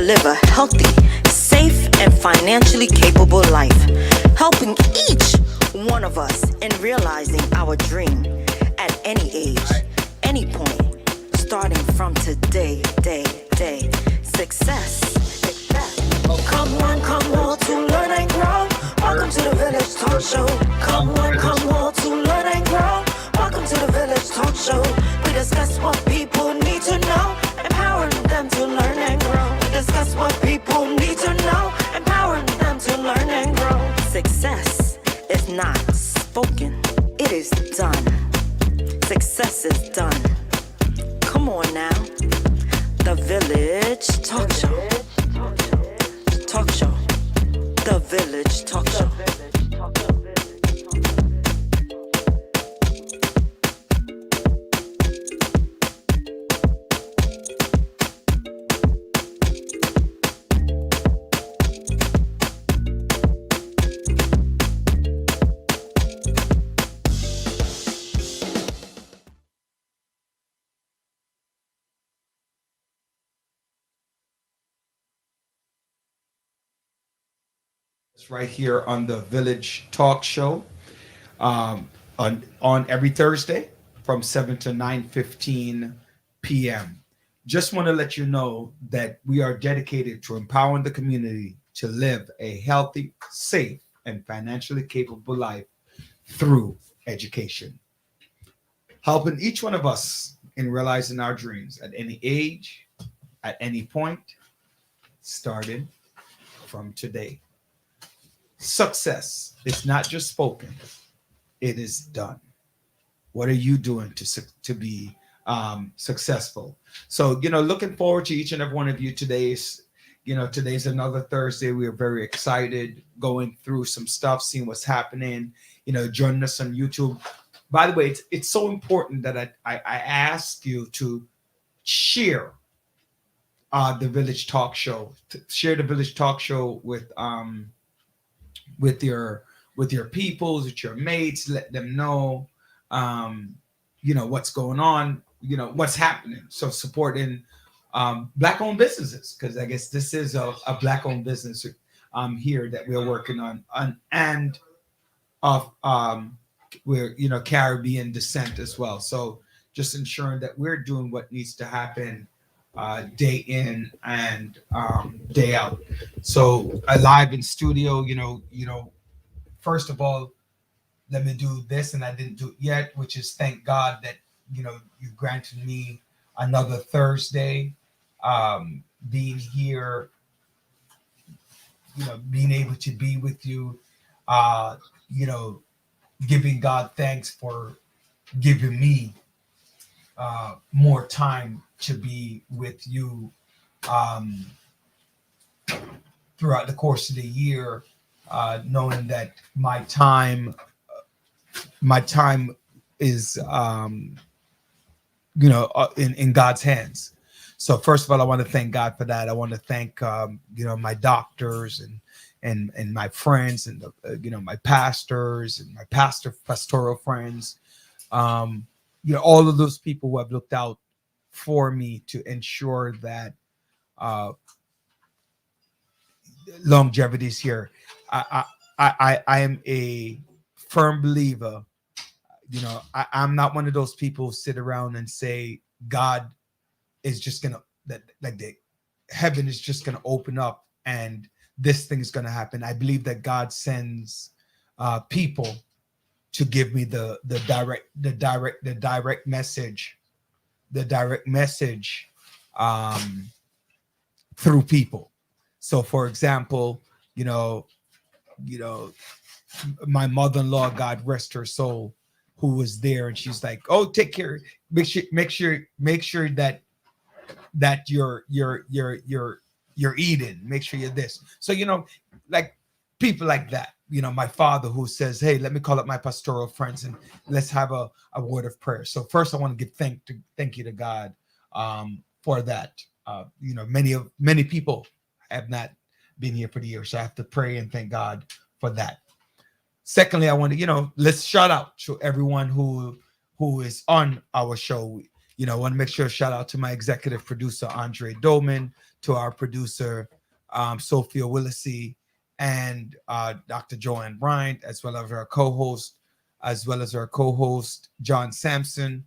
live a healthy, safe, and financially capable life, helping each one of us in realizing our dream at any age, any point, starting from today, day. Success. Come on to learn and grow. Welcome to the Village Talk Show. Come on to learn and grow. Welcome to the Village Talk Show. We discuss what people need to know, empowering them to learn and grow. We discuss what people need to know, empowering them to learn and grow. Success is not spoken, it is done. Success is done. Come on now. The Village Talk Show. Talk Show. The Village Talk Show. Right here on the Village Talk Show, on every Thursday from 7 to 9:15 p.m. Just want to let you know that we are dedicated to empowering the community to live a healthy, safe, and financially capable life through education, helping each one of us in realizing our dreams at any age, at any point, starting from today. Success is not just spoken, it is done. What are you doing to be successful? So, looking forward to each and every one of you. Today's another Thursday. We are very excited going through some stuff, seeing what's happening, joining us on YouTube. By the way, it's so important that I ask you to share the Village Talk Show, share the Village Talk Show with your peoples, with your mates. Let them know what's going on, what's happening. So supporting black owned businesses, because I guess this is a black owned business here that we're working on and of we're Caribbean descent as well. So just ensuring that we're doing what needs to happen day in and day out. So live in studio, first of all, let me do this, and I didn't do it yet, which is thank God that you granted me another Thursday, being here, being able to be with you, giving God thanks for giving me more time to be with you throughout the course of the year, knowing that my time is in God's hands. So first of all, I want to thank God for that. I want to thank my doctors and my friends and my pastors and my pastoral friends, all of those people who have looked out for me to ensure that longevity is here. I am a firm believer. I'm not one of those people who sit around and say God is just gonna the heaven is just gonna open up and this thing's gonna happen. I believe that God sends people to give me the direct message through people. So for example, my mother-in-law, God rest her soul, who was there, and she's like, oh, take care, make sure that you're eating, make sure you're this. So like people like that. My father, who says, hey, let me call up my pastoral friends and let's have a word of prayer. So first I want to give thank you to God for that. Many people have not been here for the year, so I have to pray and thank God for that. Secondly, I want to let's shout out to everyone who is on our show. I want to make sure shout out to my executive producer Andre Doman, to our producer Sophia Willisey, and Dr. Joanne Bryant, as well as our co-host John Sampson,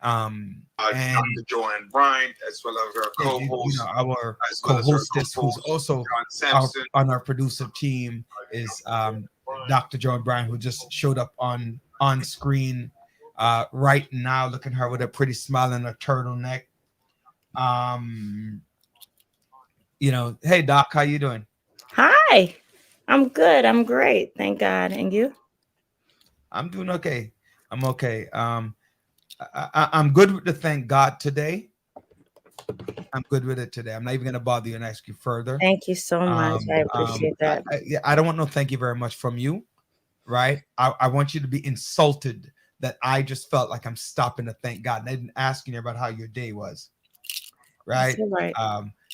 and Dr. Joanne Bryant, as well as her co-host, our as well as her co-hostess, who's co-host, also John Sampson. on our producer team, is Dr. Joan Bryan, who just showed up on screen right now, looking her with a pretty smile and a turtleneck. Um, hey Doc, how you doing? Hi, I'm good. I'm great. Thank God. And you? I'm doing okay. I'm okay. I'm good with the thank God today. I'm good with it today. I'm not even going to bother you and ask you further. Thank you so much. I appreciate that. I don't want no thank you very much from you, right? I want you to be insulted that I just felt like I'm stopping to thank God and I didn't ask you about how your day was, right? That's all right.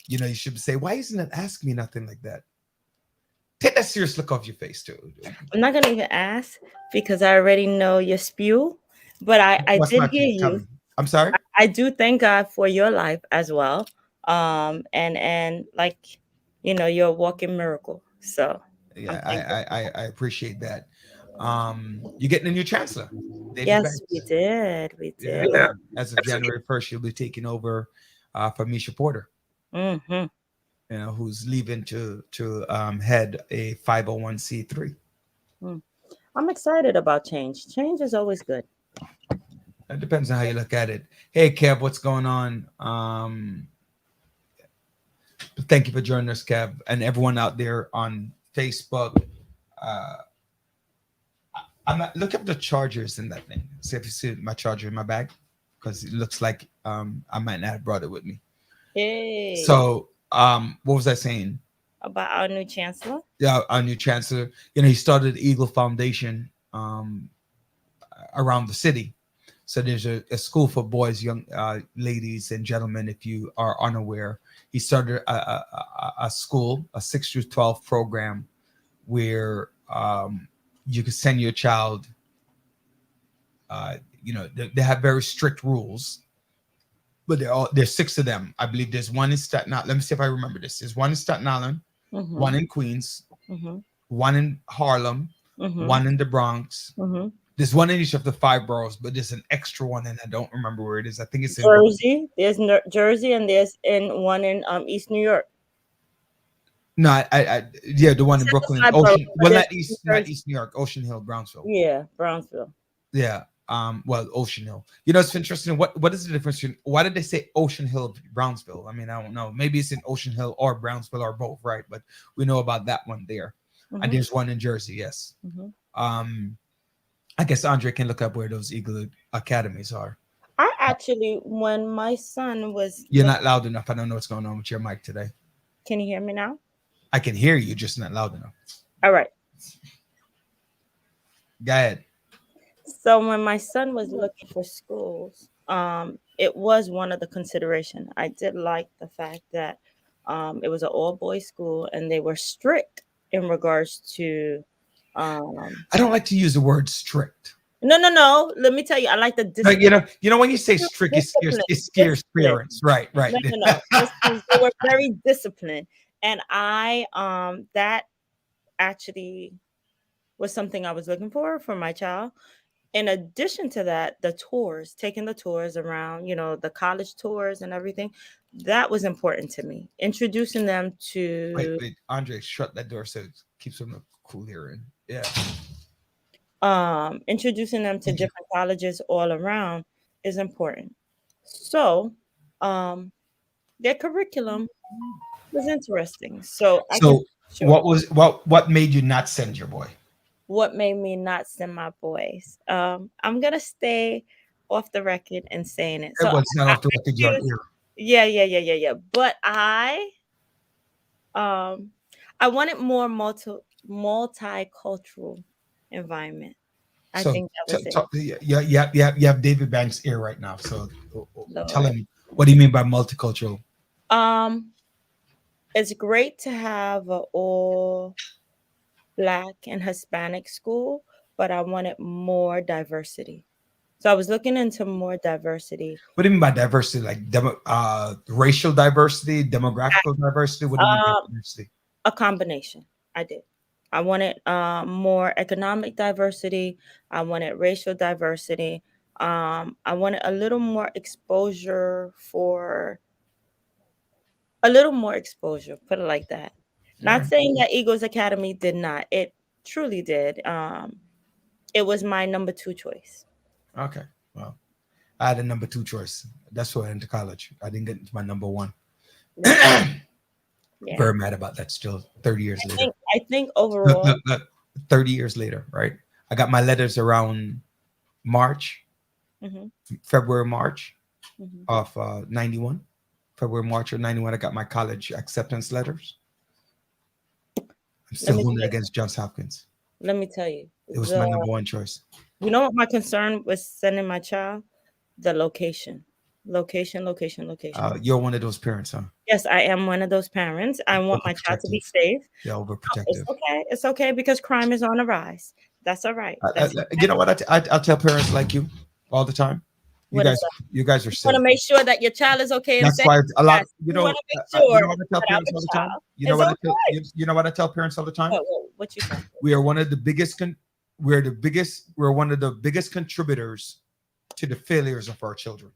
You should say, why isn't it asking me nothing like that? Take that serious look off your face too. I'm not gonna even ask because I already know your spew, but I What's did my hear cue? Tell you. me. I'm sorry. I do thank God for your life as well. And like, you're a walking miracle. So I'm Yeah, thankful. I appreciate that. You're getting a new chancellor, David Yes, we Banks. did. We Yeah, did. as of January 1st, you'll be taking over from Misha Porter, Mm-hmm. who's leaving to head a 501c3. Mm. I'm excited about change. Change is always good. It depends on how you look at it. Hey, Kev, what's going on? Thank you for joining us, Kev, and everyone out there on Facebook. Uh, look up the chargers in that thing. See if you see my charger in my bag, because it looks like I might not have brought it with me. Hey, So, what was I saying? about our new chancellor. Yeah, our new chancellor. He started the Eagle Foundation around the city. So there's a school for boys, young ladies and gentlemen. If you are unaware, he started a school, a 6 through 12 program, where you can send your child. They have very strict rules, but there's six of them. I believe there's one in Staten Island. Let me see if I remember this. There's one in Staten Island, Mm-hmm. one in Queens, Mm-hmm. one in Harlem, Mm-hmm. one in the Bronx. Mm-hmm. There's one in each of the five boroughs, but there's an extra one, and I don't remember where it is. I think it's in Jersey. There's Jersey, and there's one in East New York. no, yeah, the one in It's in Brooklyn, the suburbs, Ocean. but Well, there's not Jersey. East New York, Ocean Hill, Brownsville. Yeah, Brownsville. Yeah. Well, Ocean Hill. It's interesting. What is the difference? Why did they say Ocean Hill, Brownsville? I mean, I don't know. Maybe it's in Ocean Hill or Brownsville or both, right? But we know about that one there, and Mm-hmm. there's one in Jersey. Yes. Mm-hmm. I guess Andre can look up where those Eagle academies are. I actually, when my son was, You're not loud enough. I don't know what's going on with your mic today. can you hear me now? I can hear you, just not loud enough. All right. Go ahead. So when my son was looking for schools, it was one of the consideration. I did like the fact that it was an all boys school and they were strict in regards to I don't like to use the word strict. no. Let me tell you, I like the Like, discipline. when you say strict, it scares Discipline. parents. Right. No. They were very disciplined, and I that actually was something I was looking for my child. In addition to that, the tours, taking the tours around, the college tours and everything, that was important to me. Introducing them to Wait, Andre, shut that door so it keeps some cool air in. Yeah. introducing them to Thank you. different colleges all around is important. So, um, their curriculum was interesting. So I can So, sure. what made you not send your boy? What made me not send my boys? I'm gonna stay off the record and saying it. So It was not I off the record. You're on choose, air. yeah. But um I wanted more multicultural environment. I So, think that was it. you have David Banks' ear right now. So, tell Lord. him, what do you mean by multicultural? Um, it's great to have a all Black and Hispanic school, but I wanted more diversity. So I was looking into more diversity. What do you mean by diversity? Like racial diversity, demographical diversity? What do you mean by Um, diversity? a combination. I did. I wanted more economic diversity. I wanted racial diversity. I wanted a little more exposure for a little more exposure. Put it like that. All Not right. saying that Eagles Academy did not. It truly did. It was my number 2 choice. Okay. Well, I had a number 2 choice. That's why I went to college. I didn't get into my number 1. Yeah. Very mad about that still 30 years later. I think overall, Look, 30 years later, right? I got my letters around March, mhm, February, March mhm. of 91. February, March of 91, I got my college acceptance letters. I'm still me holding it tell- against Johns Hopkins. let me tell you, It was my number 1 choice. you know what my concern was sending my child? The location. Location. You're one of those parents, huh? Yes, I am one of those parents. I want my child to be Overprotective. safe. Yeah, It's overprotective. okay. It's okay because crime is on the rise. That's all right. That's You know what? I'll tell parents like you all the time. What is that? You guys are You safe. want to make sure that your child is okay and That's safe. why a lot. Yes, You you know. want to make You sure know what I tell that parents our all the time. child You know is what okay. you know what I tell parents all the time. What you say? We are one of the biggest. We're one of the biggest contributors to the failures of our children.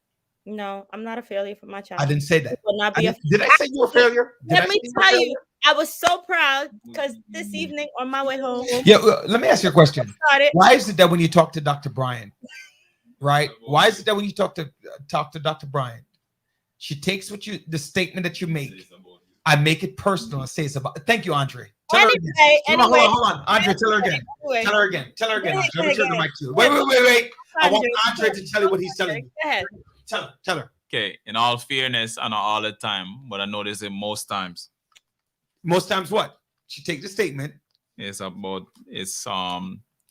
No, I'm not a failure for my child. I didn't say that. It will not be Did I say you were a failure? Let me tell you, I was so proud because this evening on my way home, Yeah. Let me ask you a question. started. Why is it that when you talk to Dr. Bryan, right? Why is it that when you talk to Dr. Bryan, she takes the statement that you make, I make it personal and say it's about. Thank you, Andre. Tell her again. Hold on, Andre. Tell her again. Tell her again. Andre. Let me turn the mic to you. Wait. I want Andre to tell you what he's telling you. Go ahead. Tell her. Okay, in all fairness, and not all the time, but I notice it most times. Most times, what? She takes the statement. It's about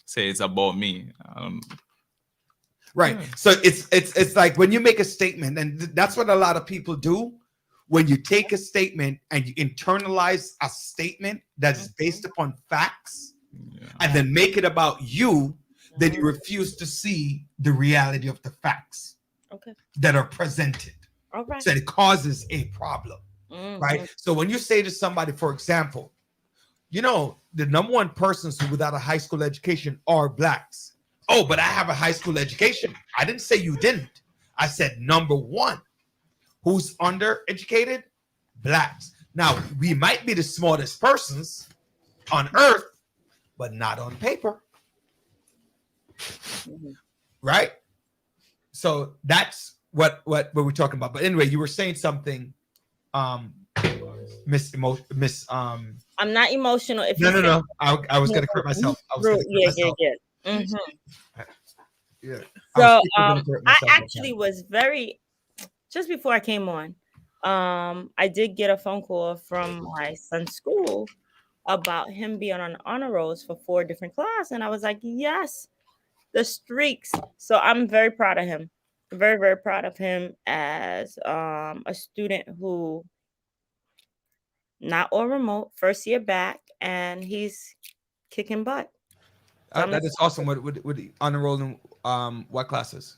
say it's about me. Right. So it's like when you make a statement, and that's what a lot of people do. When you take a statement and you internalize a statement that's based upon facts, and then make it about you, then you refuse to see the reality of the facts that are presented. All right. So it causes a problem, right? So when you say to somebody, for example, you know, the number 1 persons who without a high school education are blacks. Oh, but I have a high school education. I didn't say you didn't. I said number 1. Who's undereducated? Blacks. Now, we might be the smartest persons on earth, but not on paper. Right? So that's what we're talking about. But anyway, you were saying something, Miss I'm not emotional. If No. I was gonna correct myself. Yeah. So I actually was very just before I came on. I did get a phone call from my son's school about him being on honor rolls for 4 different classes, and I was like, yes, the streaks. So I'm very proud of him. Very, very proud of him as a student who not all remote, first year back, and he's kicking butt. That is awesome. What honor roll in what classes?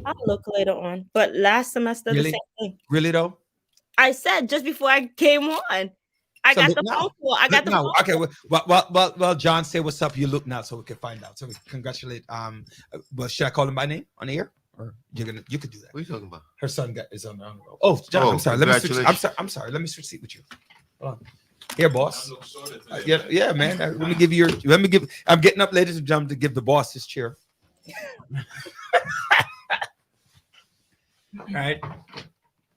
I'll look later on. But last semester, Really? the same thing. Really though? I said just before I came on, I got the phone call. I got the phone Okay. Well, John, say what's up. You look now, so we can find out. So we congratulate. But should I call him by name on the air, or you could do that? What are you talking about? Her son is on the honor roll. Oh, John, Oh, I'm sorry. Let me switch. congratulations. I'm sorry. Let me switch seat with you. Hold on. Here, boss. Yeah, man. Let me give you your. I'm getting up, ladies and gentlemen, to give the boss his chair. All right.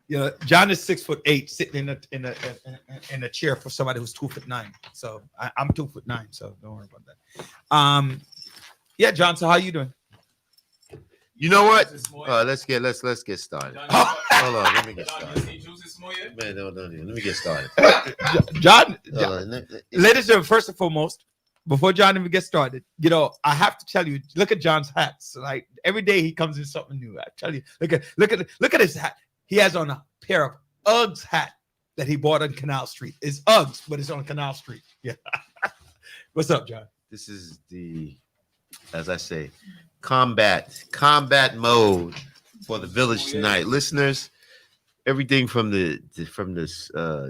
Yeah, John is 6'8", sitting in a chair for somebody who's 2'9". So I'm 2'9", so don't worry about that. Yeah, John. So how you doing? You know what? Let's get started. Hold on, let me get started. Man, no, let me get started. John, Ladies and gentlemen, first and foremost, before John even gets started, you know, I have to tell you, look at John's hats. Like every day he comes in something new. I tell you, look at his hat. He has on a pair of Uggs hat that he bought on Canal Street. It's Uggs, but it's on Canal Street. Yeah. What's up, John? This is as I say, combat mode for the village tonight, listeners. Everything from the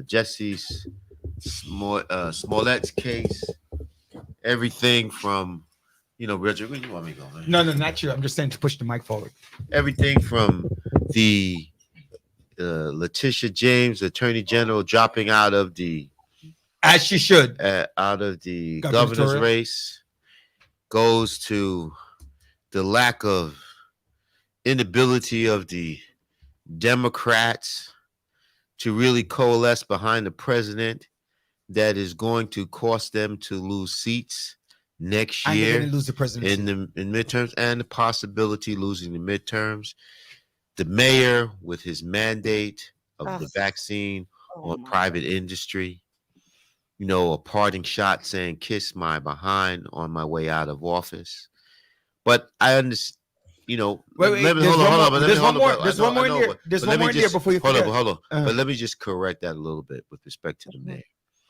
Jesse's Smollett's case, everything from Richard, where you want me to go, man? No, not you. I'm just saying to push the mic forward. Everything from the Letitia James, Attorney General, dropping out of the as she should governor's race, goes to the lack of inability of the Democrats to really coalesce behind the president that is going to cost them to lose seats next year lose the presidency in midterms, and the possibility losing the midterms. The mayor with his mandate of the vaccine on private industry, a parting shot saying kiss my behind on my way out of office. But I understand. Hold on. There's one more in here. There's one more in here before you forget. Hold on. But let me just correct that a little bit with respect to the mayor.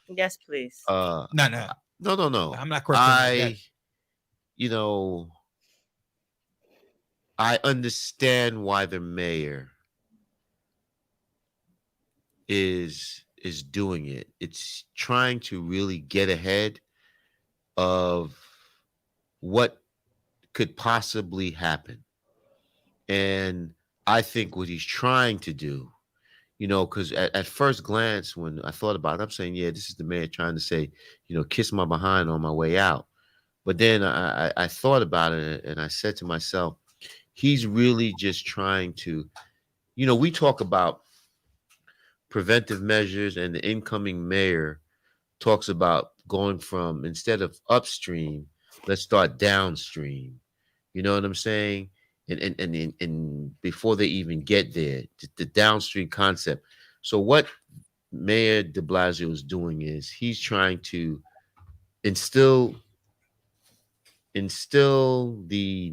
Yes, please. No. I'm not correcting that. I understand why the mayor is doing it. It's trying to really get ahead of what could possibly happen. And I think what he's trying to do, because at first glance, when I thought about it, I'm saying, yeah, this is the mayor trying to say, kiss my behind on my way out. But then I thought about it and I said to myself, he's really just trying to, we talk about preventive measures, and the incoming mayor talks about going from, instead of upstream, let's start downstream. You know what I'm saying? And before they even get there, the downstream concept. So what Mayor de Blasio is doing is he's trying to instill the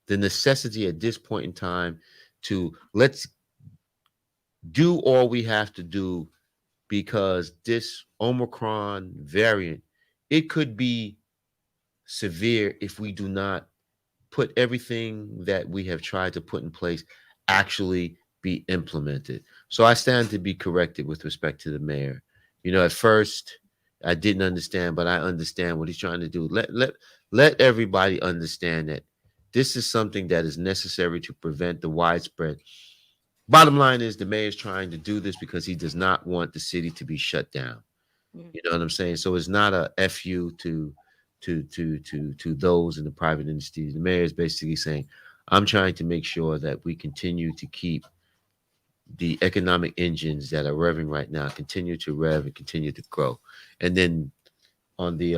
necessity at this point in time to let's do all we have to do, because this Omicron variant, it could be severe if we do not put everything that we have tried to put in place actually be implemented. So I stand to be corrected with respect to the mayor. At first I didn't understand, but I understand what he's trying to do. Let everybody understand that this is something that is necessary to prevent the widespread. Bottom line is the mayor is trying to do this because he does not want the city to be shut down. You know what I'm saying? So it's not a FU to those in the private industry. The mayor is basically saying, I'm trying to make sure that we continue to keep the economic engines that are revving right now, continue to rev and continue to grow. And then on the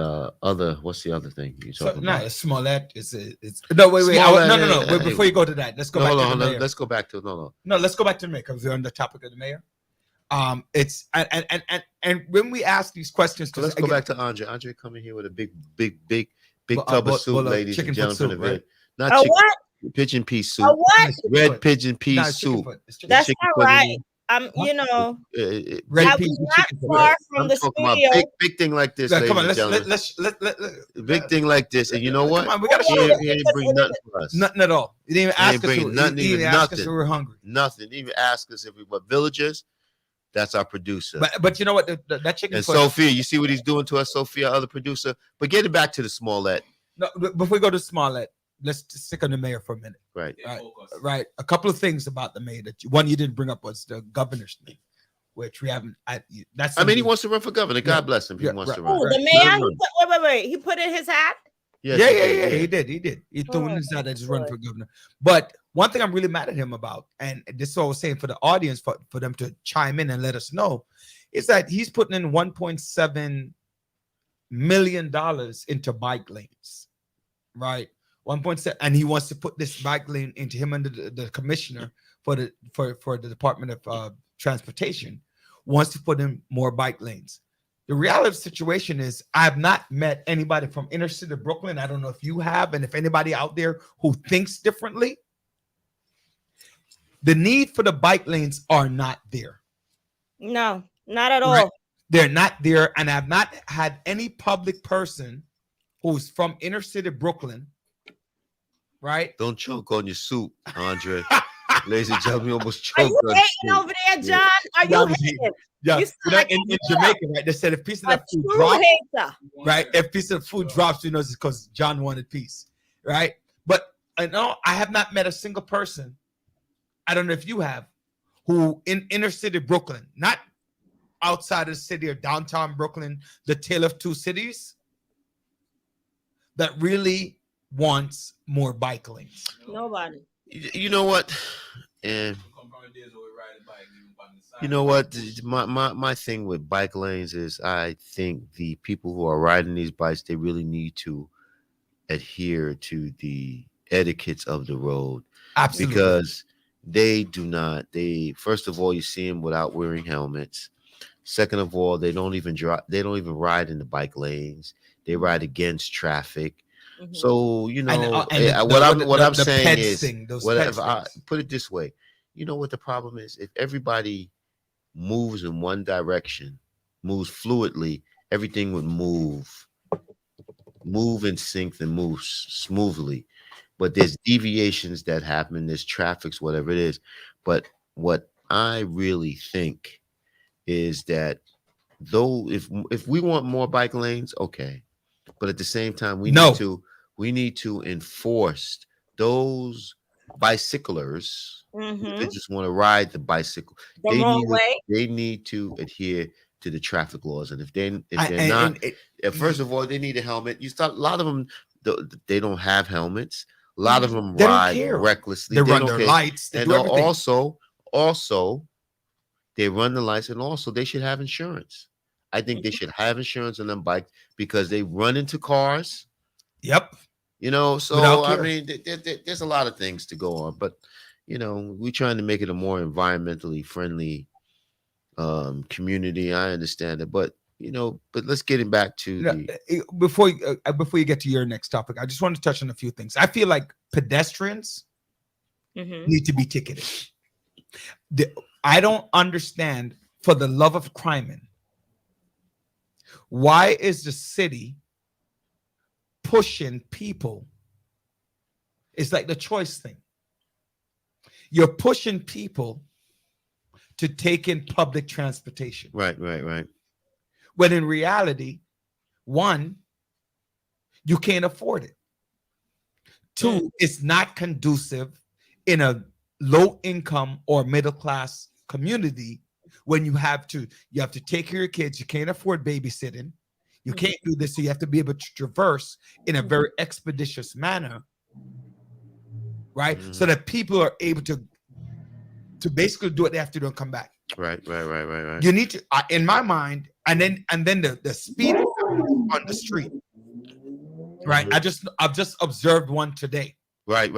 what's the other thing you're talking about? Smollett is no, wait. Wait, before you go to that, let's go back to the mayor. Let's go back to let's go back to the mayor, because we're on the topic of the mayor. It's and when we ask these questions, let's go back to Andre. Andre coming here with a big tub of soup, ladies and gentlemen. Right? Not a chicken, what? Pigeon pea soup. A what? Red pigeon pea soup. That's not right. Red I peas was and not chicken. far from I'm the talking studio. about big thing like this, ladies Come on, and gentlemen. let's big thing like this, and you know what? Come on, we gotta he show ain't bring nothing for us. nothing at all. You didn't even ask us. Nothing, He didn't ask us if we were hungry. Nothing. Even ask us if we were villagers. That's our producer. But you know what? That chicken. And Sophia, you see what he's doing to us, Sophia, other producer. But getting back to the Smollett. No, before we go to Smollett, let's just stick on the mayor for a minute. Right. Right. A couple of things about the mayor that one you didn't bring up was the governor's thing, which we haven't. He wants to run for governor. God bless him. He wants to run. Oh, the mayor. Wait. He put in his hat. Yeah. He did. He threw in his hat and just run for governor. But one thing I'm really mad at him about, and this is what I was saying for the audience, for them to chime in and let us know, is that he's putting in $1.7 million into bike lanes, right? 1.7, and he wants to put this bike lane into him under the commissioner for the Department of Transportation wants to put in more bike lanes. The reality of the situation is I have not met anybody from inner city Brooklyn. I don't know if you have, and if anybody out there who thinks differently. The need for the bike lanes are not there. No, not at all. Right? They're not there, and I've not had any public person who's from inner city Brooklyn right? Don't choke on your soup, Andre. Ladies and gentlemen, you almost Are choked you on hating soup. over there, Yeah. John? Are Yeah, I you was eating. hating? Yeah, You sound like in Jamaica, right? They said if piece of a that food true drops, hater. right? If piece of food drops, you know it's because John wanted peace, right? But I know I have not met a single person. I don't know if you have, who in inner city Brooklyn, not outside of the city or downtown Brooklyn, the tale of two cities, that really wants more bike lanes. Nobody. You know what? And you know what? My thing with bike lanes is I think the people who are riding these bikes, they really need to adhere to the etiquettes of the road. Absolutely. Because they do not. They, first of all, you see them without wearing helmets. Second of all, they don't even drive. They don't even ride in the bike lanes. They ride against traffic. Mhm. So you know And what I'm the saying peds is, thing, those whatever. peds I things. put it this way, you know what the problem is? If everybody moves in one direction, moves fluidly, everything would move in sync and move smoothly. But there's deviations that happen, there's traffics, whatever it is. But what I really think is that though if we want more bike lanes, okay. But at the same time, No. we need to enforce those bicyclers Mm-hmm. that just want to ride the bicycle. The wrong way. They need to adhere to the traffic laws. And if they're And not, it, first of all, they need a helmet. You start, a lot of them, they don't have helmets. A lot of them They don't ride care. recklessly. They run don't their care. lights. They And do everything. also, they run the lights, and also they should have insurance. I think they should have insurance on them bikes because they run into cars. Yep. You know, Without so I care. mean, there's a lot of things to go on, but you know, we're trying to make it a more environmentally friendly community. I understand it, but you know, but let's get it back to the Before you get to your next topic, I just want to touch on a few things. I feel like pedestrians Mm-hmm. need to be ticketed. I don't understand, for the love of crime, why is the city pushing people? It's like the choice thing. You're pushing people to take in public transportation. right. When in reality, one, you can't afford it. Two, it's not conducive in a low income or middle class community when you have to take care of your kids. You can't afford babysitting. You can't do this. So you have to be able to traverse in a very expeditious manner, right? Mhm. So that people are able to basically do what they have to do and come back. Right. You need to, in my mind, and then the speed on the street, right? I've just observed one today. Right.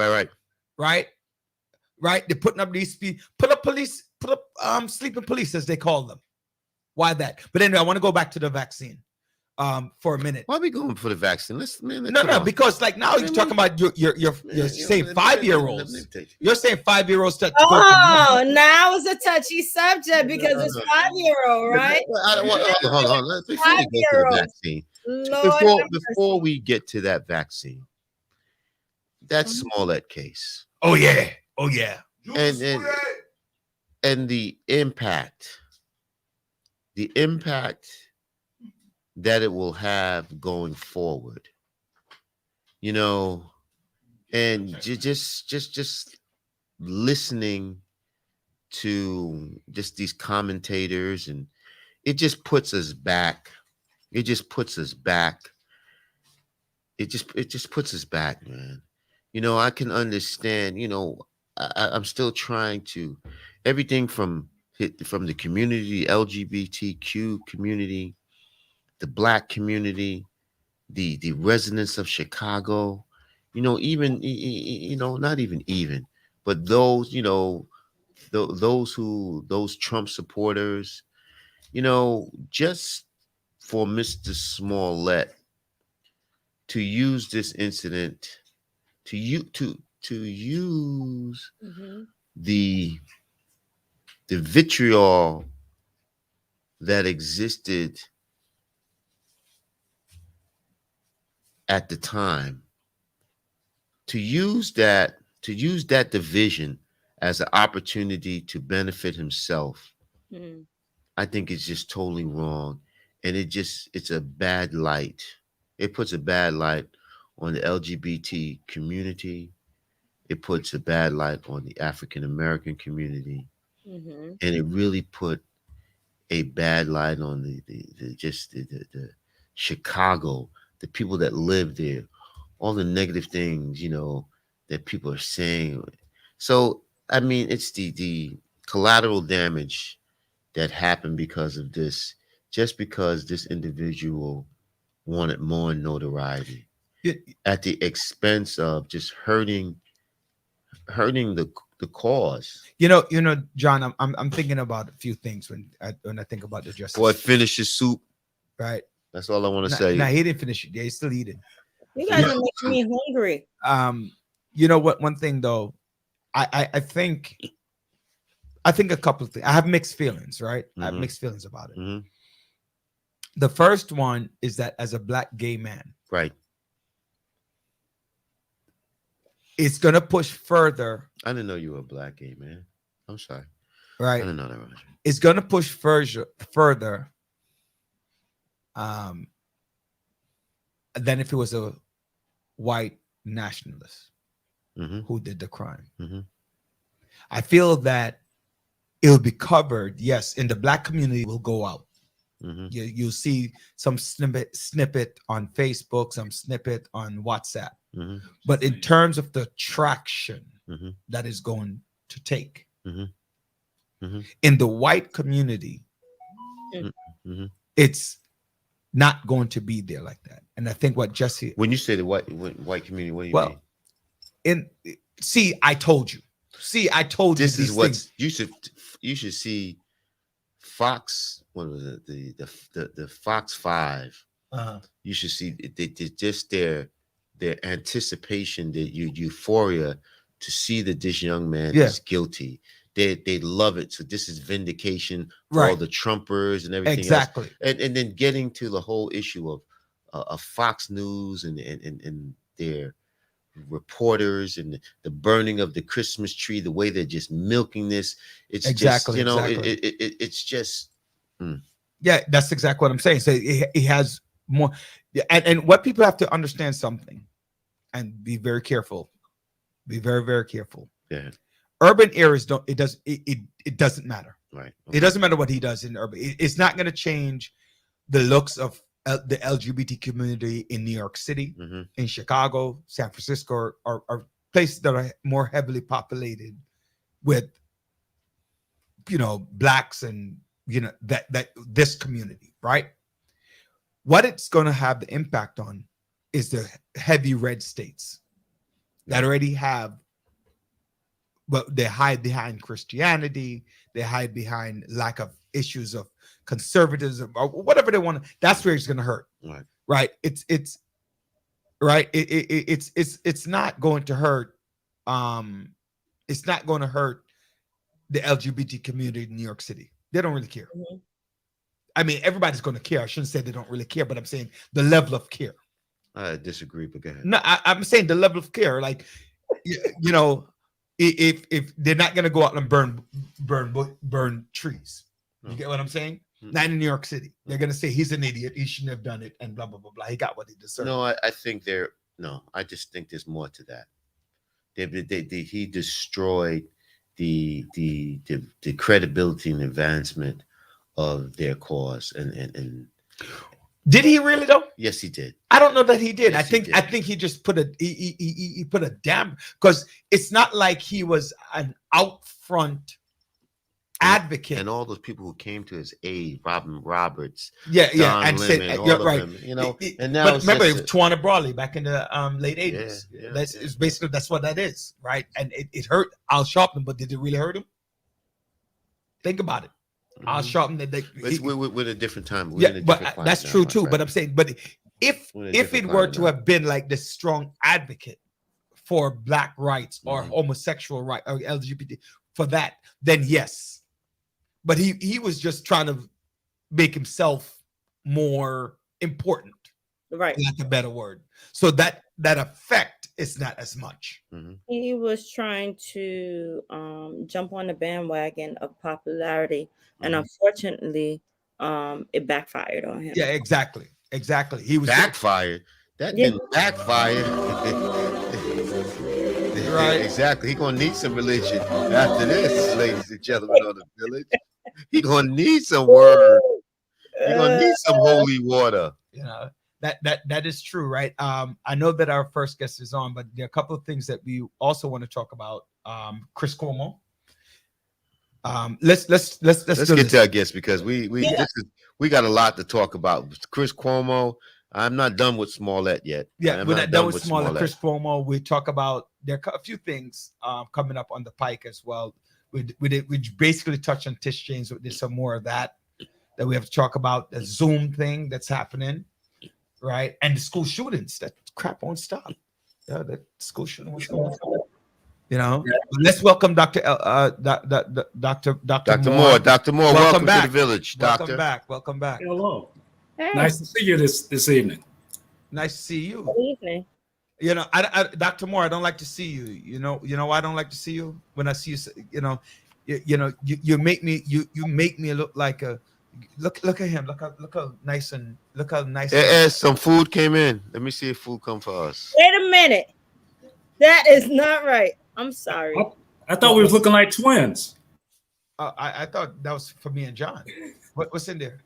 Right. They're putting up these speed, put up sleeping police, as they call them. Why that? But anyway, I want to go back to the vaccine for a minute. Why are we going for the vaccine? No, because like now you're talking about you're saying 5-year-olds. You're saying 5-year-olds to Oh, now it's a touchy subject because it's 5-year-old, right? Hold on. Before we go to the vaccine, Lord before we get to that vaccine, that Smollett case. Oh yeah. And the impact that it will have going forward, you know, and just listening to just these commentators, and it just puts us back. It just puts us back. It just puts us back, man. You know, I can understand, you know, I'm still trying to, everything from the community, LGBTQ community, the Black community, the residents of Chicago, you know, even, you know, not even, but those, you know, those Trump supporters, you know, just for Mr. Smollett to use this incident to use the vitriol that existed at the time to use that division as an opportunity to benefit himself, Mhm. I think it's just totally wrong. And it's a bad light. It puts a bad light on the LGBT community. It puts a bad light on the African American community. Mhm. And it really put a bad light on the Chicago, the people that live there, all the negative things, that people are saying. So, I mean, it's the collateral damage that happened because of this, just because this individual wanted more notoriety at the expense of just hurting the cause. John, I'm thinking about a few things when I think about the justice. Boy, finish your soup. Right. That's all I want to say. Nah, he didn't finish it. Yeah, he's still eating. You guys are making me hungry. You know what? One thing though, I think a couple of things. I have mixed feelings, right? I have mixed feelings about it. Mhm. The first one is that as a black gay man, Right. it's gonna push further. I didn't know you were a black gay man. I'm sorry. Right. I didn't know that, Roger. It's gonna push further. Than if it was a white nationalist who did the crime. I feel that it'll be covered. Yes, in the black community, will go out. You'll see some snippet on Facebook, some snippet on WhatsApp. But in terms of the traction that is going to take in the white community, it's not going to be there like that. And I think what Jesse, when you say the white community, what do you mean? I told you. This is what you should see. Fox, what was it? The Fox 5. You should see just their anticipation, the euphoria to see that this young man is guilty. They love it. So this is vindication for all the Trumpers and everything. Exactly. Else. And then getting to the whole issue of Fox News and their reporters and the burning of the Christmas tree, the way they're just milking this. It's exactly, just, it's just. Yeah, that's exactly what I'm saying. So it has more. And what people have to understand something and be very careful. Be very, very careful. Yeah. Urban areas it doesn't matter. Right. Okay. It doesn't matter what he does in urban. It's not going to change the looks of the LGBT community in New York City, in Chicago, San Francisco, or places that are more heavily populated with, blacks and, that this community, right? What it's going to have the impact on is the heavy red states that already have, but they hide behind Christianity, they hide behind lack of issues of conservatism or whatever they want. That's where it's going to hurt. Right. It's right. It's not going to hurt. It's not going to hurt the LGBT community in New York City. They don't really care. I mean, everybody's going to care. I shouldn't say they don't really care, but I'm saying the level of care. I disagree, but go ahead. No, I'm saying the level of care. Like, if they're not going to go out and burn trees. You get what I'm saying? Not in New York City. They're going to say he's an idiot. He shouldn't have done it, and blah blah blah blah. He got what he deserved. No, I think I just think there's more to that. He destroyed the credibility and advancement of their cause, and did he really though? Yes, he did. I don't know that he did. Yes, I think he just put he put a damn, because it's not like he was an out front advocate. And all those people who came to his aid, Robin Roberts, and Lemon, said, all of right. them, and now but remember, Tawana Brawley back in the late 80s. Yeah, It's basically that's what that is, right? And it hurt Al Sharpton, but did it really hurt him? Think about it. Al Sharpton, we're in a different time. That's true too. Right? But I'm saying, but if it were to have been like this strong advocate for black rights or homosexual rights or LGBT for that, then yes. But he was just trying to make himself more important, right? That's a better word. So that that effect is not as much. He was trying to jump on the bandwagon of popularity, and unfortunately, it backfired on him. Yeah, exactly. He was Backfired. That Yeah. didn't backfire. Right. Exactly. He gonna need some religion after this, ladies and gentlemen of the village. He gonna need some word. He gonna need some holy water. You know, that is true, right? I know that our first guest is on, but there are a couple of things that we also want to talk about. Chris Cuomo. Let's get to our guest, because we got a lot to talk about. Chris Cuomo. I'm not done with Smollett yet. Yeah, we're not done with Smollett. Chris Cuomo. We talk about there are a few things coming up on the pike as well. We basically touch on Tish James. There's some more of that we have to talk about. The Zoom thing that's happening, right? And the school shootings. That crap won't stop. Yeah, that school shooting won't stop. You know, let's welcome Dr. Moore. Dr. Moore, welcome to the village. Welcome back. Hello. Hey. Nice to see you this evening. Nice to see you. Good evening. You know, Dr. Moore, I don't like to see you. You know why I don't like to see you? When I see you, you make me look like a look at him. Look how nice. Some food came in. Let me see if food come for us. Wait a minute. That is not right. I'm sorry. I thought we was looking like twins. I thought that was for me and John. What's in there?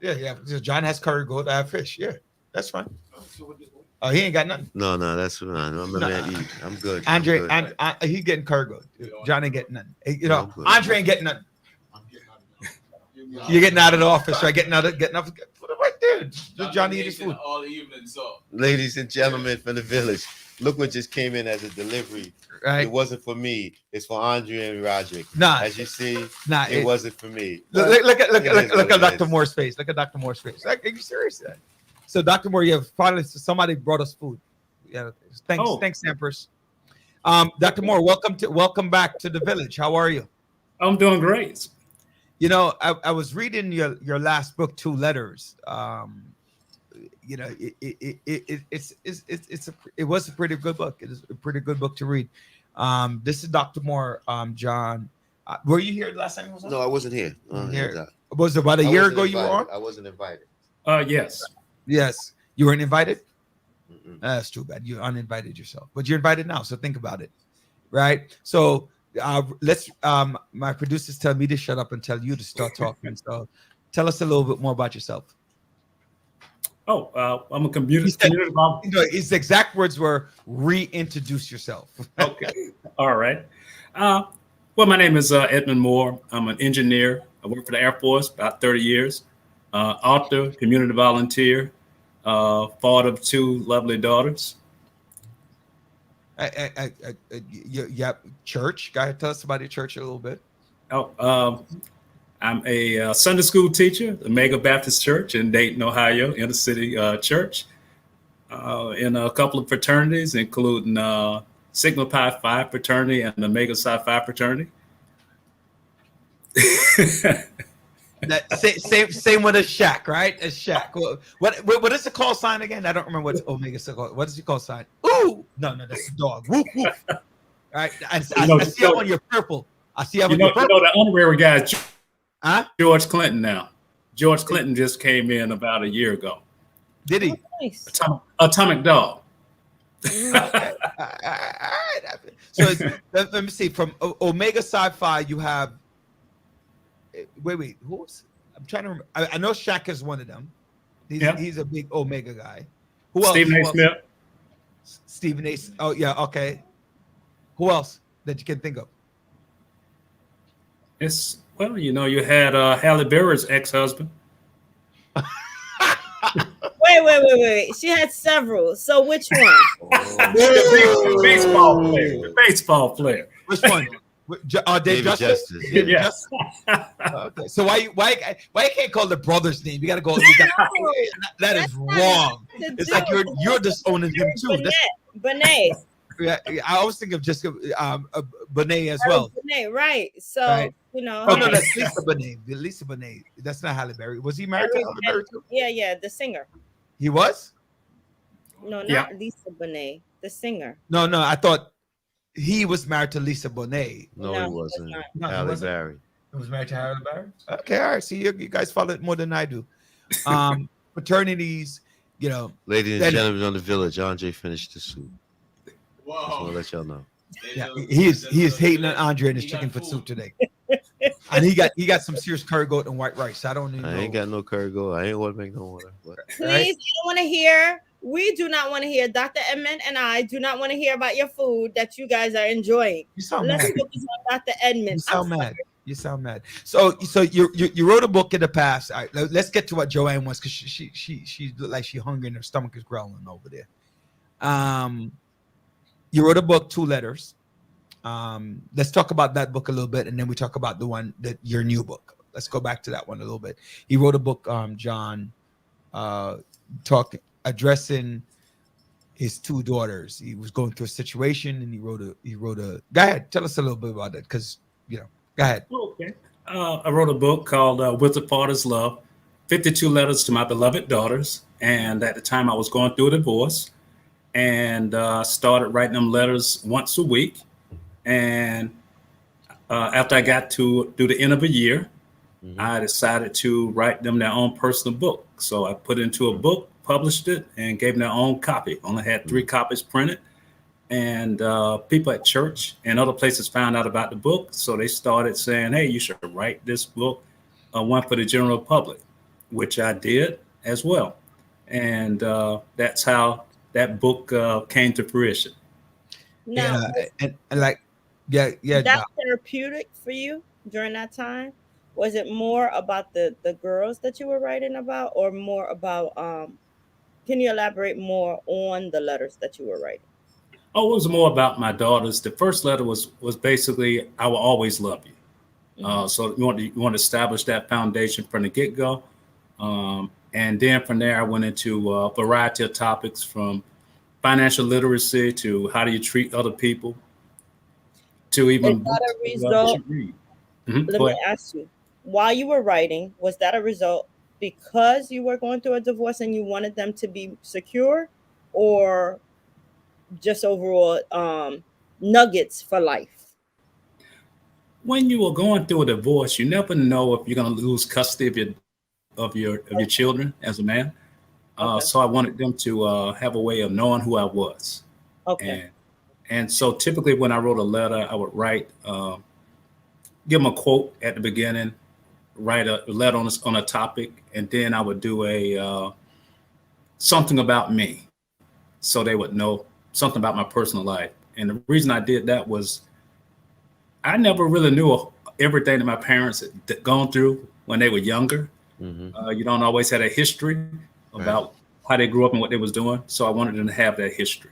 Yeah. John has curry goat. I have fish. Yeah, that's fine. Oh, he ain't got nothing. No, that's fine. I'm good. Andre, he getting curry goat. John ain't getting nothing. Andre ain't getting nothing. You're getting out of the office, right? Getting up. Put it right there. Johnny eat his food all evening. So, ladies and gentlemen from the village, look what just came in as a delivery. Right. It wasn't for me. It's for Andre and Roderick. Nah. As you see, nah, it wasn't for me. Look at Dr. Moore's face. Look at Dr. Moore's face. Are you serious? So, Dr. Moore, you have finally somebody brought us food. Yeah. Thanks, Sampers. Dr. Moore, welcome back to the village. How are you? I'm doing great. You know, I was reading your last book, Two Letters. You know, it was a pretty good book. It is a pretty good book to read. This is Dr. Moore, John. Were you here last time? No, I wasn't here. Was it about a year ago you were on? I wasn't invited. Yes. Yes. You weren't invited? That's too bad. You uninvited yourself. But you're invited now, so think about it. Right? So let's my producers tell me to shut up and tell you to start talking. So tell us a little bit more about yourself. I'm a community. His exact words were reintroduce yourself. Okay. All right. Well, my name is Edmund Moore. I'm an engineer. I worked for the Air Force about 30 years. Author, community volunteer, father of two lovely daughters. Yeah, church. Guy, tell us about your church a little bit. I'm a Sunday school teacher, the Mega Baptist Church in Dayton, Ohio, inner city church, in a couple of fraternities, including Sigma Pi Phi fraternity and the Mega Psi Phi fraternity. Same with a shack, right? A shack. What is the call sign again? I don't remember what Omega is called. What is the call sign? Ooh, no, that's a dog. Woof woof. All right, I see how on your purple. I see how on your purple. The honorary guy is George Clinton now. George Clinton just came in about a year ago. Did he? Nice. Atomic Dog. Okay. All right. So let me see. From Omega Sci-Fi, you have. Wait. Who's? I'm trying to remember. I know Shaq is one of them. He's a big Omega guy. Who else? Stephen A. Smith. Stephen A. Oh yeah. Okay. Who else that you can think of? You had Halle Berry's ex-husband. Wait. She had several. So which one? The baseball player. Which one? Dave Justice. Yeah. Okay. So why you can't call the brother's name? You got to go. That is wrong. It's like you're disowning him too. Benet. Yeah, I always think of just Benet as well. Benet, right? So right. No, that's Lisa Benet. Lisa Benet. That's not Halle Berry. Was he married to Halle Berry too? Yeah, the singer. He was. No, Yeah. not Lisa Bonet, the singer. No, I thought he was married to Lisa Bonet. No, No, he he was wasn't. not. No, he Halle wasn't. Berry. He was married to Halle Berry. Okay, all right. See, you guys follow it more than I do. Fraternities, you know. Ladies and Then- gentlemen on the village, Andre finished the soup. Just want to Whoa. let y'all know. Yeah, he is hating on Andre and his chicken foot soup today. And he got some serious curry goat and white rice. I don't even I know. ain't got no curry go. I ain't want to make no water. But Please, Right? I don't want to hear. We do not want to hear. Dr. Edmond and I do not want to hear about your food that you guys are enjoying. You sound Let's mad. focus on Dr. Edmond. You I'm sound sorry. mad. You sound mad. So you wrote a book in the past. All right, let's get to what Joanne wants, because she looked like she hungry and her stomach is growling over there. You wrote a book, 2 letters. Let's talk about that book a little bit, and then we talk about the one that your new book. Let's go back to that one a little bit. He wrote a book, John, addressing his 2 daughters. He was going through a situation, and he wrote a. Go ahead, tell us a little bit about that, because go ahead. Okay. I wrote a book called With the Father's Love, 52 Letters to My Beloved Daughters. And at the time I was going through a divorce, and started writing them letters once a week. And after I got to do the end of a year, I decided to write them their own personal book. So I put it into a book, published it, and gave them their own copy. Only had 3 copies printed. And people at church and other places found out about the book. So they started saying, hey, you should write this book, one for the general public, which I did as well. And that's how that book came to fruition. Now, And like, yeah, that Doc. therapeutic for you during that time? Was it more about the girls that you were writing about, or more about can you elaborate more on the letters that you were writing? Oh, it was more about my daughters. The first letter was basically, I will always love you. So you want to establish that foundation from the get-go. And then from there, I went into a variety of topics, from financial literacy to how do you treat other people, to even Is that a books result? you read. Let Go me ahead. ask you, while you were writing, was that a result because you were going through a divorce and you wanted them to be secure, or just overall nuggets for life? When you are going through a divorce, you never know if you're going to lose custody of your children as a man. Okay. So I wanted them to have a way of knowing who I was. Okay. And so typically when I wrote a letter, I would write, give them a quote at the beginning, write a letter on a topic, and then I would do a something about me, so they would know something about my personal life. And the reason I did that was I never really knew everything that my parents had gone through when they were younger. You don't always have a history about how they grew up and what they was doing. So I wanted them to have that history.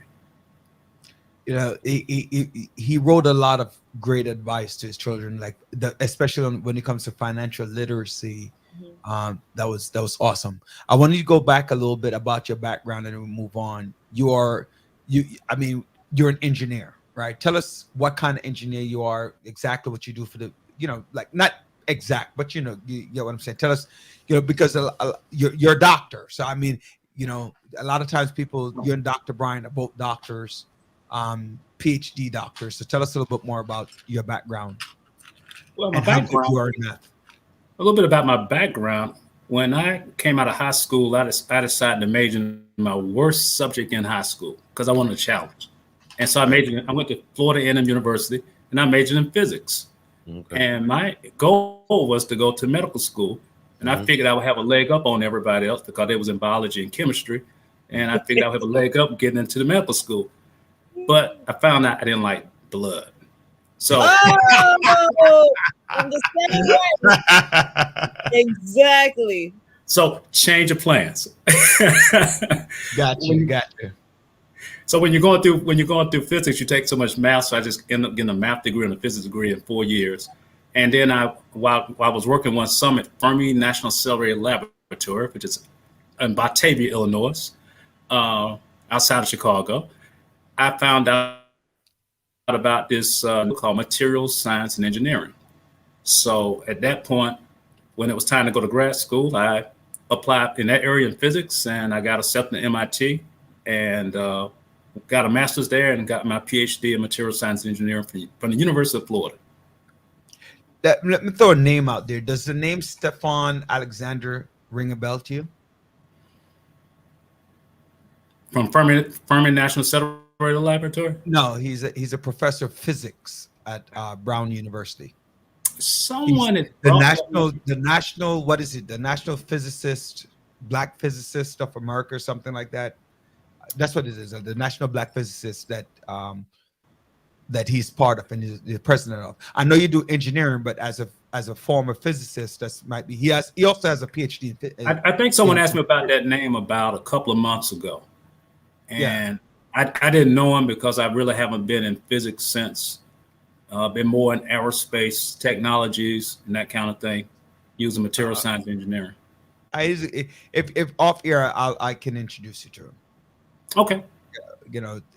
He wrote a lot of great advice to his children, like especially when it comes to financial literacy. That was awesome. I wanted to go back a little bit about your background and then we move on. You're an engineer, right? Tell us what kind of engineer you are, exactly what you do for the, like not exact, but you get what I'm saying. Tell us, because you're a doctor. So, I mean, a lot of times people, you and Dr. Brian are both doctors, PhD doctors. So tell us a little bit more about your background. Well, my and how good background, you are in math. a little bit about my background. When I came out of high school, I decided to major in my worst subject in high school because I wanted a challenge. And so I went to Florida A&M University, and I majored in physics. Okay. And my goal was to go to medical school. And I figured I would have a leg up on everybody else because they was in biology and chemistry. And I figured I would have a leg up getting into the medical school. But I found out I didn't like blood. So In the same way. Exactly. So change of plans. Got you. So when you're going through physics, you take so much math. So I just ended up getting a math degree and a physics degree in 4 years. And then while I was working one summer at Fermi National Accelerator Laboratory, which is in Batavia, Illinois, outside of Chicago, I found out about this called materials science and engineering. So at that point, when it was time to go to grad school, I applied in that area in physics, and I got accepted to MIT. and got a master's there and got my PhD in material science engineering from the University of Florida. Let me throw a name out there. Does the name Stefan Alexander ring a bell to you? From Fermi National Accelerator Laboratory? No, he's a professor of physics at Brown University. Someone He's the national what is it? The National Physicist, Black Physicist of America, or something like that. That's what it is. The National Black Physicist that he's part of and is the president of. I know you do engineering, but as a former physicist, that's might be. He also has a PhD. I think someone asked me about that name about a couple of months ago, and I didn't know him because I really haven't been in physics since. Been more in aerospace technologies and that kind of thing, using material science engineering. If off air, I can introduce you to him. Okay.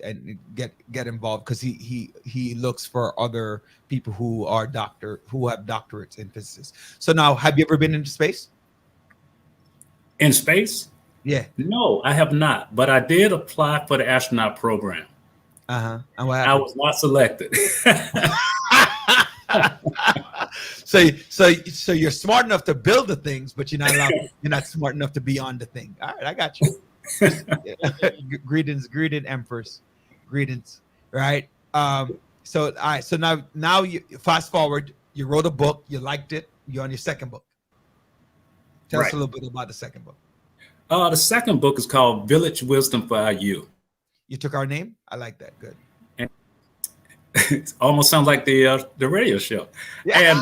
And get involved because he looks for other people who have doctorates in physics. So now, have you ever been into space? In space? Yeah. No, I have not, but I did apply for the astronaut program. And I was not selected. So you're smart enough to build the things, but you're not smart enough to be on the thing. All right, I got you. greetings, empress, greetings. Right. So now you fast forward. You wrote a book. You liked it. You're on your second book. Tell us a little bit about the second book. The second book is called Village Wisdom for Our Youth. You took our name. I like that. Good. And it almost sounds like the radio show. Yeah. And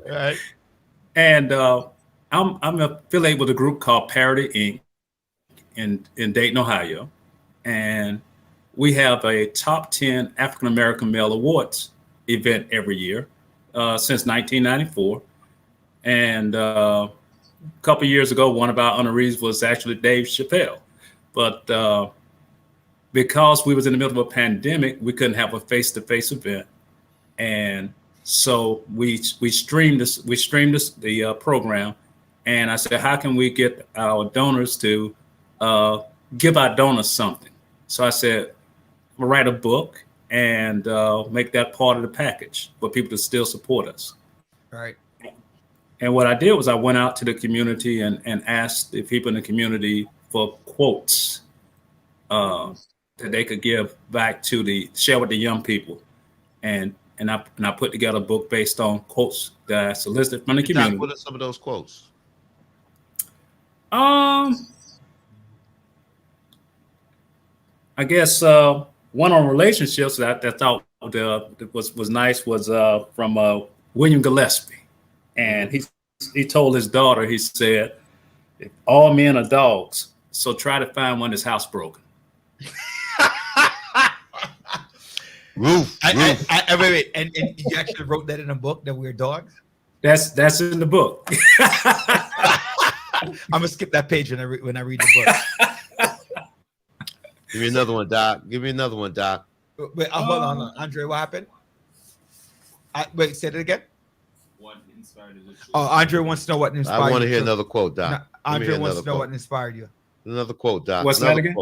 right. And I'm affiliated with a group called Parity Inc. in Dayton, Ohio, and we have a top 10 African American male awards event every year since 1994. And a couple of years ago, one of our honorees was actually Dave Chappelle. But because we was in the middle of a pandemic, we couldn't have a face-to-face event. And so we streamed the program. And I said, how can we get our donors to give our donors something? So I said, we'll write a book and make that part of the package for people to still support us. Right. And what I did was I went out to the community and asked the people in the community for quotes that they could give back to share with the young people. And I put together a book based on quotes that I solicited from the community. What are some of those quotes? I guess one on relationships that I thought was nice was from William Gillespie. And he told his daughter, he said, all men are dogs, so try to find one that's housebroken. Roof. Wait. And you actually wrote that in a book that we're dogs? That's in the book. I'm gonna skip that page when I read the book. Give me another one, Doc. Wait, hold on. Andre, what happened? Wait, say it again. What inspired you? Oh, Andre wants to know what inspired you. I want to hear another quote, Doc. No, Andre wants to know what inspired you. Another quote, Doc. What's that again?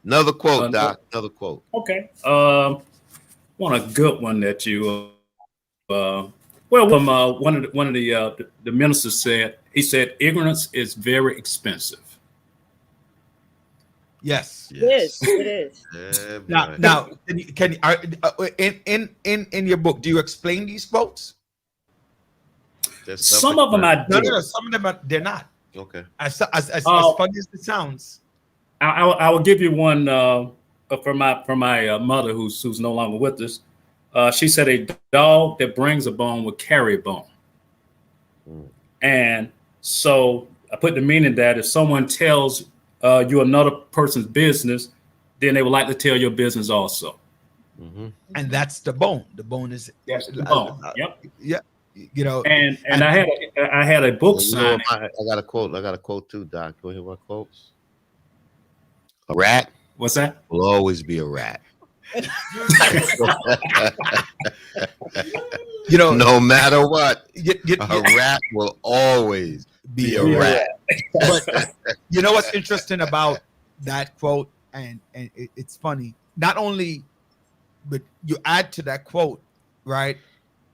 Another quote, Doc. Another quote. Okay. Want a good one that you one of the ministers said. He said, "Ignorance is very expensive." Yes. It is. Yeah, now, can you, in your book, do you explain these quotes? Some of them I do. No, some of them they're not. Okay. As funny as it sounds. I will give you one for my mother who's no longer with us. She said, "A dog that brings a bone will carry a bone." And so I put the meaning that if someone tells you another person's business, then they would like to tell your business also. Mm-hmm. And that's the bone. The bone is the bone. Yep. Yeah. You know. And I had a book signing. I got a quote too, Doc. Go ahead. What quotes? A rat. What's that? Will always be a rat. You know, no matter what, a rat will always be a Be a rat. rat. But you know what's interesting about that quote, and it's funny. Not only, but you add to that quote, right?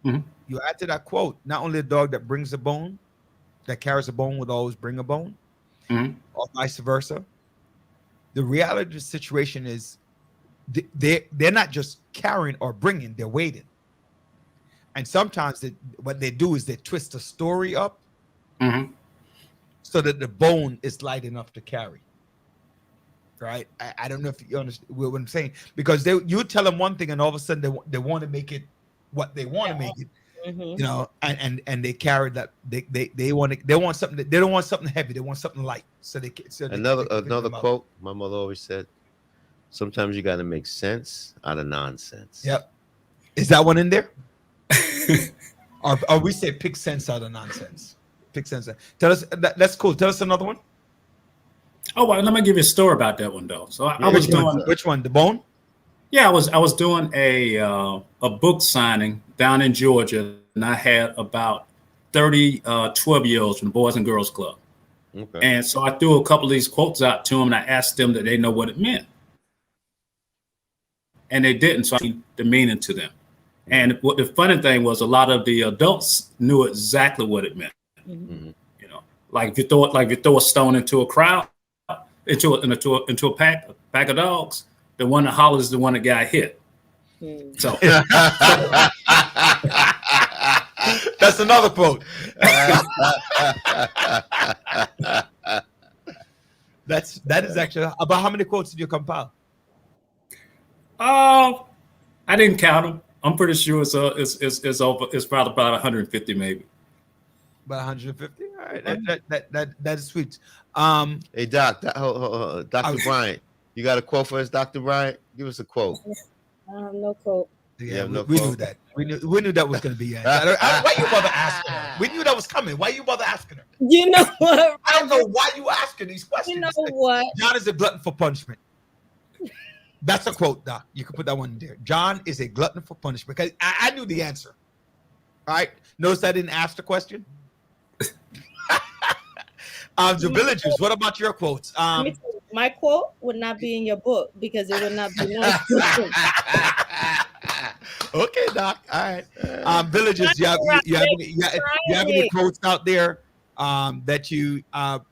Mhm. You add to that quote, not only a dog that brings a bone, that carries a bone would always bring a bone, Mhm. or vice versa. The reality of the situation is they're not just carrying or bringing, they're waiting. And sometimes what they do is they twist the story up Mhm. so that the bone is light enough to carry. Right? I don't know if you understand what I'm saying, because you tell them one thing and all of a sudden they want to make it what they want to make it, Mhm. you know, and they carry that they want something that they don't want something heavy, they want something light. So they Another can pick them up. quote my mother always said: sometimes you got to make sense out of nonsense. Yep. Is that one in there? Or we say pick sense out of nonsense. Pick sense. Tell us that's cool. Tell us another one. Oh, well, let me give you a story about that one though. So I was doing, which one? The bone? yeah, I was doing a book signing down in Georgia, and I had about 30 12-year-olds from the Boys and Girls Club. Okay. And so I threw a couple of these quotes out to them, and I asked them that they know what it meant. And they didn't, so I explained the meaning to them. And what the funny thing was, a lot of the adults knew exactly what it meant. Mhm. You know, like if you throw a stone into a crowd, into a pack of dogs, the one that hollers is the one that got hit. So That's another quote. That is actually about how many quotes did you compile? I didn't count them. I'm pretty sure it's over. It's probably about 150 maybe. About 150. All right, that is sweet. Hey Doc, Dr. Bryant, you got a quote for us, Dr. Bryant? Give us a quote. I have no quote. Yeah, no we knew quote? that. We knew that was going to be. Why you bother asking her? We knew that was coming. Why you bother asking her? You know what? I don't know why you asking these questions. You know what? John is a glutton for punishment. That's a quote, Doc. You can put that one in there. John is a glutton for punishment. Because I knew the answer. All right. Notice I didn't ask the question. The villagers. What about your quotes? Let me tell you, my quote would not be in your book because it would not be nice. Okay, Doc. All right. Villagers, you have any quotes out there that you have?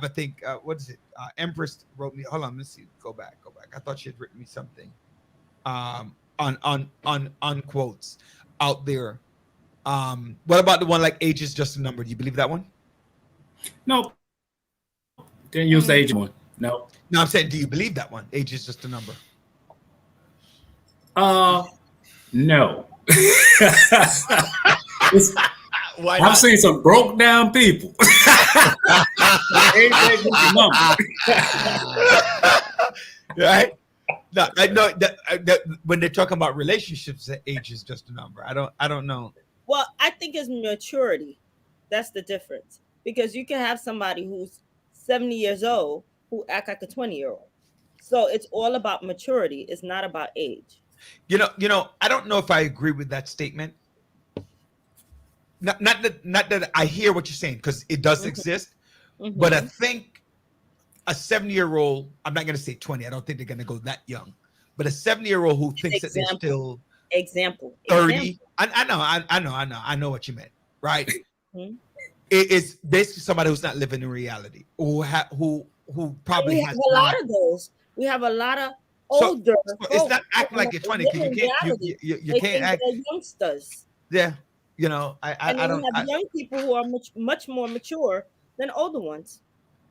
I think what is it? Empress wrote me. Hold on, let's see. Go back. I thought she had written me something on quotes out there. What about the one like age is just a number? Do you believe that one? No, didn't use the age one. No. No, I'm saying, do you believe that one? Age is just a number. No. Why I've not? seen some broke down people. Age ain't just a number. Right? No, I know that when they're talking about relationships, that age is just a number. I don't know. Well, I think it's maturity. That's the difference. Because you can have somebody who's 70 years old who act like a 20-year-old. So it's all about maturity. It's not about age. You know, I don't know if I agree with that statement. Not that I hear what you're saying, because it does exist, but I think a 70-year-old, I'm not going to say 20. I don't think they're going to go that young, but a 70-year-old who thinks that they're still 30. I know what you meant, right? It is basically somebody who's not living in reality, who probably has a lot of those. We have a lot of older. So it's not acting like you're 20 because you can't act. They're youngsters. Yeah, you know, I don't. We have young people who are much more mature than older ones,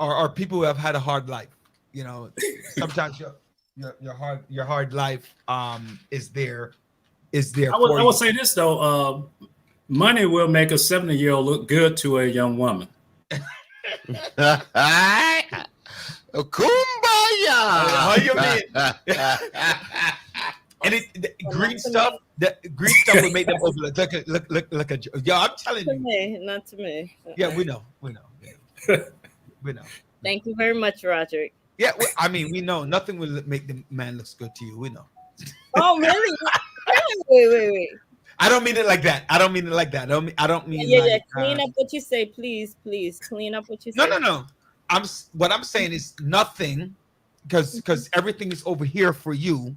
or people who have had a hard life. You know, sometimes your hard life is there. I will say this though. Money will make a 70-year-old look good to a young woman. Kumbaya. How you mean? And green stuff will make them look. Yo, I'm telling you. Not to me. Yeah, we know. We know. Thank you very much, Roderick. Yeah, I mean, we know nothing will make the man looks good to you. We know. Oh, really? Wait. I don't mean it like that. I don't mean it like that. I don't mean Yeah, like, yeah. Clean up what you say, please, please. Clean up what you no, say. no, no. What I'm saying is nothing, because everything is over here for you.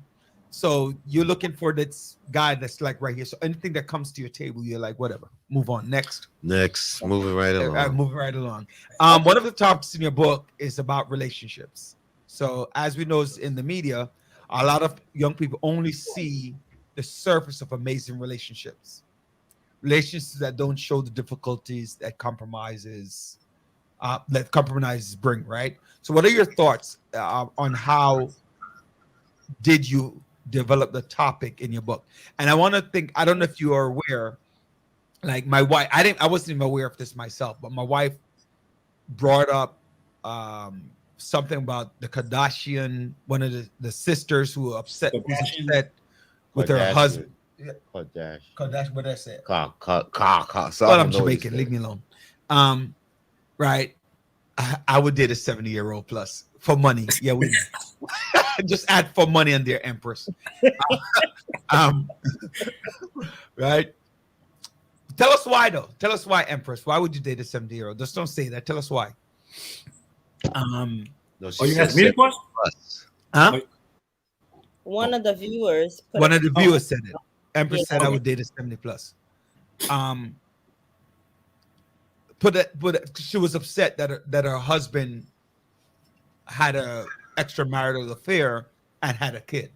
So you're looking for this guy that's like right here. So anything that comes to your table, you're like, whatever. Move on. Next. Next, moving right along. Moving right along. One of the topics in your book is about relationships. So as we know in the media, a lot of young people only see the surface of amazing relationships. Relationships that don't show the difficulties that compromises bring, right? So what are your thoughts on how did you develop the topic in your book? And I want to think, I don't know if you are aware, like my wife, I wasn't even aware of this myself, but my wife brought up something about the Kardashian, one of the sisters who were upset with her husband. Kardashian, what did I say? Well, I'm Jamaican, leave me alone. Right. I would date a 70-year-old plus for money. Yeah, we just add for money on their Empress. Right. Tell us why though. Tell us why, Empress. Why would you date a 70-year-old? Just don't say that. Tell us why. No, you asked me a question? Huh? One of the viewers. One of the viewers said it. Empress said I would date a 70 plus. She was upset that her husband had a extramarital affair and had a kid.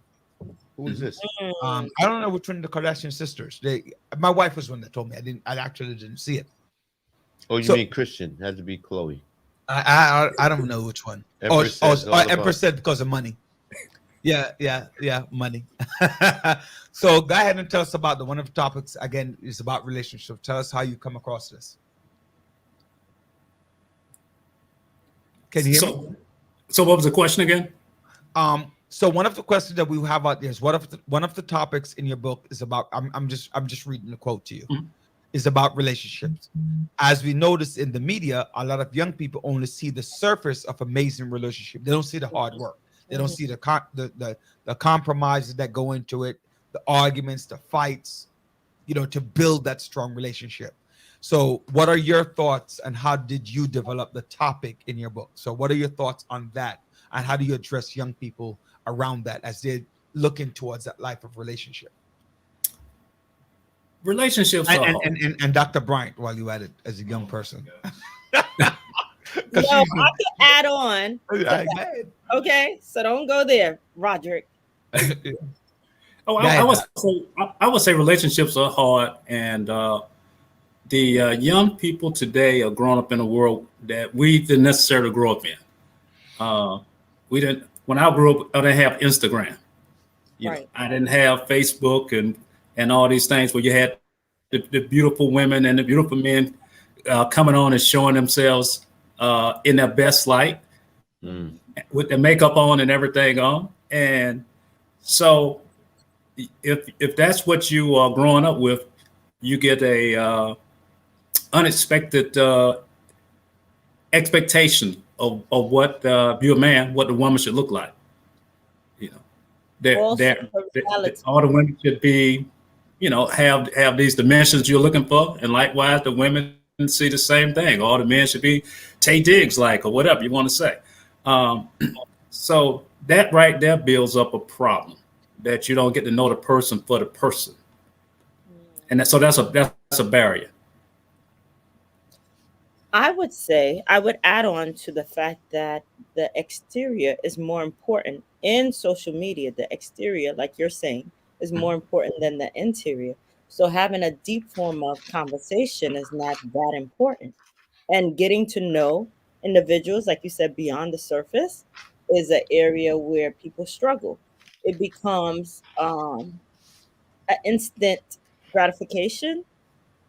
Who is this? I don't know which one of the Kardashian sisters. My wife was one that told me. I actually didn't see it. Oh, you mean Christian? Had to be Chloe. I don't know which one. Empress Empress said because of money. Yeah, money. So go ahead and tell us about one of the topics again is about relationships. Tell us how you come across this. Can you hear me? So what was the question again? So one of the questions that we have out there is one of the topics in your book is about I'm just reading the quote to you. Mm-hmm. Is about relationships. As we notice in the media, a lot of young people only see the surface of amazing relationship. They don't see the hard work. They don't see the compromises that go into it, the arguments, the fights, to build that strong relationship. So what are your thoughts and how did you develop the topic in your book? So what are your thoughts on that? And how do you address young people around that as they're looking towards that life of relationship? Relationships and Dr. Bryant, while you at it as a young person. No, I can add on. Okay, so don't go there, Roderick. I would say relationships are hard, and the young people today are growing up in a world that we didn't necessarily grow up in. We didn't. When I grew up, I didn't have Instagram. Right. I didn't have Facebook and all these things where you had the beautiful women and the beautiful men coming on and showing themselves in their best light with their makeup on and everything on. And so if that's what you are growing up with, you get a unexpected expectation of what you're a man, what the woman should look like. All the women should be, have these dimensions you're looking for, and likewise the women see the same thing. All the men should be Tay Diggs like, or whatever you want to say. So that right there builds up a problem that you don't get to know the person for the person, and that's a barrier. I would say I would add on to the fact that the exterior is more important in social media. The exterior, like you're saying, is more important than the interior. So having a deep form of conversation is not that important. And getting to know individuals, like you said, beyond the surface is an area where people struggle. It becomes an instant gratification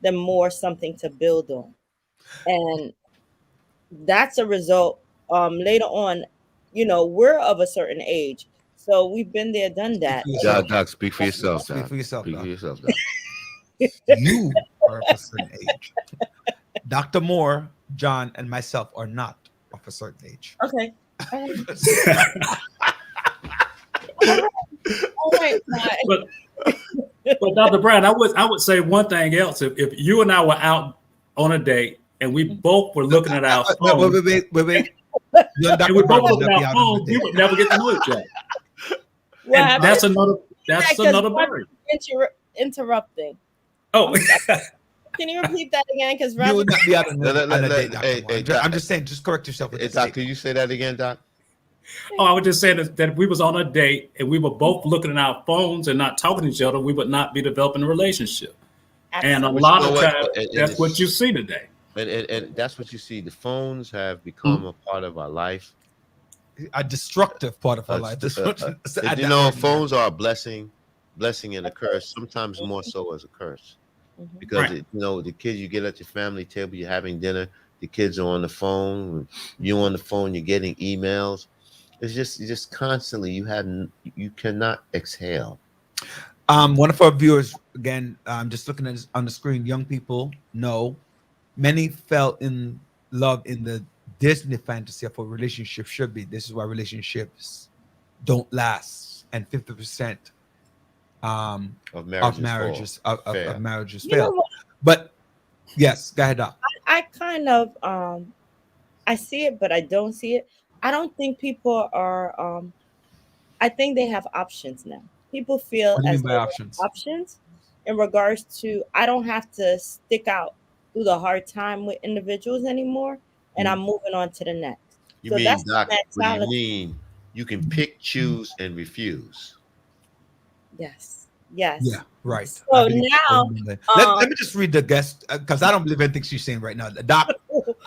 than more something to build on. And that's a result later on, we're of a certain age. So we've been there, done that. Doc, speak for yourself. Speak for yourself. Speak for yourself, Doc. You are of a certain age. Dr. Moore, John, and myself are not of a certain age. Okay. All right. But Dr. Brown, I would say one thing else. If you and I were out on a date and we both were looking at our phones, wait. You and and Dr. we Brown both will looked not at be our out on phones, the we date. would never get to know each other. What And happened? that's another barrier. Interrupting. Oh, Can you repeat that again? Because You would not be out on a Let- date, Dr. hey, Moore. hey, Doc. I'm just saying, just correct yourself with Hey, that Doc, statement. can you say that again, Doc? I would just say that if we was on a date and we were both looking at our phones and not talking to each other, we would not be developing a relationship. And a Absolutely. lot you of know what? times, that's what you see today. And that's what you see. The phones have become a part of our life. A destructive part of our life. You know, phones are a blessing and a curse. Sometimes more so as a curse, because Right. you know, the kids, you get at your family table, you're having dinner, the kids are on the phone, you on the phone, you're getting emails. It's just constantly you cannot exhale. One of our viewers, again, I'm just looking at this on the screen. Young people know many fell in love in the Disney fantasy of what relationships should be. This is why relationships don't last, and 50% Of of marriages marriages You know fail. what? But yes, go ahead, Doc. I kind of I see it, but I don't see it. I don't think people are I think they have options now. People feel What do you as mean by though they have options? options in regards to I don't have to stick out through the hard time with individuals anymore, and I'm moving on to the next. You So mean, that's the Doc? What do you mentality. mean? You can pick, choose, and refuse. Yes. Yes. Yeah, right. I So believe now, let me just read the guest, because I don't believe anything she's saying right now. Doc,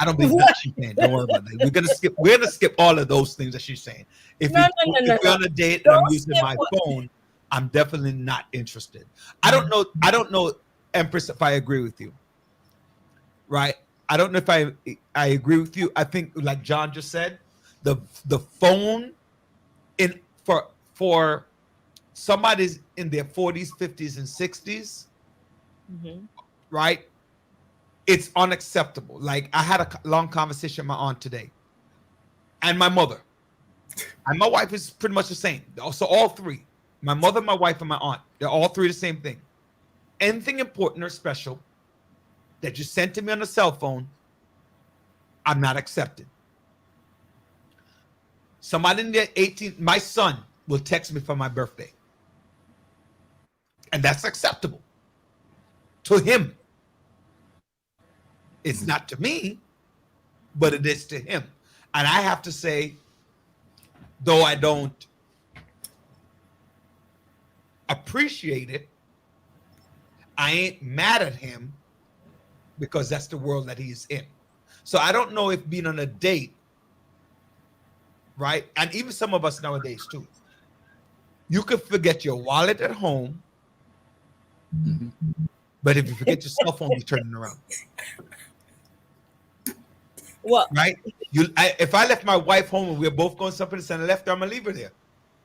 I don't believe that she's saying. Don't worry about that. We're gonna skip all of those things that she's saying. If No, we're on a date and I'm Don't using skip my what- phone, I'm definitely not interested. I don't know, Empress, if I agree with you. Right? I don't know if I agree with you. I think, like John just said, the phone in for somebody's in their 40s, 50s, and 60s, right? It's unacceptable. Like, I had a long conversation with my aunt today, and my mother, and my wife is pretty much the same. So all three, my mother, my wife, and my aunt, they're all three the same thing. Anything important or special that you sent to me on a cell phone, I'm not accepting. Somebody in their 18, my son will text me for my birthday. And that's acceptable to him. It's not to me, but it is to him. And I have to say, though I don't appreciate it, I ain't mad at him, because that's the world that he's in. So I don't know if being on a date, right? And even some of us nowadays too, you could forget your wallet at home, but if you forget your cell phone, you turn it around. What? Right? If I left my wife home and we're both going someplace and I left her, I'm gonna leave her there.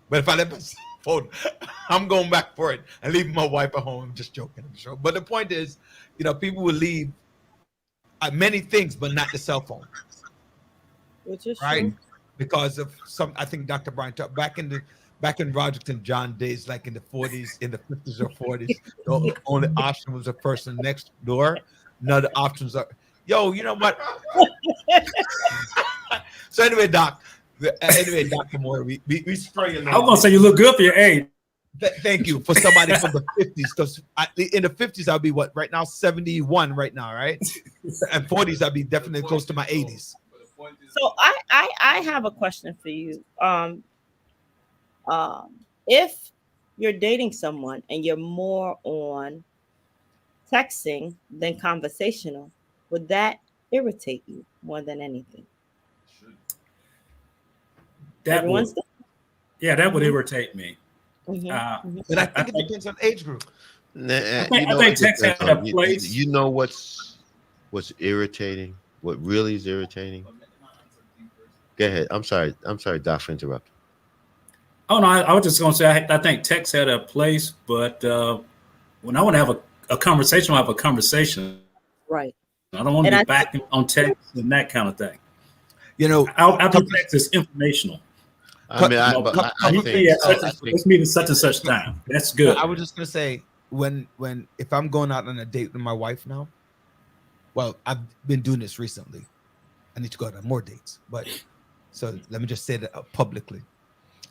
But if I left my cell phone, I'm going back for it and leave my wife at home. I'm just joking, I'm sure. But the point is, people will leave many things, but not the cell phone. Which is right? true. Because of I think Dr. Brian talked back in Rogerton John days, like in the 40s, in the 50s or 40s, the only option was a person next door. None of the options are, you know what? So anyway, Dr. Moore, we spray a little. I was gonna say you look good for your age. Thank you for somebody from the 50s, because in the 50s I'll be what right now 71 right now, right? And 40s I'll be definitely close to my 80s. So I have a question for you. If you're dating someone and you're more on texting than conversational, would that irritate you more than anything? That would irritate me. But I think it depends on age group. I think text had a place. You know what's irritating? What really is irritating? Go ahead. I'm sorry, Doc, for interrupting. Oh no, I was just going to say I think text had a place, but when I want to have a conversation, I have a conversation. Right. I don't want to be back on text and that kind of thing. I think text is informational. I mean, I think let's meet at such and such time. That's good. I was just going to say, when if I'm going out on a date with my wife now, well, I've been doing this recently. I need to go on more dates, but so let me just say that publicly.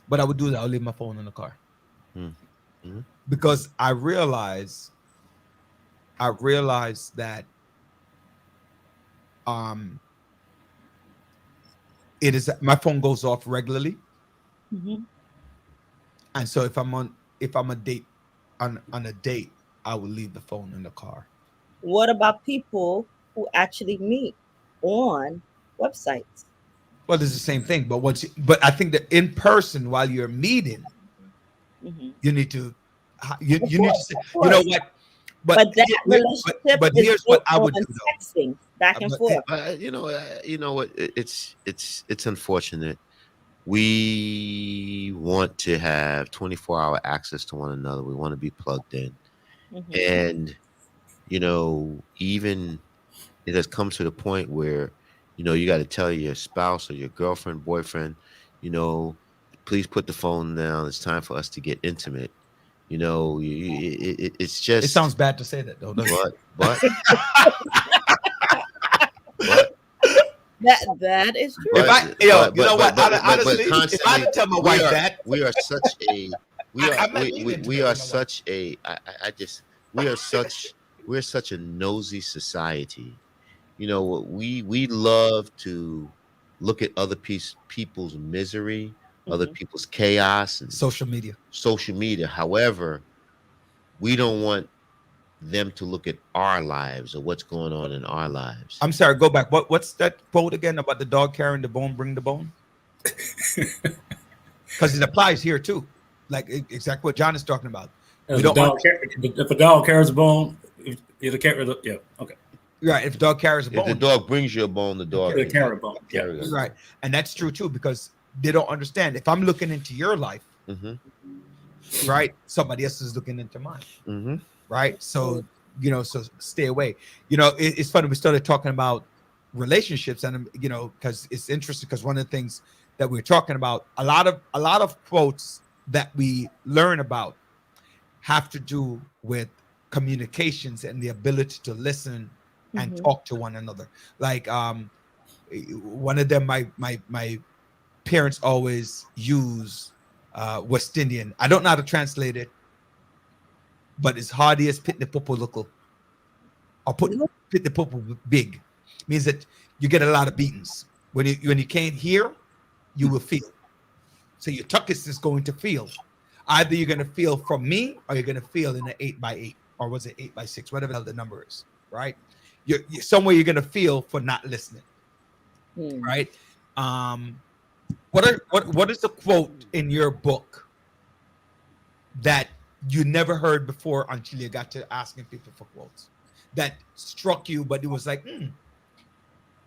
But I would do that. I'll leave my phone in the car because I realize that it is my phone goes off regularly, and so if I'm on a date on a date, I will leave the phone in the car. What about people who actually meet on websites? Well, it's the same thing, but I think that in person while you're meeting, you need to you need to say, you know what, but that relationship but is here's what I would on do texting back and forth. You know what? It's unfortunate. We want to have 24-hour access to one another. We want to be plugged in, and even it has come to the point where you got to tell your spouse or your girlfriend, boyfriend, please put the phone down. It's time for us to get intimate. It's just. It sounds bad to say that though, doesn't it? But that is true. If I tell my wife that we are such a we're such a nosy society. We love to look at other people's misery, other people's chaos, and social media. However, we don't want them to look at our lives or what's going on in our lives. I'm sorry, go back. What's that quote again about the dog carrying the bone, bring the bone? Because it applies here too, like exactly what John is talking about. If a dog carries a bone, it'll carry the okay. Right, if a dog carries a bone. If the dog brings you a bone, the dog will carry a bone. Yeah. Right, and that's true too because they don't understand. If I'm looking into your life, right, somebody else is looking into mine. Right, so so stay away. It's funny, we started talking about relationships, and because it's interesting because one of the things that we're talking about, a lot of quotes that we learn about have to do with communications and the ability to listen and talk to one another. Like one of them, my parents always use West Indian. I don't know how to translate it, but it's hardy as pit the popo local. Or pit the popo big. Means that you get a lot of beatings. When you can't hear, you will feel. So your tuckus is going to feel. Either you're going to feel from me or you're going to feel in an 8x8, or was it 8x6, whatever the number is, right? You're somewhere you're going to feel for not listening, right? What is the quote in your book that you never heard before until you got to asking people for quotes that struck you, but it was like,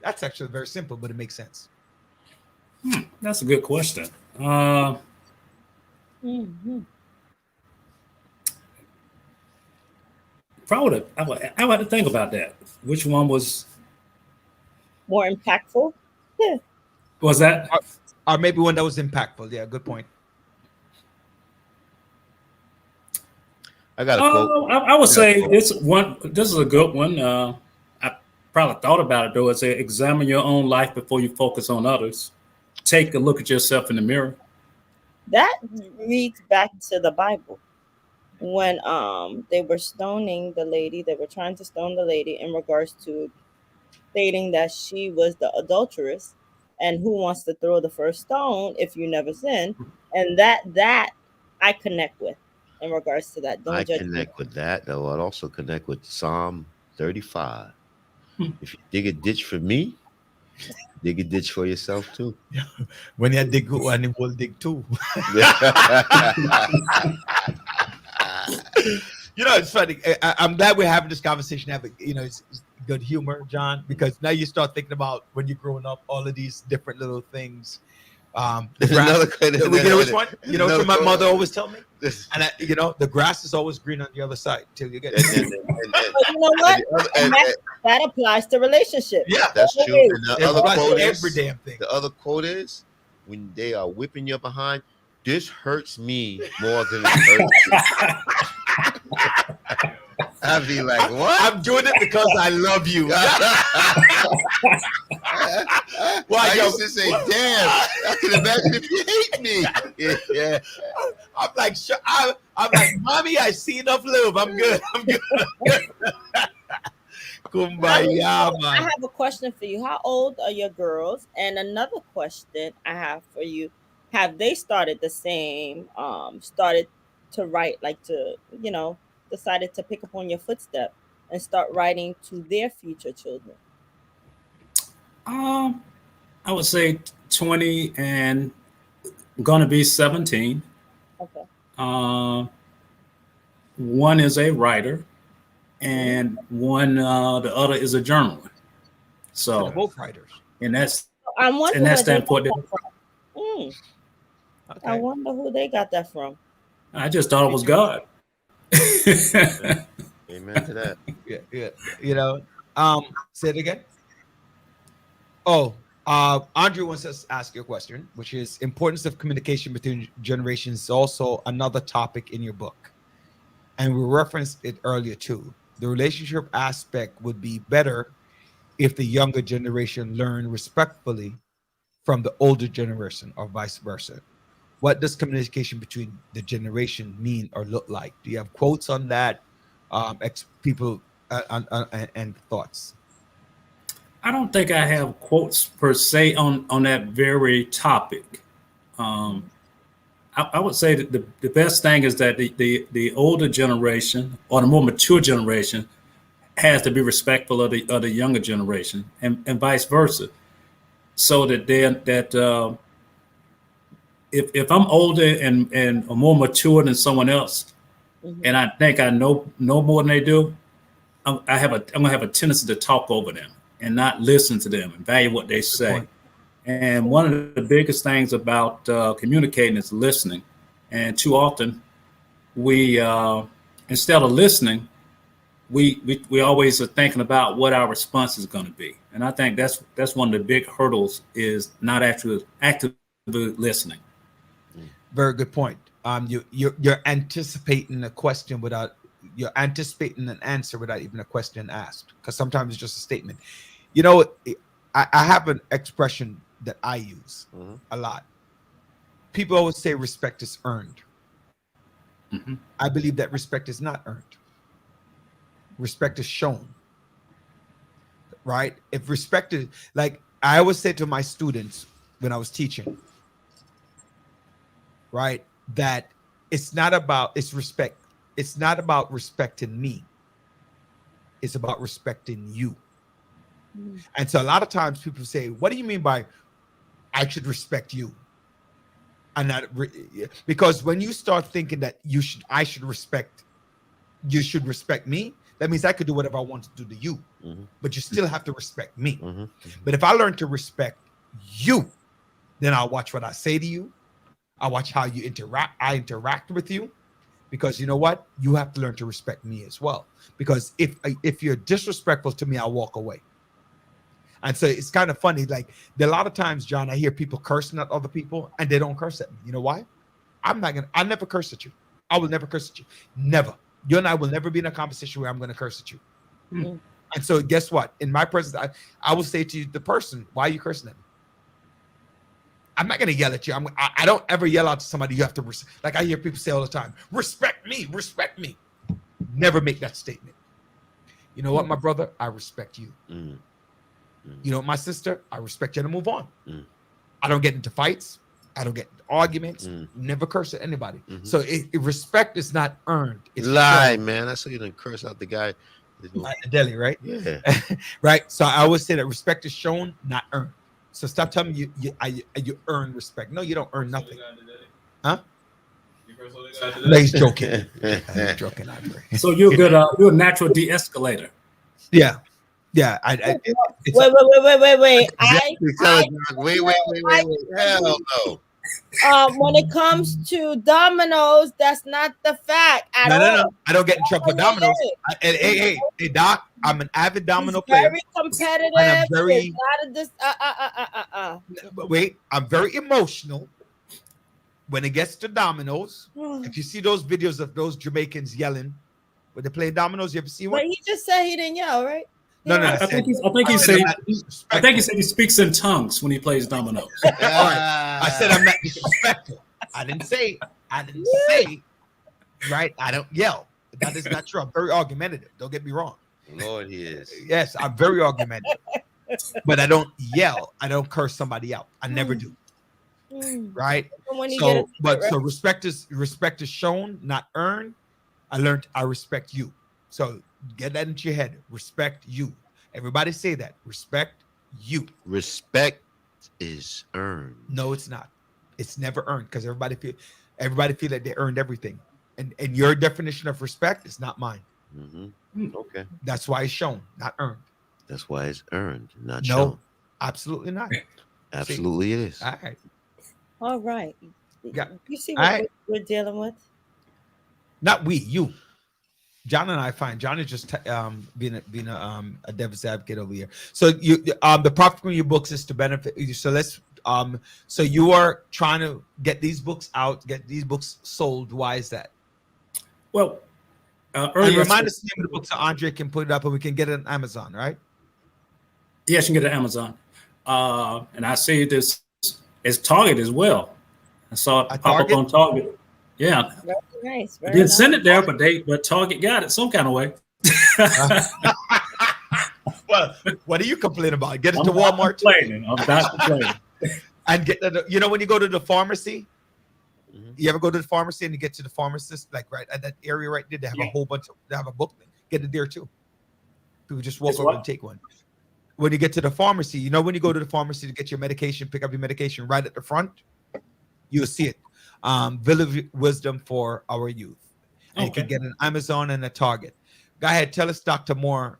that's actually very simple, but it makes sense? That's a good question. Probably, I would to think about that. Which one was more impactful? Was that? Or maybe one that was impactful. Yeah, good point. I got a quote. I would say this is a good one. I probably thought about it though. It said, examine your own life before you focus on others. Take a look at yourself in the mirror. That reads back to the Bible when they were stoning the lady. They were trying to stone the lady in regards to stating that she was the adulteress, and who wants to throw the first stone if you never sin. And that I connect with in regards to that. Don't judge connect with that, though. I'd also connect with Psalm 35. If you dig a ditch for me, dig a ditch for yourself too. When you dig one, you will dig two. It's funny. I'm glad we're having this conversation. It's good humor, John, because now you start thinking about when you're growing up, all of these different little things. Which one? What my mother always tell me. And the grass is always green on the other side till you get. But you know what? That applies to relationships. Yeah, that's true. And the other quote is, every damn thing. The other quote is, when they are whipping you behind, this hurts me more than it hurts you. I'd be like, what? I'm doing it because I love you. Why I used to say, damn, I can imagine if you hate me. Yeah. I'm like, I'm like, mommy, I see enough love. I'm good. I'm good. Kumbaya, I man. have a question for you. How old are your girls? And another question I have for you: have they started the same? Started to write, like to decided to pick up on your footstep and start writing to their future children? I would say 20 and gonna be 17. Okay. One is a writer, and one the other is a journalist. So So, both writers. and that's I'm wondering and that where they got standpoint, that from. I Okay. wonder who they got that from. I just thought it was God. Amen to that. Yeah, yeah. You know, say it again. Oh, Andrew wants us to ask you a question, which is importance of communication between generations is also another topic in your book. And we referenced it earlier too. The relationship aspect would be better if the younger generation learned respectfully from the older generation or vice versa. What does communication between the generation mean or look like? Do you have quotes on that? People and thoughts. I don't think I have quotes per se on that very topic. I would say that the best thing is that the older generation or the more mature generation has to be respectful of the younger generation, and vice versa, so that if I'm older and more mature than someone else, and I think I know more than they do, I'm gonna have a tendency to talk over them and not listen to them and value what they say. And one of the biggest things about communicating is listening. And too often, we instead of listening, we always are thinking about what our response is going to be. And I think that's one of the big hurdles is not actually actively listening. Very good point. You're anticipating a question you're anticipating an answer without even a question asked, because sometimes it's just a statement. You know, I have an expression that I use a lot. People always say respect is earned. I believe that respect is not earned. Respect is shown. Right? If respect is, like I always say to my students when I was teaching, right, that it's respect. It's not about respecting me. It's about respecting you. And so a lot of times people say, what do you mean by I should respect you? And not because when you start thinking that you should respect me, that means I could do whatever I want to do to you, but you still have to respect me. But if I learn to respect you, then I'll watch what I say to you. I'll watch how you interact with you, because you know what? You have to learn to respect me as well. Because if you're disrespectful to me, I'll walk away. And so it's kind of funny. Like a lot of times, John, I hear people cursing at other people and they don't curse at me. You know why? I never curse at you. I will never curse at you. Never. You and I will never be in a conversation where I'm going to curse at you. And so guess what? In my presence, I will say to you, the person, why are you cursing at me? I'm not going to yell at you. I don't ever yell out to somebody. You have to, like I hear people say all the time, respect me, respect me. Never make that statement. You know what, my brother? I respect you. You know, my sister, I respect you and move on. I don't get into fights. I don't get into arguments. Never curse at anybody. So respect is not earned. It's Lie, shown. man. I saw you done curse out the guy. At the deli, right? Yeah. Right. So I always say that respect is shown, not earned. So stop telling me you earn respect. No, you don't earn nothing. Huh? No, he's joking. He's joking, Andre. So you're a natural de-escalator. Yeah. Yeah. Wait. Wait. Hell no. When it comes to dominoes, that's not the fact at all. No. I don't get in trouble for dominoes. Hey, Doc, I'm an avid domino player. Very competitive. And I'm very. But wait, I'm very emotional when it gets to dominoes. If you see those videos of those Jamaicans yelling, When they play dominoes, you ever see one? But he just said he didn't yell, right? No, no, I I think said he said I'm not I disrespectful. think he said he speaks in tongues when he plays dominoes. I said I'm not disrespectful. I didn't say, right? I don't yell. That is not true. I'm very argumentative. Don't get me wrong. Lord, he is. Yes, I'm very argumentative. But I don't yell. I don't curse somebody out. I never do. Right? When you get So, it, but right? so respect is shown, not earned. I learned I respect you. So get that into your head. Respect you. Everybody say that. Respect you. Respect is earned. No, it's not. It's never earned because everybody feel like they earned everything. And your definition of respect is not mine. Mm-hmm. Okay. That's why it's shown, not earned. That's why it's earned, not No, shown. absolutely not. Absolutely, it is. All right. All right. Yeah. You see All what right. we're dealing with? Not we, you. John and I find John is just being a devil's advocate over here. So you the profit from your books is to benefit you. So let's so you are trying to get these books out, get these books sold. Why is that? Well, And earlier, remind us the name of the book so Andre can put it up and we can get it on Amazon, right? yes, you can get it on Amazon. And I see this is Target as well. I saw it At pop Target? up on Target. Yeah, Very nice. I Very didn't send nice. it there, but Target got it some kind of way. Well, what do you complain about? Get it I'm to not Walmart complaining. I'm not complaining. and get the. You know when you go to the pharmacy, Mhm. you ever go to the pharmacy and you get to the pharmacist like right at that area right there, they have a Yeah. whole bunch of. They have a book. Get it there too. People just walk It's over what? and take one. When you get to the pharmacy, you know when you go to the pharmacy to get your medication, pick up your medication right at the front, you'll see it. Village Wisdom for Our Youth. And you can Okay. get an Amazon and a Target. Go ahead, tell us, Dr. Moore.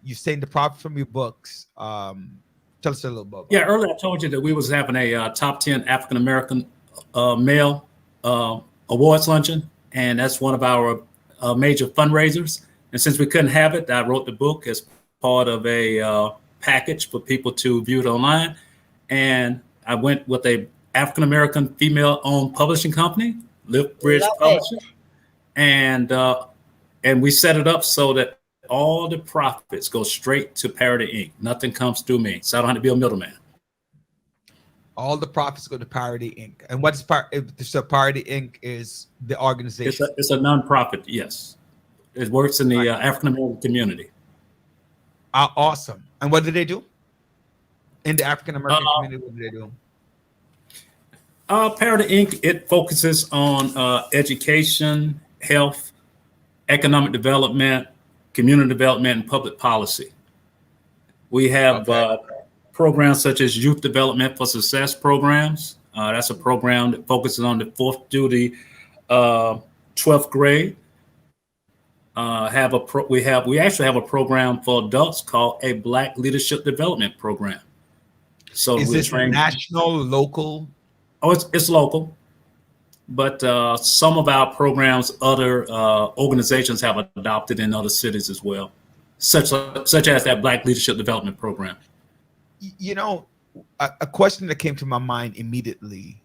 You're saying the profit from your books. Tell us a little bit. Yeah, earlier I told you that we was having a top 10 African American male awards luncheon, and that's one of our major fundraisers. And since we couldn't have it, I wrote the book as part of a package for people to view it online. And I went with a African American female-owned publishing company, Lift Bridge Love it. Publishing, and we set it up so that all the profits go straight to Parity Inc. Nothing comes through me, so I don't have to be a middleman. All the profits go to Parity Inc. And what's so Parity Inc. is the organization. It's a nonprofit, yes. It works in the African American community. Awesome. And what do they do? In the African American community, what do they do? Parity Inc. It focuses on education, health, economic development, community development, and public policy. We have programs such as Youth Development for Success programs. That's a program that focuses on the 4th through the 12th grade. We actually have a program for adults called a Black Leadership Development Program. So Is we're this training. national, local? Oh, it's local, but some of our programs, other organizations have adopted in other cities as well, such as that Black Leadership Development Program. You know, a question that came to my mind immediately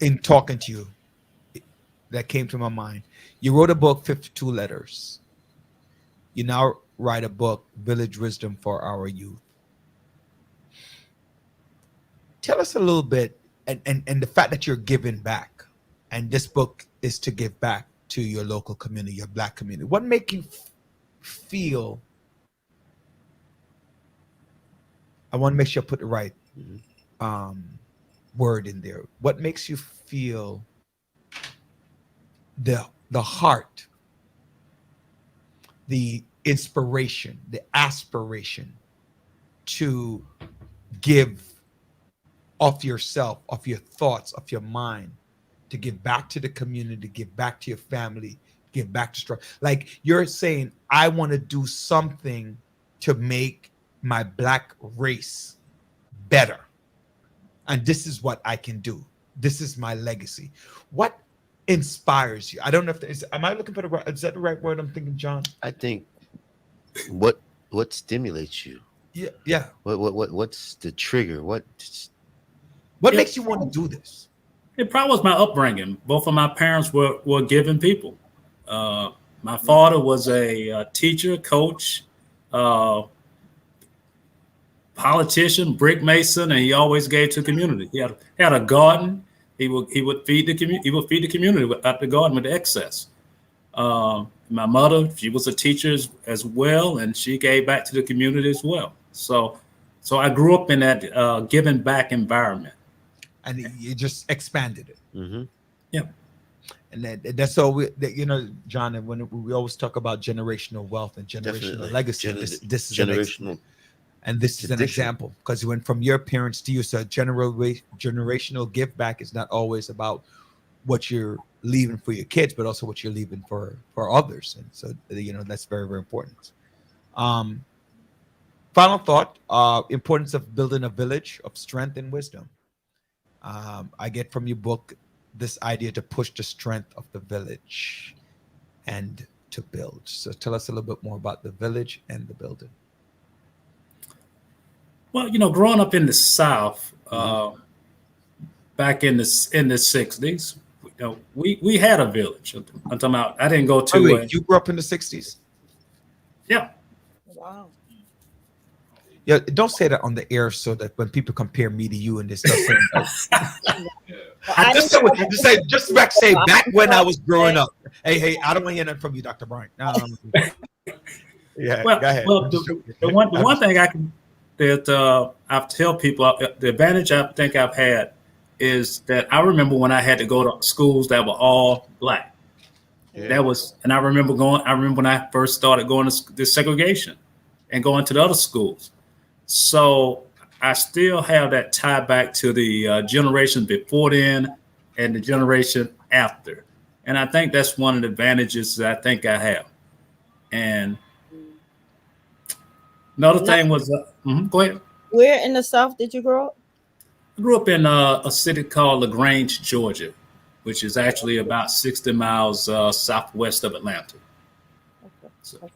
in talking to you, that came to my mind. You wrote a book, 52 Letters. You now write a book, Village Wisdom for Our Youth. Tell us a little bit, and the fact that you're giving back, and this book is to give back to your local community, your Black community. What make you feel? I want to make sure I put the right word in there. What makes you feel the heart, the inspiration, the aspiration to give of yourself, of your thoughts, of your mind, to give back to the community, give back to your family, give back to struggle? Like you're saying, I want to do something to make my Black race better. And this is what I can do. This is my legacy. What inspires you? I don't know if there's, am I looking for the right, is that the right word I'm thinking, John? I think what stimulates you? Yeah. What's the trigger? What Makes you want to do this? It probably was my upbringing. Both of my parents were giving people. My father was a teacher, coach, uh, politician, brick mason, and he always gave to the community. He had a garden. He would feed the community. He would feed the community at the garden with the excess. My mother, she was a teacher as well, and she gave back to the community as well. So I grew up in that giving back environment. And you just expanded it. Mm-hmm. Yeah. And that's so John, and when we always talk about generational wealth and generational Definitely. legacy, this is generational. and this is an tradition. example, because it went from your parents to you. So generational give back is not always about what you're leaving for your kids, but also what you're leaving for others. And so that's very, very important. Final thought: importance of building a village of strength and wisdom. I get from your book this idea to push the strength of the village and to build. So tell us a little bit more about the village and the building. Well, growing up in the South, back in the '60s, we had a village. I'm talking about. I didn't go to. Wait, you grew up in the '60s? Yeah. Wow. Yeah, don't say that on the air so that when people compare me to you and this stuff. Just say back when I was growing up. Hey, I don't want to hear nothing from you, Dr. Bryant. Yeah, Well, go ahead. well, the one thing I tell people, the advantage I think I've had is that I remember when I had to go to schools that were all black. Yeah. I remember when I first started going to the segregation and going to the other schools. So I still have that tie back to the generation before then and the generation after. And I think that's one of the advantages that I think I have. And another thing was, go ahead. Where in the South did you grow up? I grew up in a city called LaGrange, Georgia, which is actually about 60 miles southwest of Atlanta. Okay. So,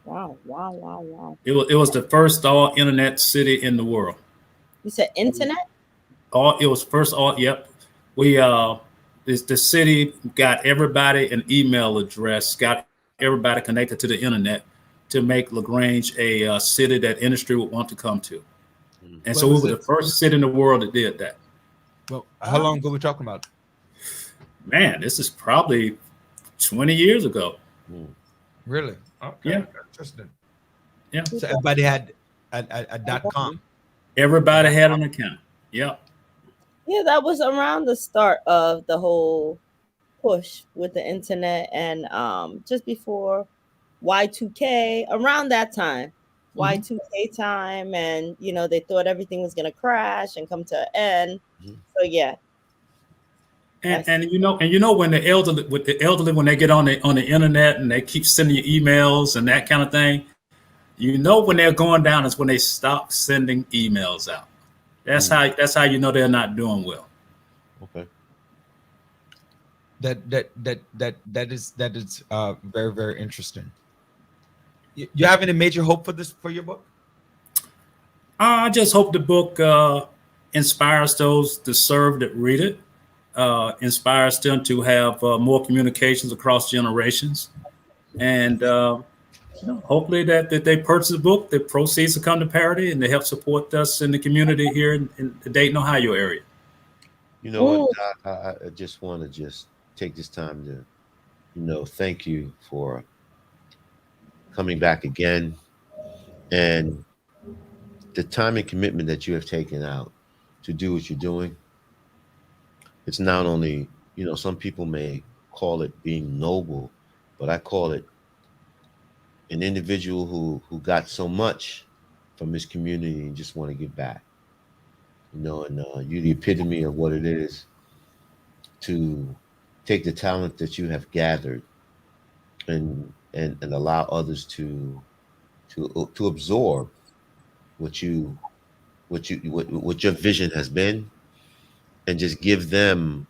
Okay. Wow. it was the first all internet city in the world. You said internet? It was first all. Yep. We the city got everybody an email address, got everybody connected to the internet to make LaGrange a city that industry would want to come to. And so we were the first city in the world that did that. Well, how long ago are we talking about? Man, this is probably 20 years ago. Really? Okay. Yeah. Interesting. Yeah. So everybody had a .com. Everybody had an account. Yep. Yeah, that was around the start of the whole push with the internet, and just before Y2K, around that time, Y2K time, and they thought everything was gonna crash and come to an end. So yeah. And when the elderly when they get on the internet and they keep sending you emails and that kind of thing, when they're going down is when they stop sending emails out. That's how you know they're not doing well. Okay. That is very, very interesting. You have any major hope for your book? I just hope the book inspires those to serve that read it, inspires them to have more communications across generations, and hopefully that they purchase the book, the proceeds will come to parity, and they help support us in the community here in the Dayton, Ohio area. You know what, Doc, I just want to just take this time to, thank you for coming back again, and the time and commitment that you have taken out to do what you're doing. It's not only, some people may call it being noble, but I call it an individual who got so much from his community and just want to give back. And you're the epitome of what it is to take the talent that you have gathered and allow others to absorb what your vision has been, and just give them,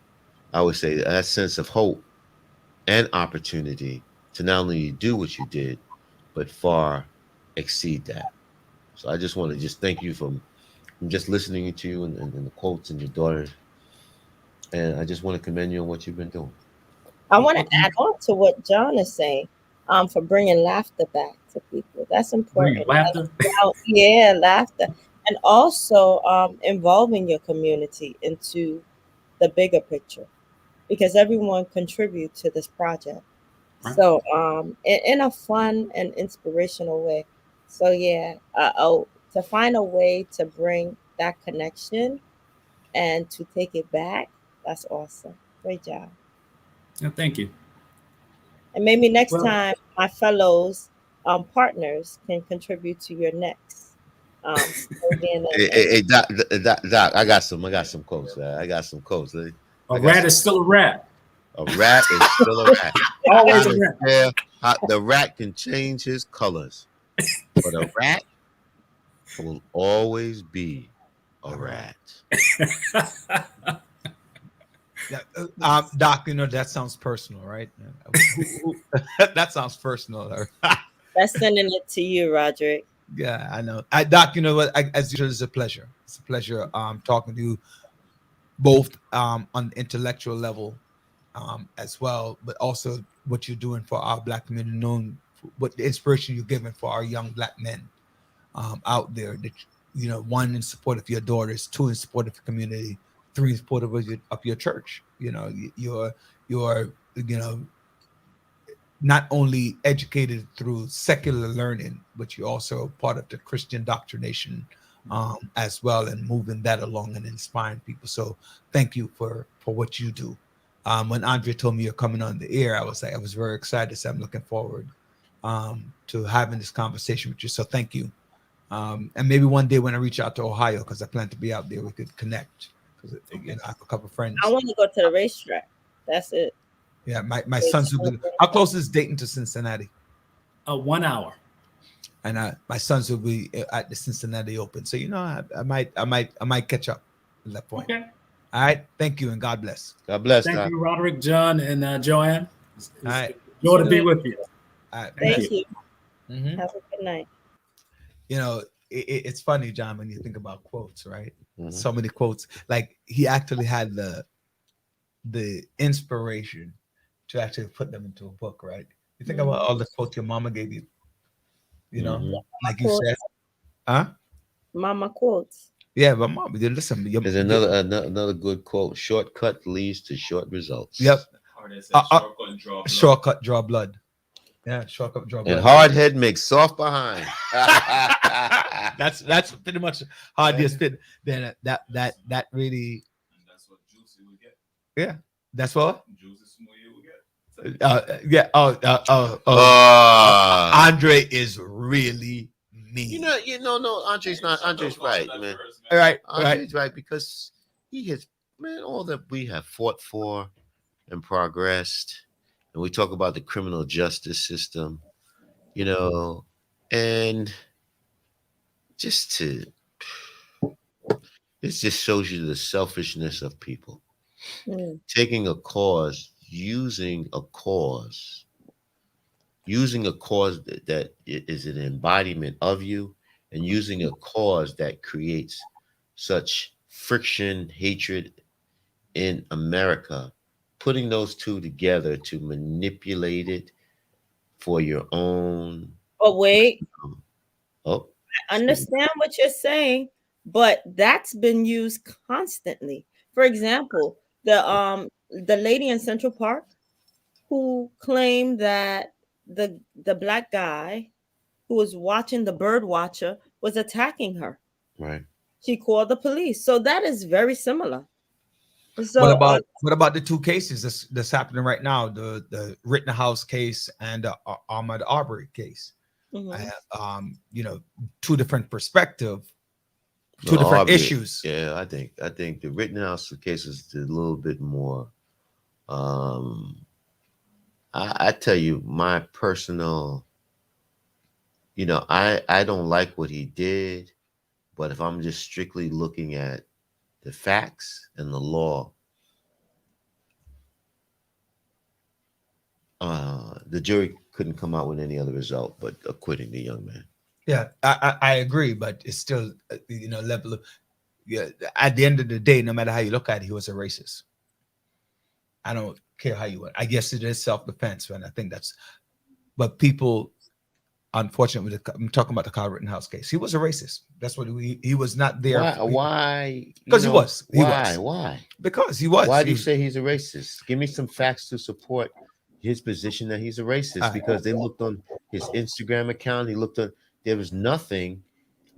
I would say, that sense of hope and opportunity to not only do what you did, but far exceed that. So I just want to just thank you from just listening to you and the quotes and your daughter And I just want to commend you on what you've been doing. I want to add on to what John is saying, for bringing laughter back to people. That's Bringing important. laughter. Yeah, laughter, and also involving your community into the bigger picture, because everyone contributes to this project. Right. So, in a fun and inspirational way. So, yeah, to find a way to bring that connection and to take it back, that's awesome. Great job. Yeah, thank you. And maybe next Well, time my fellows partners can contribute to your next slogan Hey, Doc, I got some quotes. I got some quotes. a I got rat some. is still a rat. A rat is still a rat. I Always a don't rat. care. The rat can change his colors, but a rat will always be a rat. Yeah, Doc, that sounds personal, right? That sounds personal. That's sending it to you, Roderick. Yeah, I know. Doc, you know what? As usual, it's a pleasure. It's a pleasure talking to you both on the intellectual level as well, but also what you're doing for our Black community, knowing what the inspiration you're giving for our young Black men out there. That one in support of your daughters, two in support of the community, three in support of your church. You're not only educated through secular learning, but you're also part of the Christian doctrination as well, and moving that along and inspiring people. So thank you for what you do. When Andre told me you're coming on the air, I was very excited. So I'm looking forward to having this conversation with you. So thank you. And maybe one day when I reach out to Ohio, because I plan to be out there, we could connect. Because I have a couple of friends. I want to go to the racetrack. That's it. Yeah, my sons will be. How close is Dayton to Cincinnati? 1 hour. And my sons will be at the Cincinnati Open. So I might catch up at that point. Okay. All right. Thank you and God bless. God bless. Thank Doc. you, Roderick, John, and Joanne. It's All right. joy to be with you. All right. Thank you. Mm-hmm. Have a good night. It's funny, John, when you think about quotes, right? Mhm. So many quotes. Like he actually had the inspiration to actually put them into a book, right? You think about all the quotes your mama gave you, Mhm. like you said, huh? Mama quotes. Yeah, but mom, listen. There's another good quote. Shortcut leads to short results. Yep. Or they say shortcut draw blood. Shortcut, draw blood. Yeah, shortcut, draw blood. And hard head makes soft behind. That's pretty much how it is fit. Then that really, And that's what Juicy will get. yeah, that's what. Juicy Smoothie will get. Yeah. Andre is really mean. No, Andre's not. Andre's right, man. All right. Andre's right because he has, man, all that we have fought for and progressed. And we talk about the criminal justice system, and it just shows you the selfishness of people. Taking a cause, using a cause that is an embodiment of you, and using a cause that creates such friction, hatred in America, putting those two together to manipulate it for your own. But wait, Oh, I understand what you're saying, but that's been used constantly. For example, the lady in Central Park who claimed that the black guy who was watching the bird watcher was attacking her. right. She called the police. So that is very similar. So What about the two cases that's happening right now? The Rittenhouse case and the Ahmaud Arbery case. Two different perspectives, two different issues. Yeah, I think the Rittenhouse case is a little bit more. I tell you, my personal, I don't like what he did, but if I'm just strictly looking at the facts and the law, the jury couldn't come out with any other result but acquitting the young man. Yeah, I agree, but it's still level of, yeah. At the end of the day, no matter how you look at it, he was a racist. I don't care how you want. I guess it is self-defense, and I think that's. But people, unfortunately, I'm talking about the Kyle Rittenhouse case. He was a racist. That's what he was not there. Why? Because he was. Why? Because he was. Why do you say he's a racist? Give me some facts to support his position that he's a racist. Because they looked on his Instagram account. He looked on. There was nothing.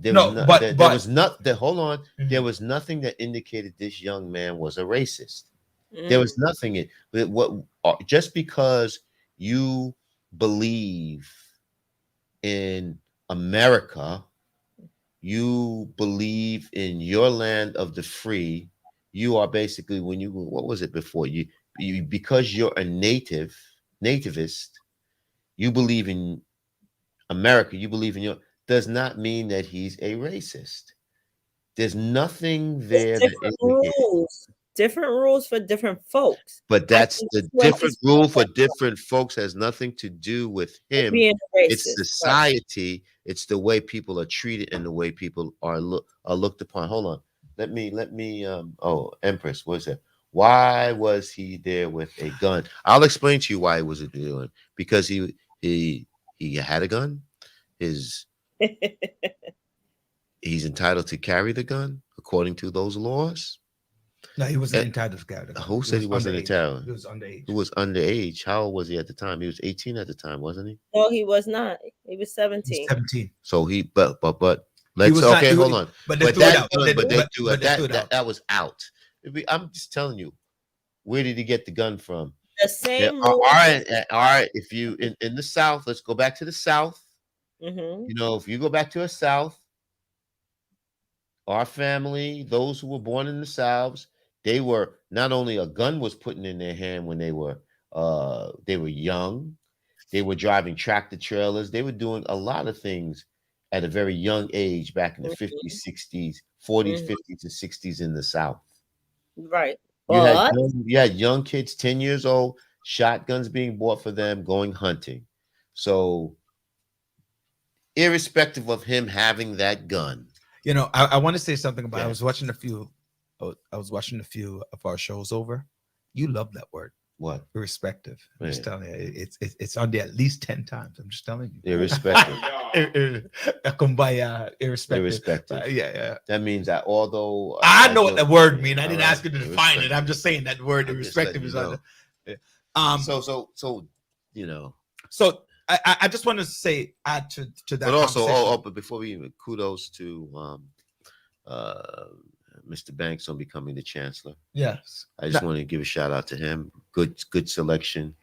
Hold on. Mhm. There was nothing that indicated this young man was a racist. Mm. There was nothing. Just because you believe in America, you believe in your land of the free. You are basically what was it before you because you're a nativist. You believe in America. You believe in your. Does not mean that he's a racist. There's nothing there Different rules for different folks. But that's the different rule for different folks has nothing to do with him. Being racist, it's society. Right. It's the way people are treated and the way people are looked upon. Hold on. Let me Empress, what is it? Why was he there with a gun? I'll explain to you why he was doing. Because he had a gun. He's entitled to carry the gun according to those laws. No, he wasn't entitled to carry the gun. Who said he wasn't entitled? He was underage. Who was underage? How old was he at the time? He was 18 at the time, wasn't he? No, he was not. He was 17. He was 17. So let's hold on. But they threw it out. That was out. I'm just telling you, where did he get the gun from? The same. All right. If you in the South, let's go back to the South. Mm-hmm. If you go back to the South, our family, those who were born in the South, they were not only a gun was put in their hand when they were young, they were driving tractor trailers, they were doing a lot of things at a very young age back in the 50s, 60s, 40s, 50s, and 60s in the South. Right. You had young kids, 10 years old, shotguns being bought for them, going hunting. So, irrespective of him having that gun, I want to say something about. I was watching a few of our shows over. You love that word. What? Irrespective. I'm just telling you, it's on there at least 10 times. I'm just telling you. Irrespective. Irrespective. Yeah. That means that although I know what that word means, I didn't ask you to define it. I'm just saying that word irrespective is on there. So I just want to add to that. But also, but before we even kudos to Mr. Banks on becoming the chancellor. Yes, I just want to give a shout out to him. Good selection,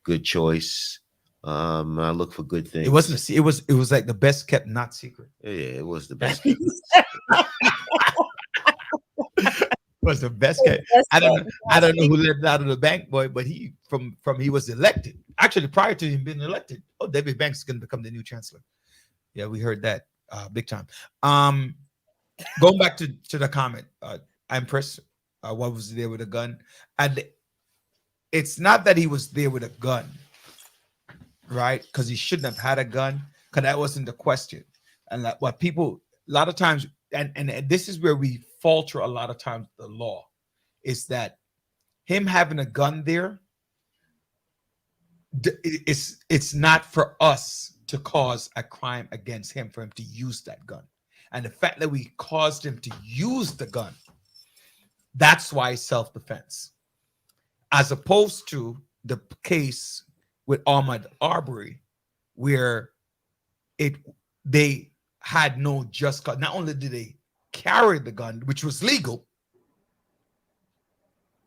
good choice. I look for good things. It wasn't. It was like the best kept not secret. Yeah, it was the best. Was the best kept. I don't know who let it out of the bank, boy, but he was elected. Actually, prior to him being elected, David Banks is going to become the new chancellor. Yeah, we heard that big time. Going back to the comment, Empress, what was there with a gun? And it's not that he was there with a gun, right? Because he shouldn't have had a gun, because that wasn't the question. And like what people a lot of times, and this is where we falter a lot of times, the law is that him having a gun there, it's not for us to cause a crime against him for him to use that gun. And the fact that we caused him to use the gun, that's why it's self-defense. As opposed to the case with Ahmaud Arbery, where they had no just cause. Not only did they carry the gun, which was legal,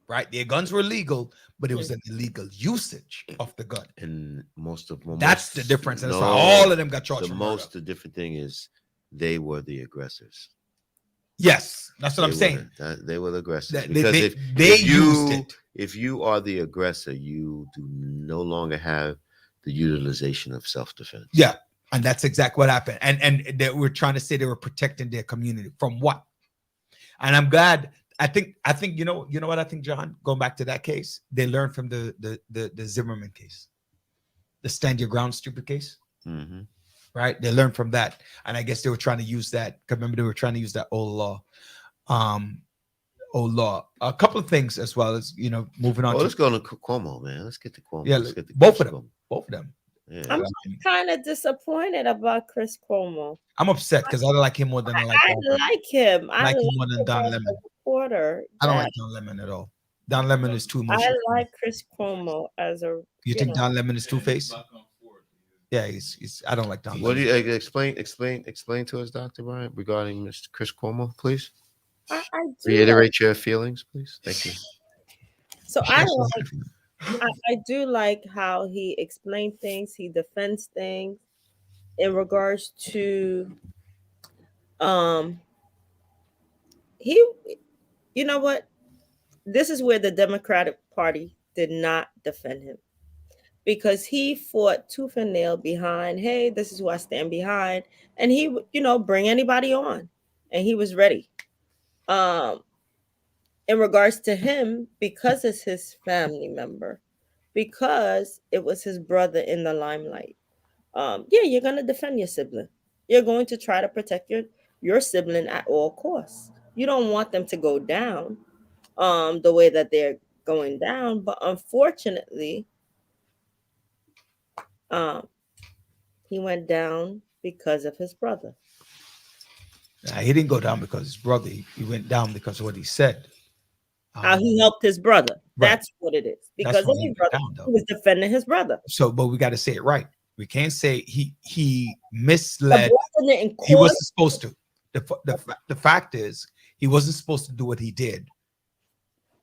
right? Their guns were legal, but it was an illegal usage of the gun. And that's the difference. And that's why all of them got charged. The different thing is they were the aggressors. Yes, that's what I'm saying. They were the aggressors. Because if you are the aggressor, you do no longer have the utilization of self-defense. Yeah, and that's exactly what happened. And they were trying to say they were protecting their community from what? And I'm glad. I think you know what I think, John. Going back to that case, they learned from the Zimmerman case, the stand your ground stupid case. Mm-hmm. Right, they learned from that, and I guess they were trying to use that. Remember, they were trying to use that old law. old law. A couple of things as well as moving on. Oh, To, let's go to Cuomo, man. Let's get to Cuomo. yeah, Let's get to both Chris of them. Cuomo. Both of them. Yeah. I'm kind of disappointed about Chris Cuomo. I'm upset because I like him more than I like. I like him. I like like him more than him Don as a Lemon. reporter. I don't Yeah. like Don Lemon at all. Don Lemon is too I emotional. like Chris Cuomo as a. You think know. Don Lemon is two-faced? Yeah, he's. I don't like Don. What do Lemon. you explain to us, Dr. Bryant, regarding Mr. Chris Cuomo, please? I do Reiterate your feelings, please. Thank you. So I do like how he explained things. He defends things in regards to he. You know what? This is where the Democratic Party did not defend him, because he fought tooth and nail behind, hey, this is who I stand behind, and he would, bring anybody on, and he was ready. In regards to him, because it's his family member, because it was his brother in the limelight. Yeah, you're gonna defend your sibling. You're going to try to protect your sibling at all costs. You don't want them to go down the way that they're going down, but unfortunately, he went down because of his brother. He didn't go down because his brother. He went down because of what he said. How he helped his brother. Right. That's what it is. Because That's of why he his went brother, down, though. he was defending his brother. So, but we got to say it right. We can't say he The misled. brother didn't He call wasn't supposed to. The fact is, he wasn't supposed to do what he did.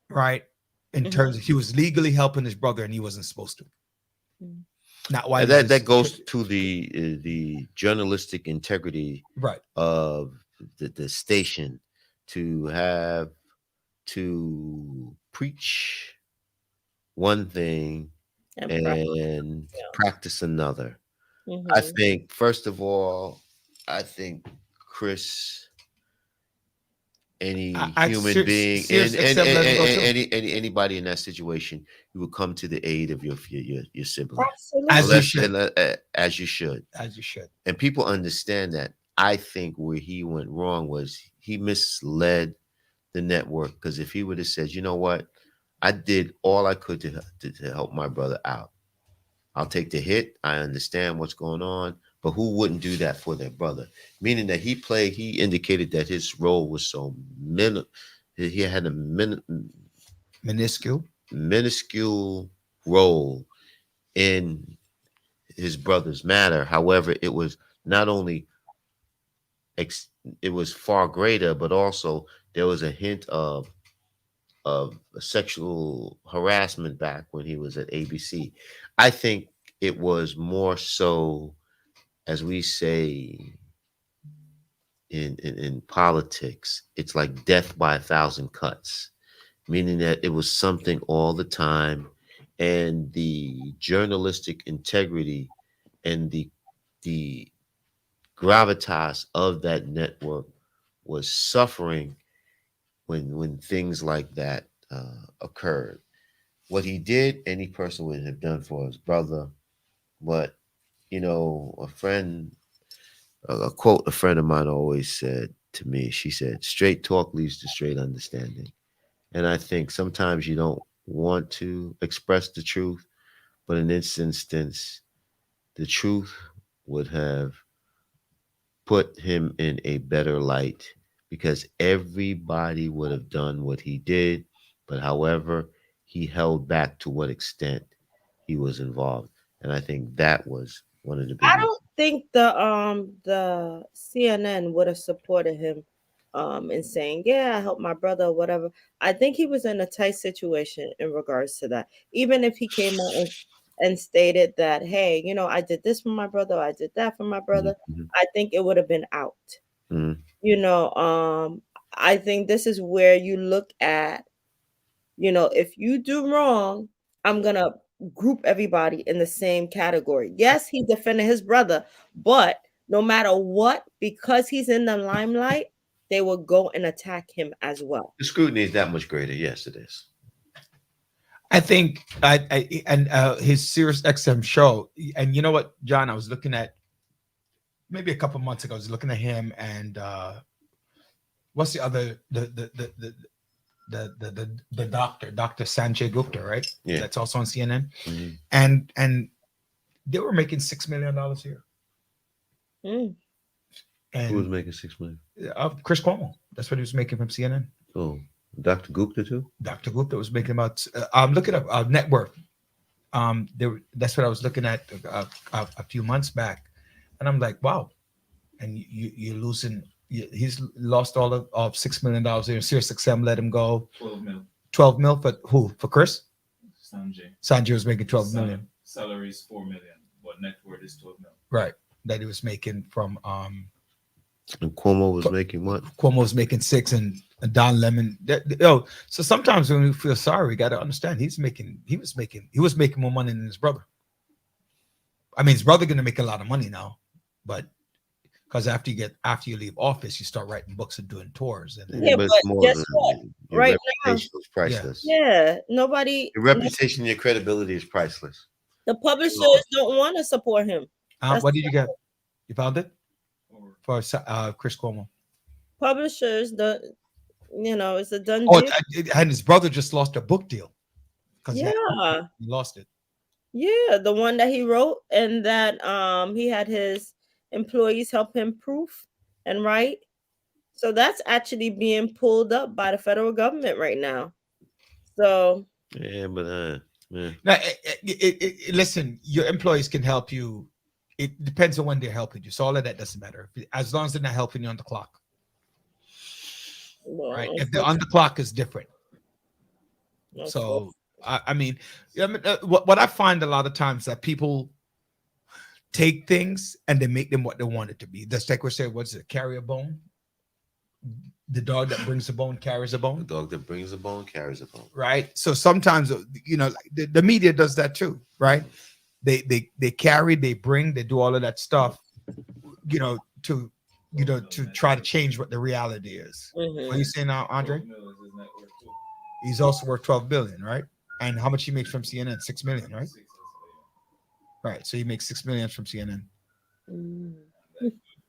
Right. In terms of, he was legally helping his brother, and he wasn't supposed to. Not why. And that goes to the journalistic integrity, right, of the station, to have to preach one thing and practice another. I think, first of all, Chris, any human being, anybody in that situation, you would come to the aid of your sibling. Absolutely. As you should. And people understand that. I think where he went wrong was he misled the network, because if he would have said, you know what, I did all I could to help my brother out. I'll take the hit. I understand what's going on, but who wouldn't do that for their brother? Meaning that he indicated that his role was so he had a minuscule role in his brother's matter. However, it was not only it was far greater, but also there was a hint of sexual harassment back when he was at ABC. I think it was more so, as we say in politics, it's like death by 1,000 cuts, meaning that it was something all the time, and the journalistic integrity and the gravitas of that network was suffering when things like that occurred. What he did, any person would have done for his brother. But a quote a friend of mine always said to me, she said, straight talk leads to straight understanding. And I think sometimes you don't want to express the truth, but in this instance, the truth would have put him in a better light, because everybody would have done what he did. But however, he held back to what extent he was involved. And I think that was one of the biggest. I don't think the CNN would have supported him in saying, yeah, I helped my brother or whatever. I think he was in a tight situation in regards to that. Even if he came out and stated that, hey, I did this for my brother, I did that for my brother, I think it would have been out. I think this is where you look at, if you do wrong, I'm gonna group everybody in the same category. Yes, he defended his brother, but no matter what, because he's in the limelight, they will go and attack him as well. The scrutiny is that much greater. Yes, it is. I think his Sirius XM show, and you know what, John, I was looking at maybe a couple months ago. I was looking at him and what's the other the doctor, Dr. Sanjay Gupta, right? Yeah. That's also on CNN. Mhm. And they were making $6 million a year. Mm. Who was And making 6 million? Chris Cuomo, that's what he was making from CNN. Oh, Dr. Gupta too. Dr. Gupta was making about look it up, net worth. That's what I was looking at a few months back, and I'm like, wow. And you're losing. He's lost all of $6 million there. Sirius XM let him go. 12 mil. 12 mil for who? For Chris? Sanjay. Sanjay was making 12 million. Salary is 4 million, but net worth is 12 mil. Right. That he was making from And Cuomo was making what? Cuomo was making 6 and Don Lemon. So sometimes when we feel sorry, we got to understand he was making more money than his brother. I mean, his brother going to make a lot of money now, but because after you leave office, you start writing books and doing tours. And Yeah, but but it's more guess than- what? Your Right now, reputation is priceless. yeah, nobody, Your reputation, your credibility is priceless. the publishers don't want to support him. what did you get? You found it for Chris Cuomo. Publishers, it's a done Oh, deal. and his brother just lost a book deal because Yeah, he lost it. yeah, the one that he wrote and that he had his employees help him proof and write. So that's actually being pulled up by the federal government right now. So Yeah, but yeah. Now, listen, your employees can help you. It depends on when they're helping you. So all of that doesn't matter as long as they're not helping you on the clock, right? If they're on the clock, is different. So I mean, what I find a lot of times that people take things and they make them what they want it to be. The like we say, what's it? Carry a bone. The dog that brings a bone carries a The bone. dog that brings a bone carries a bone. Right. So sometimes the media does that too, right? They carry, they bring, they do all of that stuff, to try to change what the reality is. Mhm. What are you saying now, Andre? He's also worth 12 billion, right? And how much he makes from CNN? 6 million, right? Right. So he makes 6 million from CNN.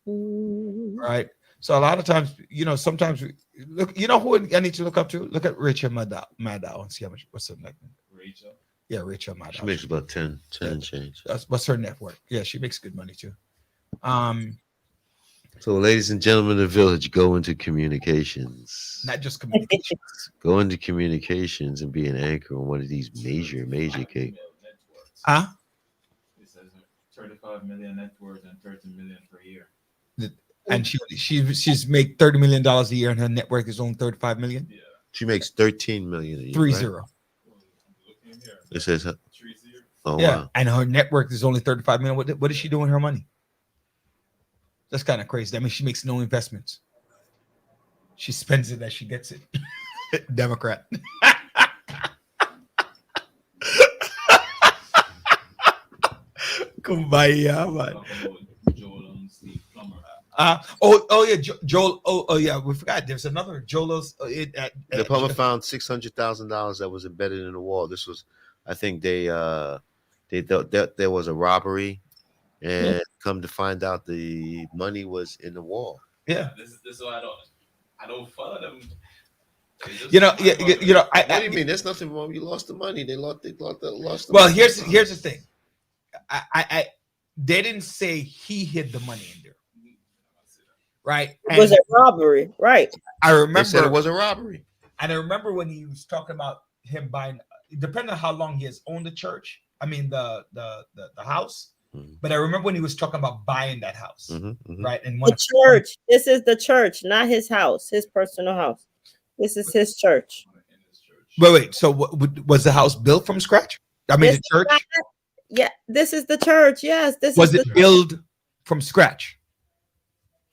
Right. So a lot of times, sometimes look, who I need to look up to? Look at Rachel Maddow and see how much what's her net. Rachel. Yeah, Rachel Maddow. She makes about 10 and change. What's her net worth? Yeah, she makes good money too. So, ladies and gentlemen of the village, go into communications. Not just communications. Go into communications and be an anchor on one of these major cake. Huh? It says 35 million net worth and 30 million per year. And she's make $30 million a year, and her net worth is only 35 million. Yeah. She makes 13 million a year. 30. Right? It says, 30. oh Yeah, wow. and her net worth is only 35 million. What is she doing with her money? That's kind of crazy. I mean, she makes no investments. She spends it as she gets it. Democrat. Kumbaya, man. Joel. Oh yeah, we forgot. There's another Joel's. The plumber found $600,000 that was embedded in the wall. This was, I think they thought that there was a robbery, and come to find out the money was in the wall. Yeah. This is why I don't follow them. What do you mean? There's nothing wrong. You lost the money. They lost the Well, money. here's the thing. They didn't say he hid the money in there, right? It was a robbery, right? I They remember said it was a robbery. And I remember when he was talking about him buying, depending on how long he has owned the church. I mean the house. Mm-hmm. But I remember when he was talking about buying that house, right? And The church. This is the church, not his house, his personal house. This is his church. Wait. So was the house built from scratch? I mean, This the church. Yeah, this is the church. Yes, this Was is it built from scratch?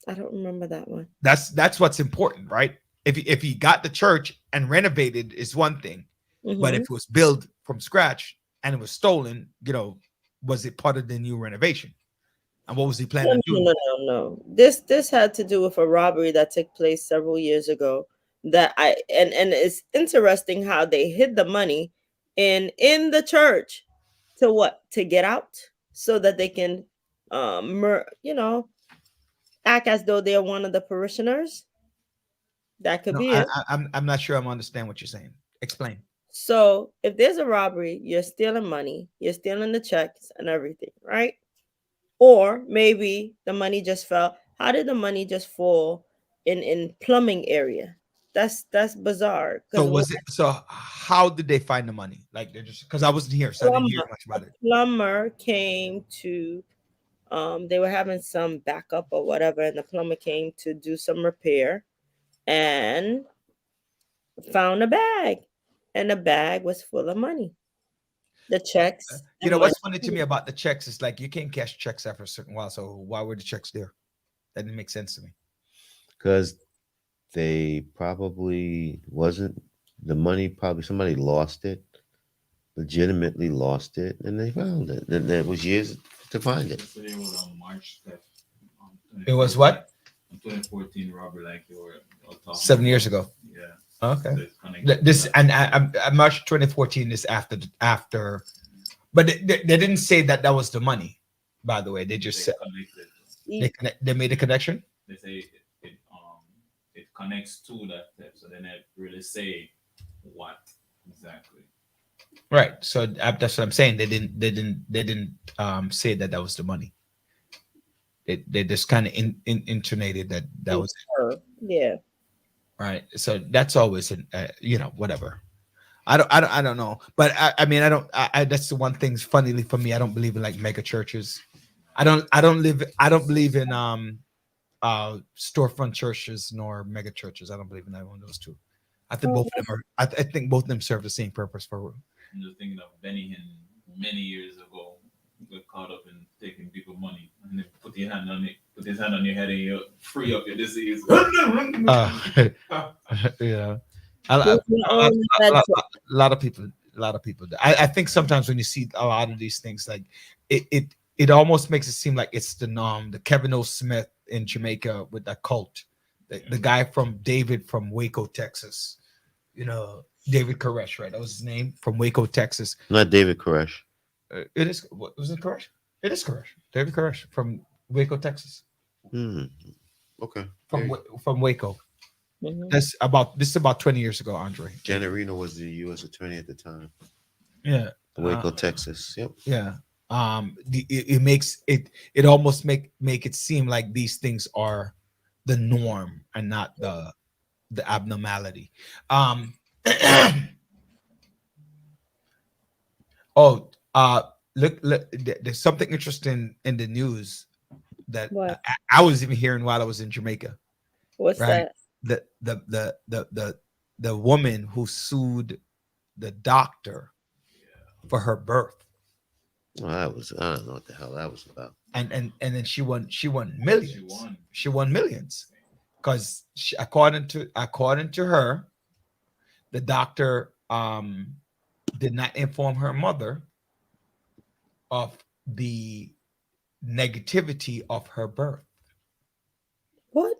I don't remember that one. That's what's important, right? If he got the church and renovated is one thing, but if it was built from scratch and it was stolen, was it part of the new renovation? And what was he planning on doing? No. This had to do with a robbery that took place several years ago. And it's interesting how they hid the money in the church to get out so that they can act as though they're one of the parishioners. That could No, be it. I'm not sure. I'm understand what you're saying. Explain. So if there's a robbery, you're stealing money, you're stealing the checks and everything, right? Or maybe the money just fell. How did the money just fall in plumbing area? That's bizarre. So Because was it? So how did they find the money? Like they're just because I wasn't here, so I didn't hear much about it. plumber came to they were having some backup or whatever, and the plumber came to do some repair and found a bag, and the bag was full of money, the checks You and know money. what's funny to me about the checks is like you can't cash checks after a certain while. So why were the checks there? That didn't make sense to me. Because they probably wasn't the money. Probably somebody lost it, legitimately lost it, and they found it. And it was years to find it. Yesterday was on March 5th. It was what? 2014 robbery, like you were talking 7 years about. ago. Yeah. Okay. So it's connected This to that. and March 2014 is after, but they didn't say that was the money. By the way, they just They said connected. they made a connection. They say it connects to that step, so they never really say what exactly. Right. So that's what I'm saying. They didn't say that was the money. They just kind of intonated that was it. Yeah. Right. So that's always an whatever. I don't know, but I mean I that's the one thing. Funnily for me, I don't believe in like mega churches. I don't believe in storefront churches nor mega churches. I don't believe in either one of those two. I think both of them are. I think both of them serve the same purpose for. I'm just thinking of Benny Hinn many years ago got caught up in taking people money and then put his hand on your head and you free up your disease. Yeah, a lot of people. I think sometimes when you see a lot of these things, like it almost makes it seem like it's the norm. The Kevin O. Smith in Jamaica with that cult, the guy from David from Waco, Texas. David Koresh, right? That was his name, from Waco, Texas. Not David Koresh. It is. What was it? Koresh? It is Koresh. David Koresh from Waco, Texas. Okay. From Waco. Mhm. This is about 20 years ago, Andre. Janet Reno was the U.S. attorney at the time. Yeah. Waco, Texas. Yep. Yeah. It makes it almost make it seem like these things are the norm and not the abnormality. Look, there's something interesting in the news that What? I was even hearing while I was in Jamaica. What's Right. that? The woman who sued the doctor for her birth, Well, I don't know what the hell that was about. and then she won millions. She won millions because according to her, the doctor did not inform her mother of the negativity of her birth. What?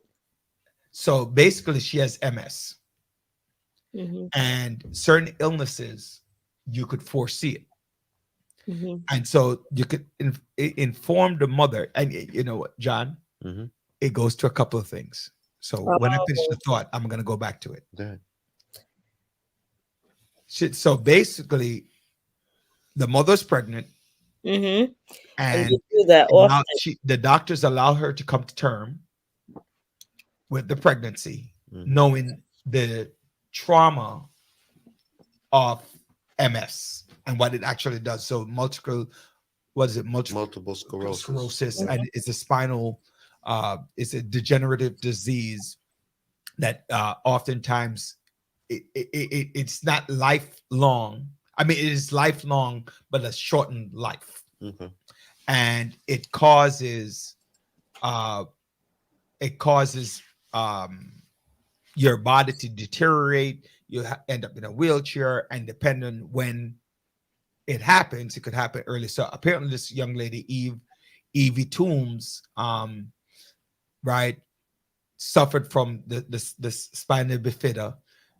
So basically, she has MS, Mm-hmm. and certain illnesses you could foresee it. Mm-hmm. And so you could inform the mother. And you know what, John? Mhm. It goes to a couple of things. So when I finish the thought, I'm going to go back to it. Go ahead. So basically, the mother's pregnant, Mm-hmm. And and you do that often. the doctors allow her to come to term with the pregnancy, Mhm. knowing the trauma of MS and what it actually does. So multiple sclerosis, and it's a spinal, it's a degenerative disease that oftentimes it's not lifelong. I mean, it is lifelong, but a shortened life, Okay. and it causes your body to deteriorate. You end up in a wheelchair, and depending when it happens, it could happen early. So apparently, this young lady, Evie Toombs, right, suffered from the spina bifida,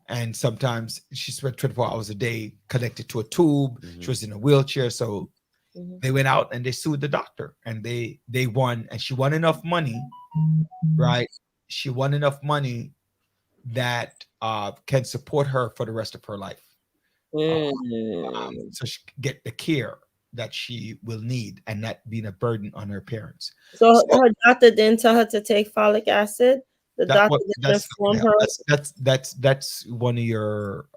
and sometimes she spent 24 hours a day connected to a tube. Mhm. She was in a wheelchair, so Mhm. they went out and they sued the doctor, and they won, and she won enough money, right? She won enough money that can support her for the rest of her life. So she can get the care that she will need and not being a burden on her parents. So her doctor didn't tell her to take folic acid. The doctor didn't inform her. That's one of your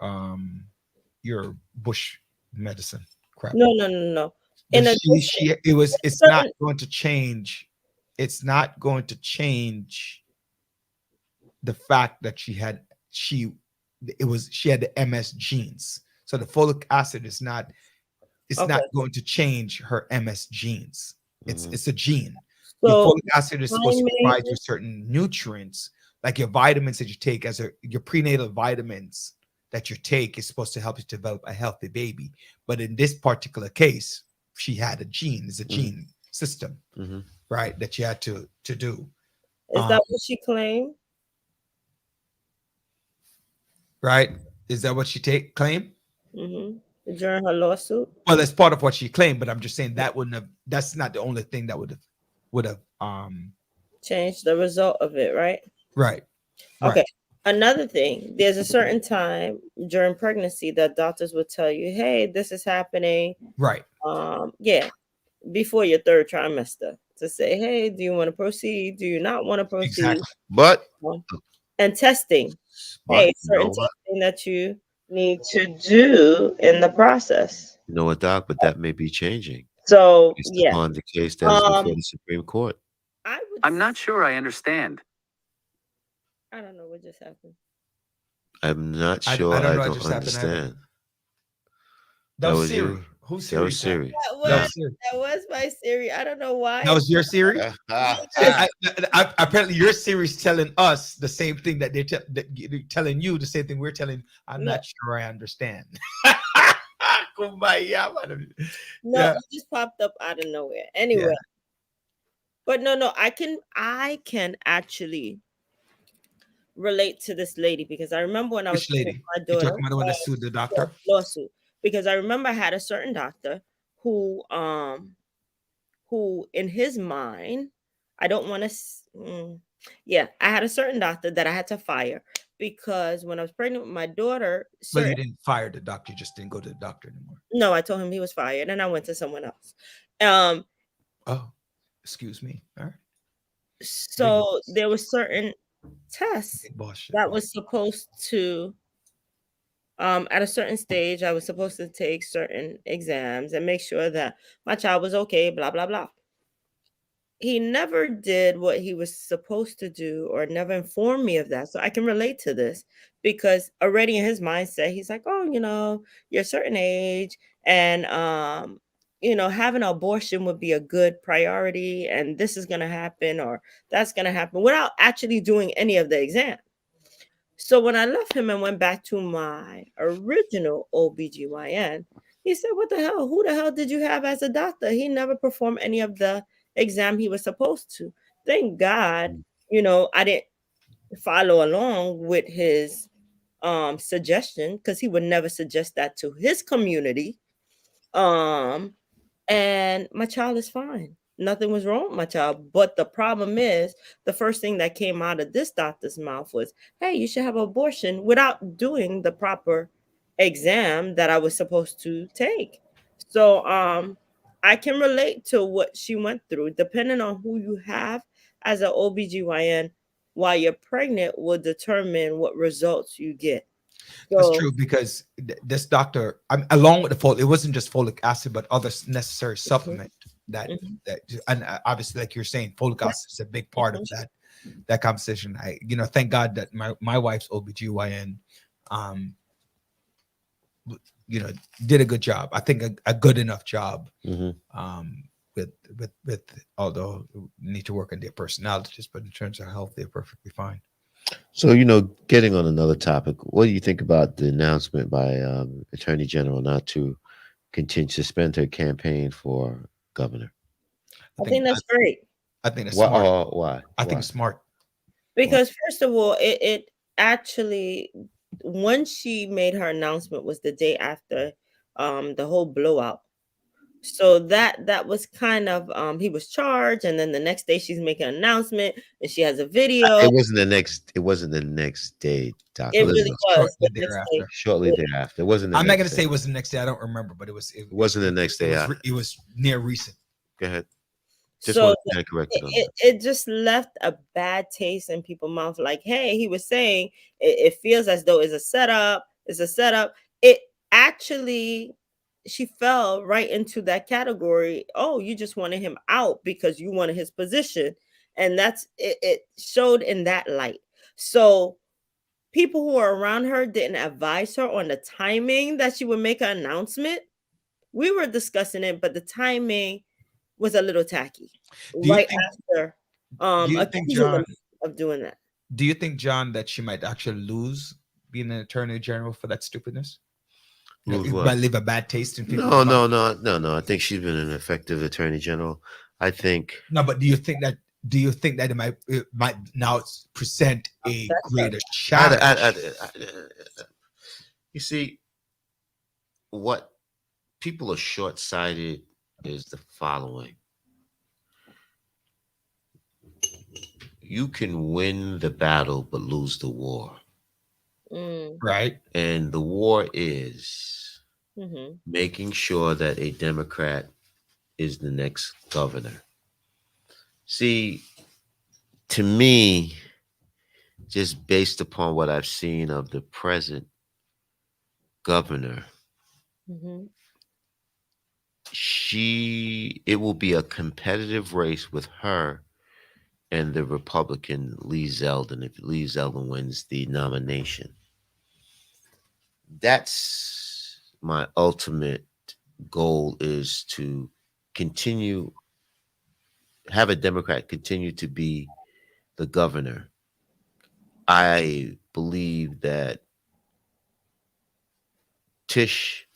bush medicine crap. No. It's not going to change. It's not going to change the fact that she had the MS genes. So the folic acid is not not going to change her MS genes. It's a gene. So your folic acid is supposed to provide you certain nutrients, like your vitamins that you take your prenatal vitamins that you take is supposed to help you develop a healthy baby. But in this particular case, she had a gene. It's a gene system, right? That you had to do. Is that what she claimed? Right? Is that what she claimed? During her lawsuit? Well, that's part of what she claimed, but I'm just saying that's not the only thing that would have changed the result of it, right? Right. Okay. Another thing, there's a certain time during pregnancy that doctors would tell you, hey, this is happening. Right. Before your third trimester, to say, hey, do you want to proceed? Do you not want to proceed? Exactly. But and testing. Hey, certain testing that you need to do in the process. You know what, Doc? But that may be changing. So on the case that is before the Supreme Court. I'm not sure I understand. I don't know what just happened. I'm not sure. I don't understand. That was Siri. Who's Siri? That was Siri. That was my Siri. I don't know why. That was your Siri? Apparently your Siri's telling us the same thing that they're telling you, the same thing we're telling. I'm not sure I understand. It just popped up out of nowhere. Anyway. But no, I can actually relate to this lady because I remember when I was with my daughter. You're talking about the one that sued the doctor? Lawsuit. Because I remember I had a certain doctor who in his mind, I don't want to. I had a certain doctor that I had to fire because when I was pregnant with my daughter. But you didn't fire the doctor; you just didn't go to the doctor anymore. No, I told him he was fired, and I went to someone else. Oh, excuse me. All right. So there were certain tests that was supposed to. At a certain stage, I was supposed to take certain exams and make sure that my child was okay, blah, blah, blah. He never did what he was supposed to do or never informed me of that. So I can relate to this because already in his mindset, he's like, oh, you're a certain age and, having an abortion would be a good priority and this is going to happen or that's going to happen without actually doing any of the exam. So when I left him and went back to my original OBGYN, he said, what the hell? Who the hell did you have as a doctor? He never performed any of the exam he was supposed to. Thank God, I didn't follow along with his suggestion because he would never suggest that to his community. And my child is fine. Nothing was wrong with my child. But the problem is the first thing that came out of this doctor's mouth was, hey, you should have an abortion without doing the proper exam that I was supposed to take. So I can relate to what she went through. Depending on who you have as an OBGYN while you're pregnant will determine what results you get. So, that's true because this doctor, along with the folic, it wasn't just folic acid, but other necessary supplement that and obviously, like you're saying, folic acid is a big part of that conversation. Thank God that my wife's OBGYN, did a good job. I think a good enough job. With although we need to work on their personalities, but in terms of health, they're perfectly fine. So, getting on another topic, what do you think about the announcement by Attorney General not to suspend her campaign for governor? I think that's great. I think that's smart. Why? I think it's smart. Because first of all, it actually, when she made her announcement was the day after the whole blowout. So that was kind of he was charged, and then the next day she's making an announcement and she has a video. It wasn't the next. It wasn't the next day, Dr. It really Elizabeth. was Shortly the next day. thereafter. Shortly thereafter. It wasn't. The I'm not next gonna day. say it was the next day. I don't remember, but it wasn't the next day. It was near recent. Go ahead. Just So want to get corrected on that. it just left a bad taste in people's mouth. Like, hey, he was saying it feels as though it's a setup. It's a setup. It actually, she fell right into that category. Oh, you just wanted him out because you wanted his position, and that's it. It showed in that light. So people who are around her didn't advise her on the timing that she would make an announcement. We were discussing it, but the timing was a little tacky. Do you Right think- after do you think, accusing them John, of doing that. do you think, John, that she might actually lose being an attorney general for that stupidness? Lose It what? might leave a bad taste in people's No, mouth. no. I think she's been an effective attorney general. I think No, but do you think that it might now present a greater challenge? you see, what people are short-sighted is the following. You can win the battle but lose the war. Right. And the war is Mhm. making sure that a Democrat is the next governor. See, to me, just based upon what I've seen of the present governor, Mhm. it will be a competitive race with her and the Republican Lee Zeldin if Lee Zeldin wins the nomination. That's my ultimate goal, is to have a Democrat continue to be the governor. I believe that Tish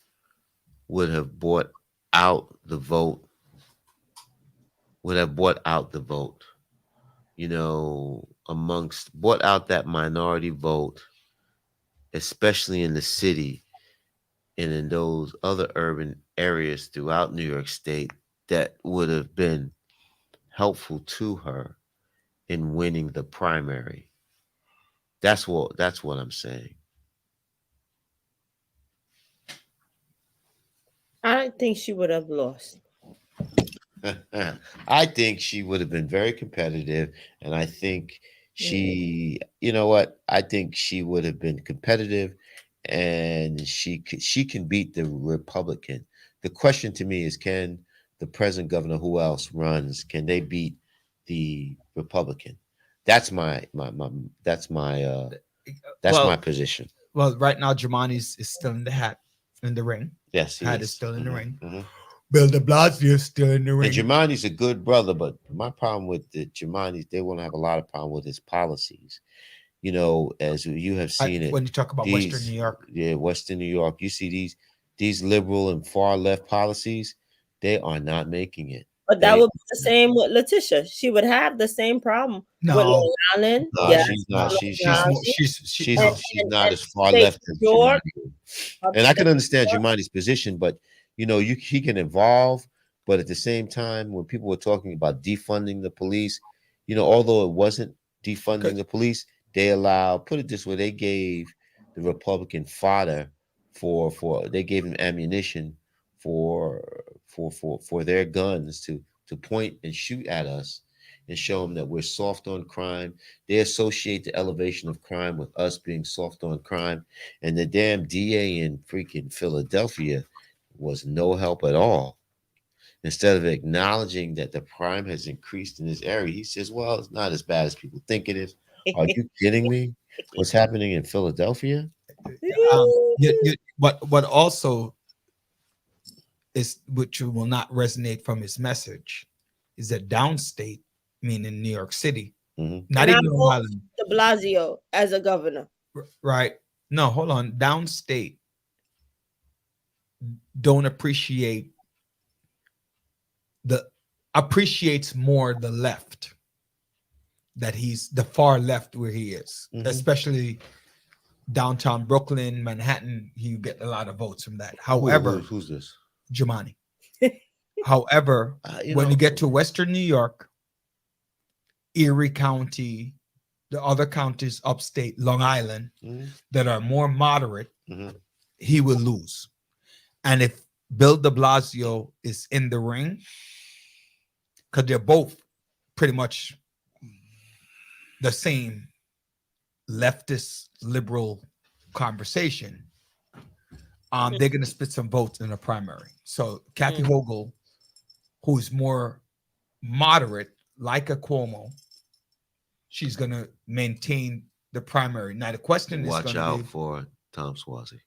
would have bought out the vote, bought out that minority vote, especially in the city and in those other urban areas throughout New York State, that would have been helpful to her in winning the primary. That's what I'm saying. I think she would have lost. I think she would have been very competitive, and I think you know what? I think she would have been competitive, and she can beat the Republican. The question to me is, can the present governor, who else runs, can they beat the Republican? That's my position. Well, right now Jamani's is still in the hat, in the ring. Yes, he Hat is is still in the ring. Mhm. Bill de Blasio is still in the ring. And Jamani's a good brother, but my problem with the Jamani's, they won't have a lot of problem with his policies. You know, as you have seen it. When you talk about Western New York. Yeah, Western New York. You see these liberal and far left policies, they are not making it. But that would be the same with Letitia. She would have the same problem with Long Island. No, Yes, she's not. She's and not as far State left as York. Jumani. And I can understand Jumani's position, but you know, he can evolve. But at the same time, when people were talking about defunding the police, you know, although it wasn't defunding the police, they put it this way, they gave the Republican fodder they gave him ammunition for their guns to point and shoot at us and show them that we're soft on crime. They associate the elevation of crime with us being soft on crime. And the damn DA in freaking Philadelphia was no help at all. Instead of acknowledging that the crime has increased in this area, he says, well, it's not as bad as people think it is. Are you kidding me? What's happening in Philadelphia? What also is, which will not resonate from his message, is that downstate, meaning New York City, not even Long Island, de Blasio as a governor. Right. No, hold on. Downstate don't appreciates more the left, that he's the far left where he is, especially downtown Brooklyn, Manhattan. You get a lot of votes from that. However, who's this? Jumani. However, You when know, you get to Western New York, Erie County, the other counties upstate, Long Island, mhm, that are more moderate, mhm. he will lose. And if Bill de Blasio is in the ring, because they're both pretty much the same leftist liberal conversation, they're going to split some votes in the primary. So Kathy Hochul, who's more moderate, like a Cuomo, she's going to maintain the primary. Now the question is Watch going to out be, for Tom Swazi.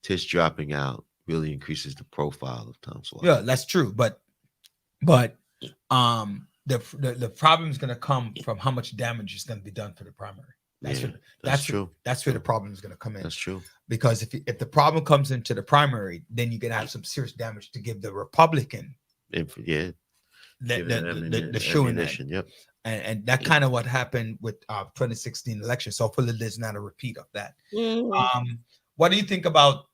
Tish dropping out really increases the profile of Tom Swazi. yeah, that's true, but the problem is going to come from how much damage is going to be done for the primary. That's true. That's where the problem is going to come in. That's true. Because if the problem comes into the primary, then you're going to have some serious damage to give the Republican. Yeah. The showing that. Yep. And that kind of what happened with 2016 election. So hopefully there's not a repeat of that. What do you think about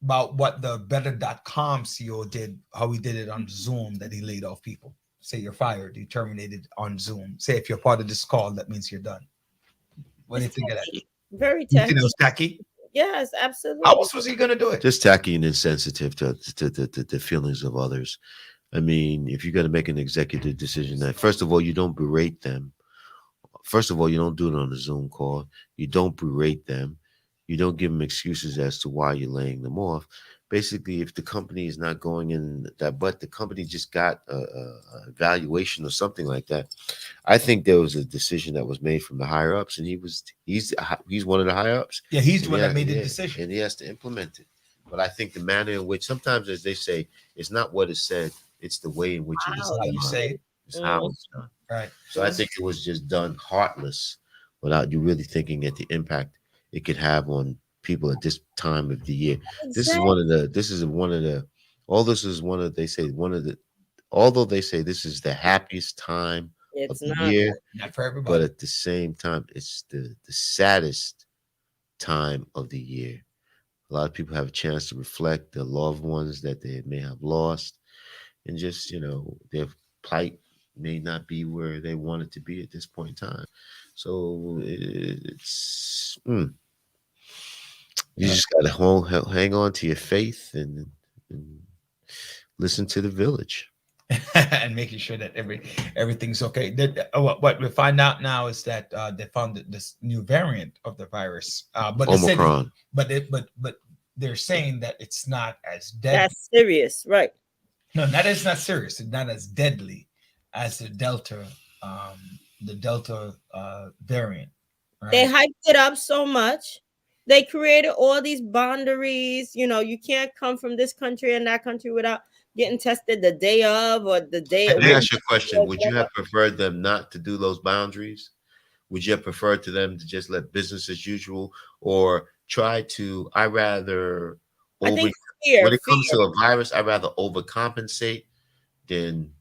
what the Better.com CEO did, how he did it on Zoom, that he laid off people? Say you're fired, you terminated on Zoom. Say if you're part of this call, that means you're done. What do you think of that? Very You tacky. think it was tacky? Yes, absolutely. How else was he going to do it? Just tacky and insensitive to the feelings of others. I mean, if you're going to make an executive decision, that first of all, you don't berate them. First of all, you don't do it on a Zoom call. You don't berate them. You don't give them excuses as to why you're laying them off. Basically, if the company is not going in that, but the company just got a valuation or something like that, I think there was a decision that was made from the higher ups, and he's one of the higher ups. Yeah, he's the one that made the decision, and he has to implement it. But I think the manner in which, sometimes, as they say, it's not what is said, it's the way in which it is how done. you say it. It's how it's done. Right. So I think it was just done heartless, without you really thinking at the impact it could have on people at this time of the year. Although they say this is the happiest time of the year, not for everybody. but at the same time, it's the saddest time of the year. A lot of people have a chance to reflect their loved ones that they may have lost, and just, their plight may not be where they want it to be at this point in time. So it's you just gotta hang on to your faith and listen to the village. And making sure that everything's okay. What we find out now is that they found this new variant of the virus, but Omicron. But they're saying that it's not as deadly. That's serious, right? No, that is not serious. It's not as deadly as the Delta variant. Right? They hyped it up so much. They created all these boundaries. You can't come from this country and that country without getting tested the day of or the day. Let me ask you a question. Would you have preferred them not to do those boundaries? Would you have preferred to them to just let business as usual, or try to? I think when it comes to a virus, I'd rather overcompensate than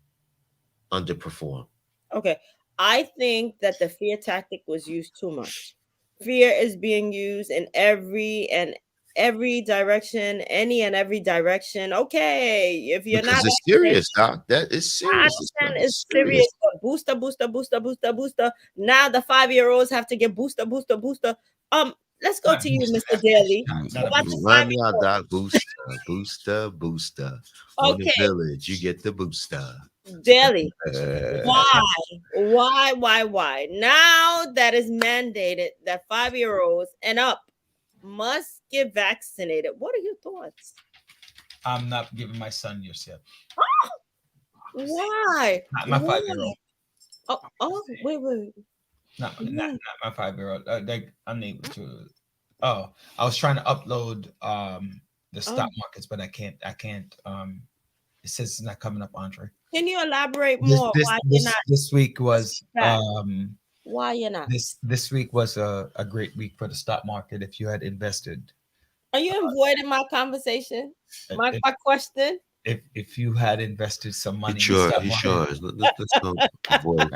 underperform. Okay. I think that the fear tactic was used too much. Fear is being used in every direction, any and every direction. Okay, if you're because not, it's serious, Doc. That is serious. It's serious. Booster. Now the 5-year-olds have to get booster. Let's go to you, Mr. Daly. Remind me out, Doc. Booster. On the village, you get the booster. Daly. Why? Now that is mandated that 5-year-olds and up must get vaccinated. What are your thoughts? I'm not giving my son yours yet. Why? Not my 5-year-old. Wait. Not my 5-year-old. I'm able to. I was trying to upload the stock markets, but I can't. It says it's not coming up, Andre. Can you elaborate more? Why you're not? This week was why you're not? This week was a great week for the stock market. If you had invested, are you avoiding my conversation? My question. If you had invested some money, sure. Let's go avoid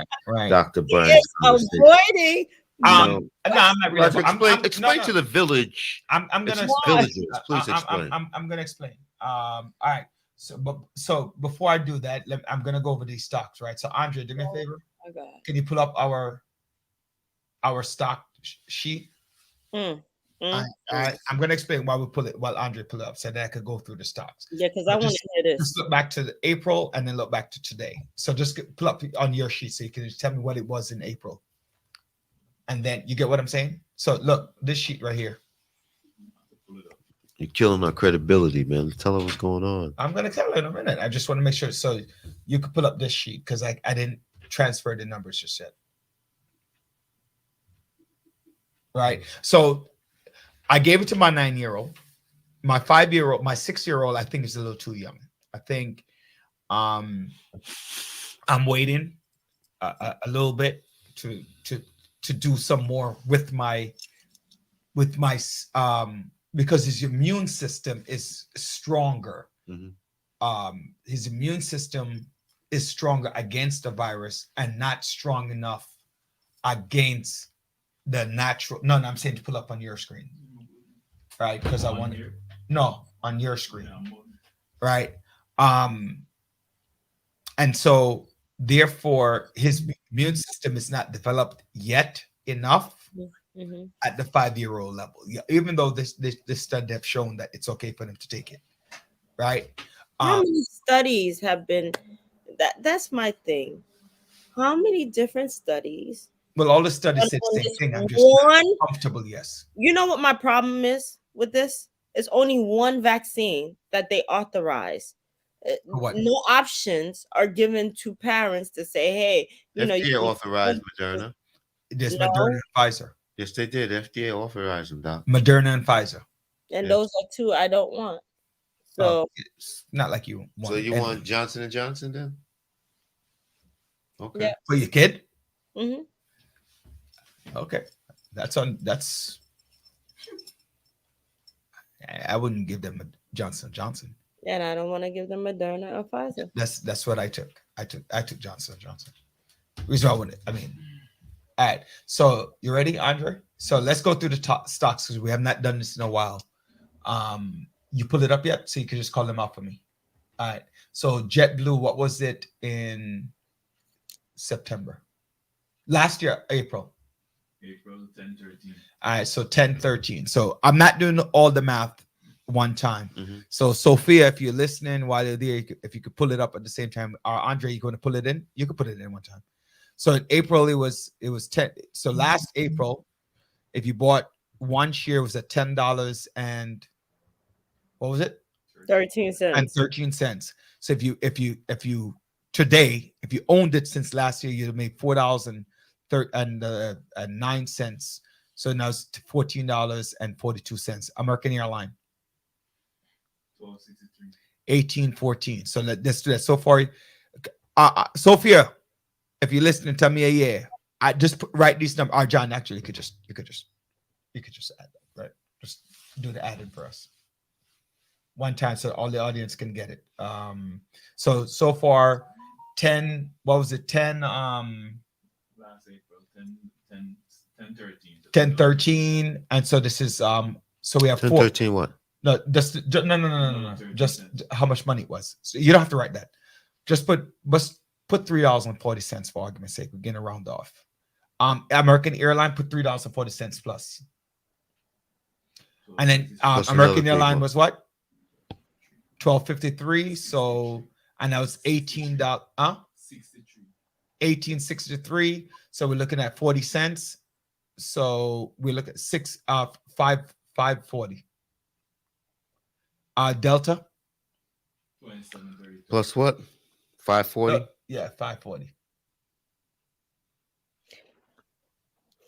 Dr. Burns. Yes, avoiding. No, I'm not really. Explain to the village. I'm gonna villagers. Please explain. I'm gonna explain. All right. So before I do that, I'm gonna go over these stocks, right? So Andre, do me a favor. Okay. Can you pull up our stock sheet? Mm, mm, mm. I'm gonna explain why we pull it while Andre pull it up, so that I could go through the stocks. Yeah, because I But want to hear this. Just look back to April and then look back to today. So just pull up on your sheet so you can just tell me what it was in April. And then you get what I'm saying? So look, this sheet right here. You're killing our credibility, man. Tell her what's going on. I'm gonna tell you in a minute. I just want to make sure so you could pull up this sheet because I didn't transfer the numbers just yet. Right. So I gave it to my 9-year-old. My 5-year-old, my 6-year-old, I think is a little too young. I think I'm waiting a little bit to do some more with my because his immune system is stronger. His immune system is stronger against the virus and not strong enough against the natural. No, I'm saying to pull up on your screen, right? Because I want to. No, on your screen, right? And so therefore his immune system is not developed yet enough at the 5-year-old level. Yeah, even though this study have shown that it's okay for them to take it, right? How many studies have been that's my thing. How many different studies? Well, all the studies say the same thing. I'm just one comfortable, yes. You know what my problem is with this? It's only one vaccine that they authorize. What? No options are given to parents to say, hey, you know, FDA authorized Moderna. There's Moderna and Pfizer. Yes, they did. FDA authorized them, Doc. Moderna and Pfizer. And those are two I don't want. So it's not like you want. So you want Johnson and Johnson then? Okay. Yeah. For your kid? Mm-hmm. Okay. That's I wouldn't give them a Johnson & Johnson. And I don't want to give them Moderna or Pfizer. That's what I took. I took Johnson & Johnson. Reason why I wouldn't. I mean, all right. So you ready, Andre? So let's go through the top stocks because we have not done this in a while. You pull it up yet? So you can just call them out for me. All right. So JetBlue, what was it in September? Last year, April. April 10-13. All right, so 10-13. So I'm not doing all the math one time. So Sophia, if you're listening while you're there, if you could pull it up at the same time. Andre, you're going to pull it in? You could put it in one time. So in April, it was 10. So last April, if you bought one share, it was at $10 and what was it? 13 cents. And 13 cents. So if you today, if you owned it since last year, you'd have made $4.09. So now it's $14.42. American Airline. 12.63. 18.14. So let's do that. So far, Sophia, if you're listening, tell me a yeah. I just write these numbers. John, actually, you could just add that, right? Just do the add in for us one time so all the audience can get it. So far, 10. What was it? 10. Last April 10-13. 10-13, and so this is so we have 10-13 what? No, no. Just how much money it was. So you don't have to write that. Just put $3.40 for argument's sake. We're getting a round off. American Airline put $3.40 plus. And then American Airline was what? $12.53. So and that was $18. $18.63. So we're looking at 40 cents. So we look at $5.40. Delta. 27.32. Plus what? 540? Yeah, 540.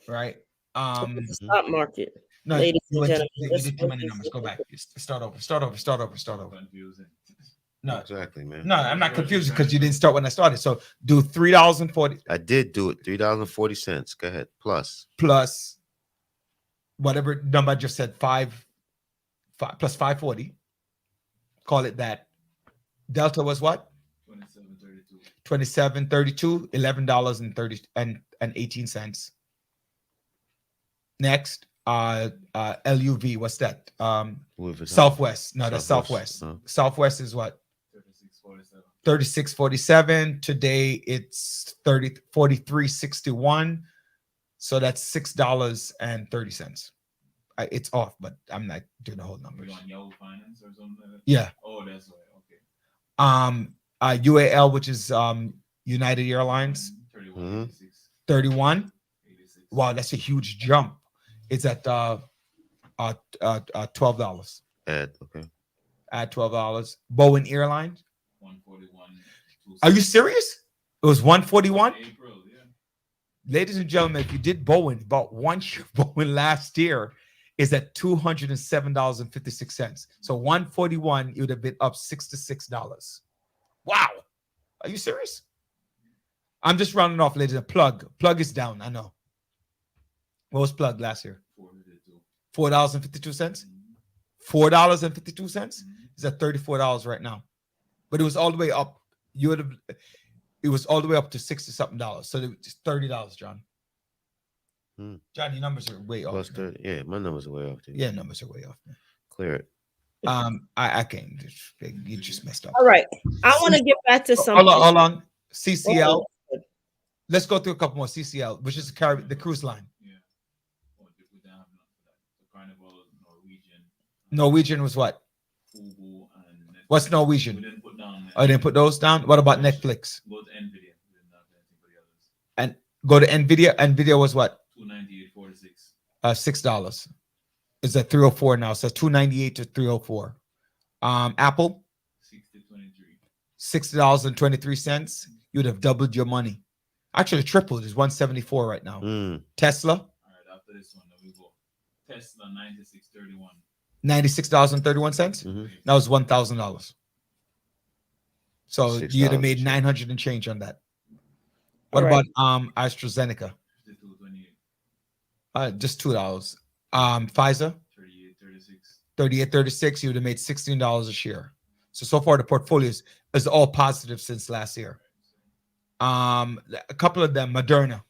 Right. Stock market. No, Ladies you and did gentlemen, too many numbers. Go back. Start over. Confusing. No, Exactly, man. no, I'm not confused because you didn't start when I started. So do $3.40 I did do it. $3.40. Go ahead. Plus. plus whatever number I just said, five plus 540. Call it that. Delta was what? 27.32. $27.32, $11.18. Next, LUV, what's that? Louis Vuitton. Southwest. No, that's Southwest. Southwest. Southwest is what? 36.47. Today it's 43.61. So that's $6.30. It's off, but I'm not doing the whole numbers. You on Yahoo Finance or something like that? Yeah. Oh, that's right. Okay. UAL, which is United Airlines, 31. 31. 86. Wow, that's a huge jump. It's at $12. Okay. At $12. Boeing Airlines. 141. Are you serious? It was 141. April, yeah. Ladies and gentlemen, if you did Boeing, about one share of Boeing last year is at $207.56. So 141, you would have been up $66. Wow. Are you serious? I'm just rounding off, ladies. Plug is down. I know. What was Plug last year? $4.52. $4.52 is at $34 right now. But it was all the way up. It was all the way up to $60-something. So it's $30, John. John, your numbers are way off. Plus 30. Yeah, my numbers are way off. Too. Yeah, numbers are way off. Man. Clear it. I can't. You just messed up. All right. I want to get back to something. Hold on. CCL. Let's go through a couple more. CCL, which is the cruise line. Yeah. Oh, we don't have enough for that. The Carnival, Norwegian. Norwegian was what? Fubu and Netflix. What's Norwegian? We didn't put down. I didn't put those down. What about Netflix? Go to Nvidia. We didn't have anything for the others. And go to Nvidia. Nvidia was what? $298.46. $6. It's at 304 now. So $298 to 304. Apple. $60.23. You'd have doubled your money. Actually, tripled. Is 174 right now. Tesla. All right, after this one, then we go. Tesla 96.31. $96.31. That was $1,000. So you'd have made 900 and change on that. What about AstraZeneca? 52.28. Just $2. Pfizer. 38.36. You would have made $16 a share. So far the portfolio is all positive since last year. A couple of them, Moderna.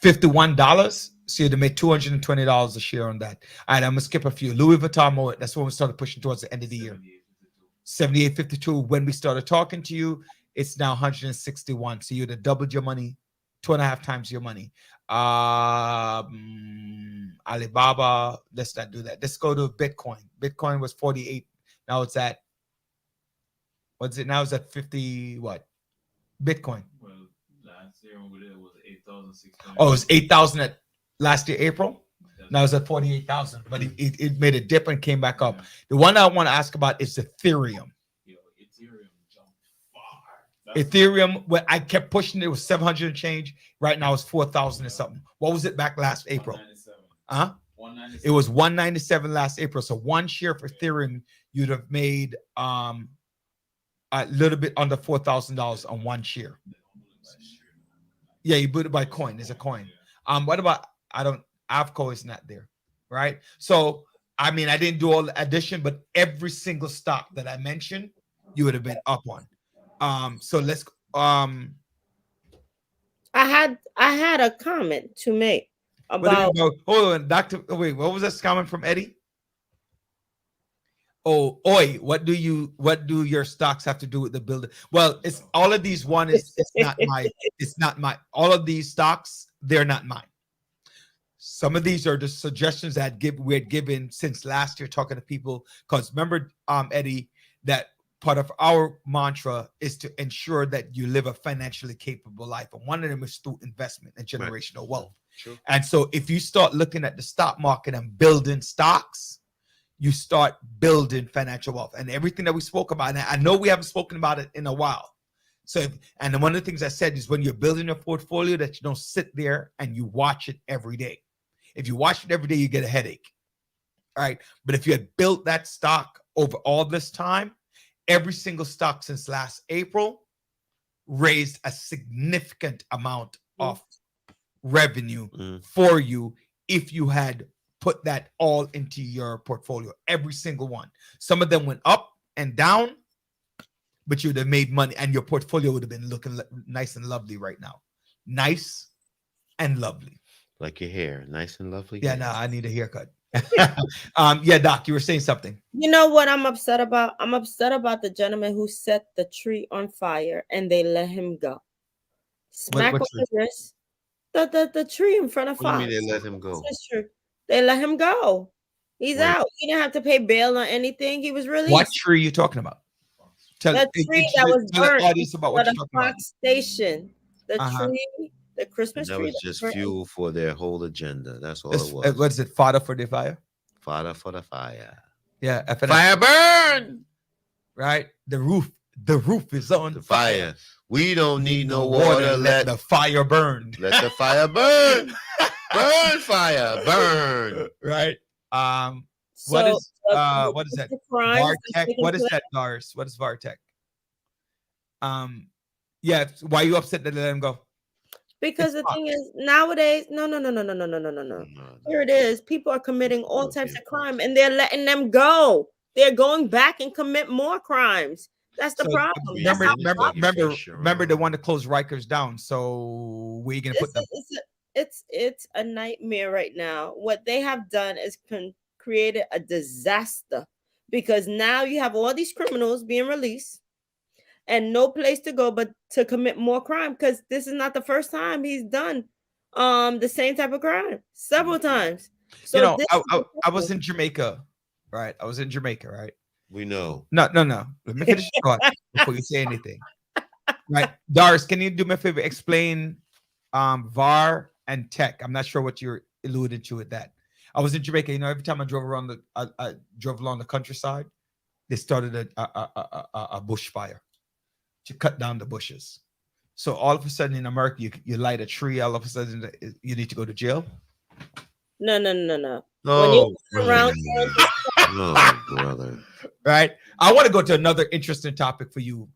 $51. So you'd have made $220 a share on that. All right, I'm gonna skip a few. Louis Vuitton, that's when we started pushing towards the end of the year. 78.52. When we started talking to you, it's now 161. So you'd have doubled your money, 2.5 times your money. Alibaba, let's not do that. Let's go to Bitcoin. Bitcoin was 48. Now it's at, what's it now? It's at 50 what? Bitcoin. Well, last year over there was 8,600. Oh, it was 8,000 at last year, April? Now it's at 48,000. But it made a dip and came back up. The one I want to ask about is Ethereum. Yo, Ethereum jumped far. Ethereum, when I kept pushing it, was 700 and change. Right now it's 4,000 and something. What was it back last April? 197. It was 197 last April. So one share for Ethereum, you'd have made a little bit under $4,000 on one share. Yeah, you bought it by coin. There's a coin. What about Avco is not there, right? So I mean, I didn't do all the addition, but every single stock that I mentioned, you would have been up on. So let's I had a comment to make about hold on, Dr. Wait, what was that comment from Eddie? Oh, oi, what do your stocks have to do with the builder? Well, it's all of these it's not my all of these stocks, they're not mine. Some of these are the suggestions that we had given since last year, talking to people. Because remember, Eddie, that part of our mantra is to ensure that you live a financially capable life. And one of them is through investment and generational wealth. Sure. And so if you start looking at the stock market and building stocks, you start building financial wealth. And everything that we spoke about, and I know we haven't spoken about it in a while. So, and one of the things I said is when you're building a portfolio, that you don't sit there and you watch it every day. If you watch it every day, you get a headache. All right. But if you had built that stock over all this time, every single stock since last April raised a significant amount of revenue for you if you had put that all into your portfolio, every single one. Some of them went up and down, but you would have made money and your portfolio would have been looking nice and lovely right now. Nice and lovely. Like your hair, nice and lovely. Yeah, no, I need a haircut. Yeah, Doc, you were saying something. You know what I'm upset about? I'm upset about the gentleman who set the tree on fire and they let him go. Smack What on tree? the wrist. The tree in front of What do you Fox. mean they let him go? Christmas tree. They let him go. He's Wait. out. He didn't have to pay bail or anything. He was released. What tree are you talking about? Tell The tree that was tell the burnt audience about what at you're the talking about. Fox station. The Uh-huh. tree, the Christmas That tree. was just fuel for their whole agenda. That's all It's- it was. what is it? Fodder for the fire? Fodder for the fire. Yeah, FNF, Fire burn. right? The roof is on The fire. We don't need no water. Let the fire burn. Let the fire burn. Burn fire. Burn. Right. So, what is that? the crimes Vartech. taking What is place- that, Doris? What is Vartech? Yeah. Why are you upset that they let him go? Because It's the thing is, nowadays, no. Here it is. People are committing all types of crime, and they're letting them go. They're going back and commit more crimes. That's the So, problem. That's remember- how Remember the one that closed Rikers down. So where you gonna put them? it's a nightmare right now. What they have done is created a disaster because now you have all these criminals being released and no place to go but to commit more crime, because this is not the first time he's done the same type of crime several times. So You know, this I was in Jamaica, right? I was in Jamaica, right? We know. No. Let me finish the thought before you say anything. Right, Doris, can you do me a favor? Explain VAR and tech. I'm not sure what you're alluding to with that. I was in Jamaica. You know, every time I drove around I drove along the countryside, they started a bushfire to cut down the bushes. So all of a sudden in America, you light a tree. All of a sudden, you need to go to jail. no. When No, you around no, brother. Right. I want to go to another interesting topic for you,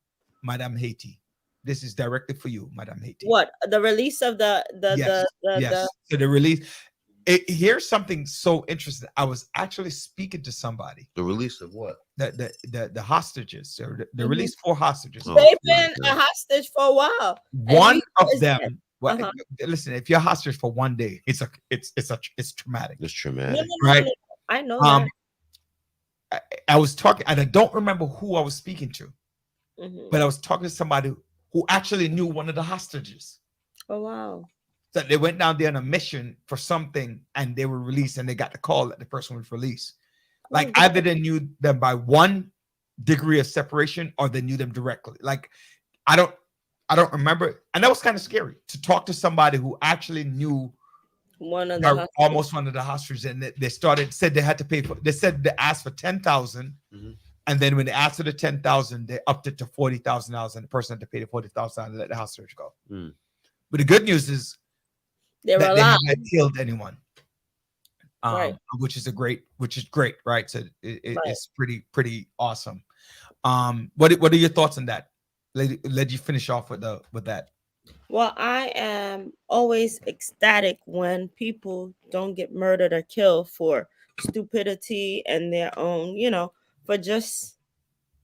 Madame Haiti. This is directly for you, Madame Haiti. what the release of the Yes. So the release. Here's something so interesting. I was actually speaking to somebody. The release of what? The hostages. Or the Mhm. released 4 hostages. Oh. they've been a hostage for a while. One of is them. that- Well, Uh-huh. listen. If you're hostage for one day, it's traumatic. It's No, traumatic. Right. I know that. I was talking, and I don't remember who I was speaking to, Mhm. but I was talking to somebody who actually knew one of the hostages. Oh wow. So they went down there on a mission for something, and they were released, and they got the call that the person was released. Like Oh, either they knew them by one degree of separation, or they knew them directly. Like I don't remember, and that was kind of scary to talk to somebody who actually knew one of they're the almost one of the hostages, and they said they had to pay for. They said they asked for 10,000, Mhm. and then when they asked for the 10,000, they upped it to $40,000, and the person had to pay the 40,000 to let the hostage go. Mm. But the good news is they were that they alive. haven't killed anyone, Right. which is great, right? So Right. it's pretty awesome. What are your thoughts on that? Let you finish off with that. Well, I am always ecstatic when people don't get murdered or killed for stupidity and their own, for just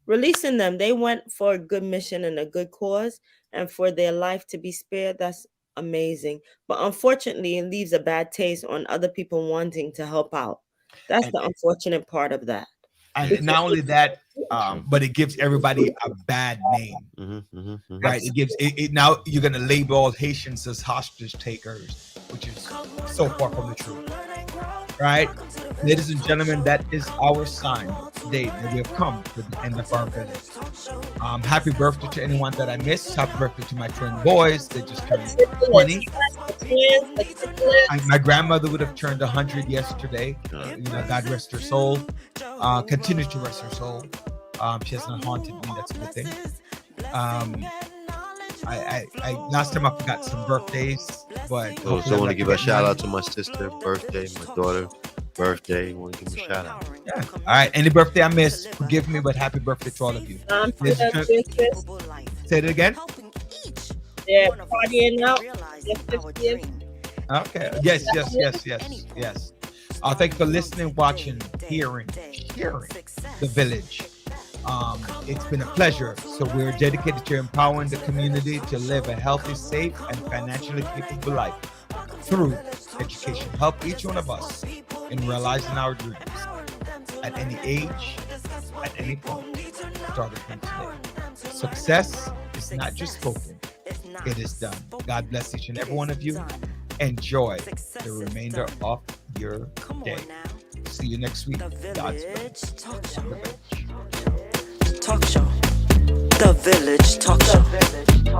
releasing them. They went for a good mission and a good cause, and for their life to be spared, that's amazing. But unfortunately, it leaves a bad taste on other people wanting to help out. That's the unfortunate part of that. And not only that, but it gives everybody a bad name. Right, it gives it now. You're gonna label all Haitians as hostage takers, which is so far from the truth. Right, ladies and gentlemen, that is our sign today that we have come to the end of our visit. Happy birthday to anyone that I missed. Happy birthday to my twin boys. They just turned 20. My grandmother would have turned 100 yesterday. God rest her soul. Continue to rest her soul. She has not haunted me. That's a good thing. I last time I forgot some birthdays, but So I want to give a shout out to my sister birthday, my daughter birthday. I want to give them a shout out. Yeah. All right. Any birthday I missed, forgive me, but happy birthday to all of you. Say it again. They're partying out. They're 50th. Okay. Yes. Thank you for listening, watching, hearing the village. It's been a pleasure. So we're dedicated to empowering the community to live a healthy, safe, and financially capable life through education. Help each one of us in realizing our dreams at any age, at any point, starting from today. Success is not just spoken, it is done. God bless each and every one of you. Enjoy the remainder of your day. See you next week. God's willing. Talk show. The Village Talk Show.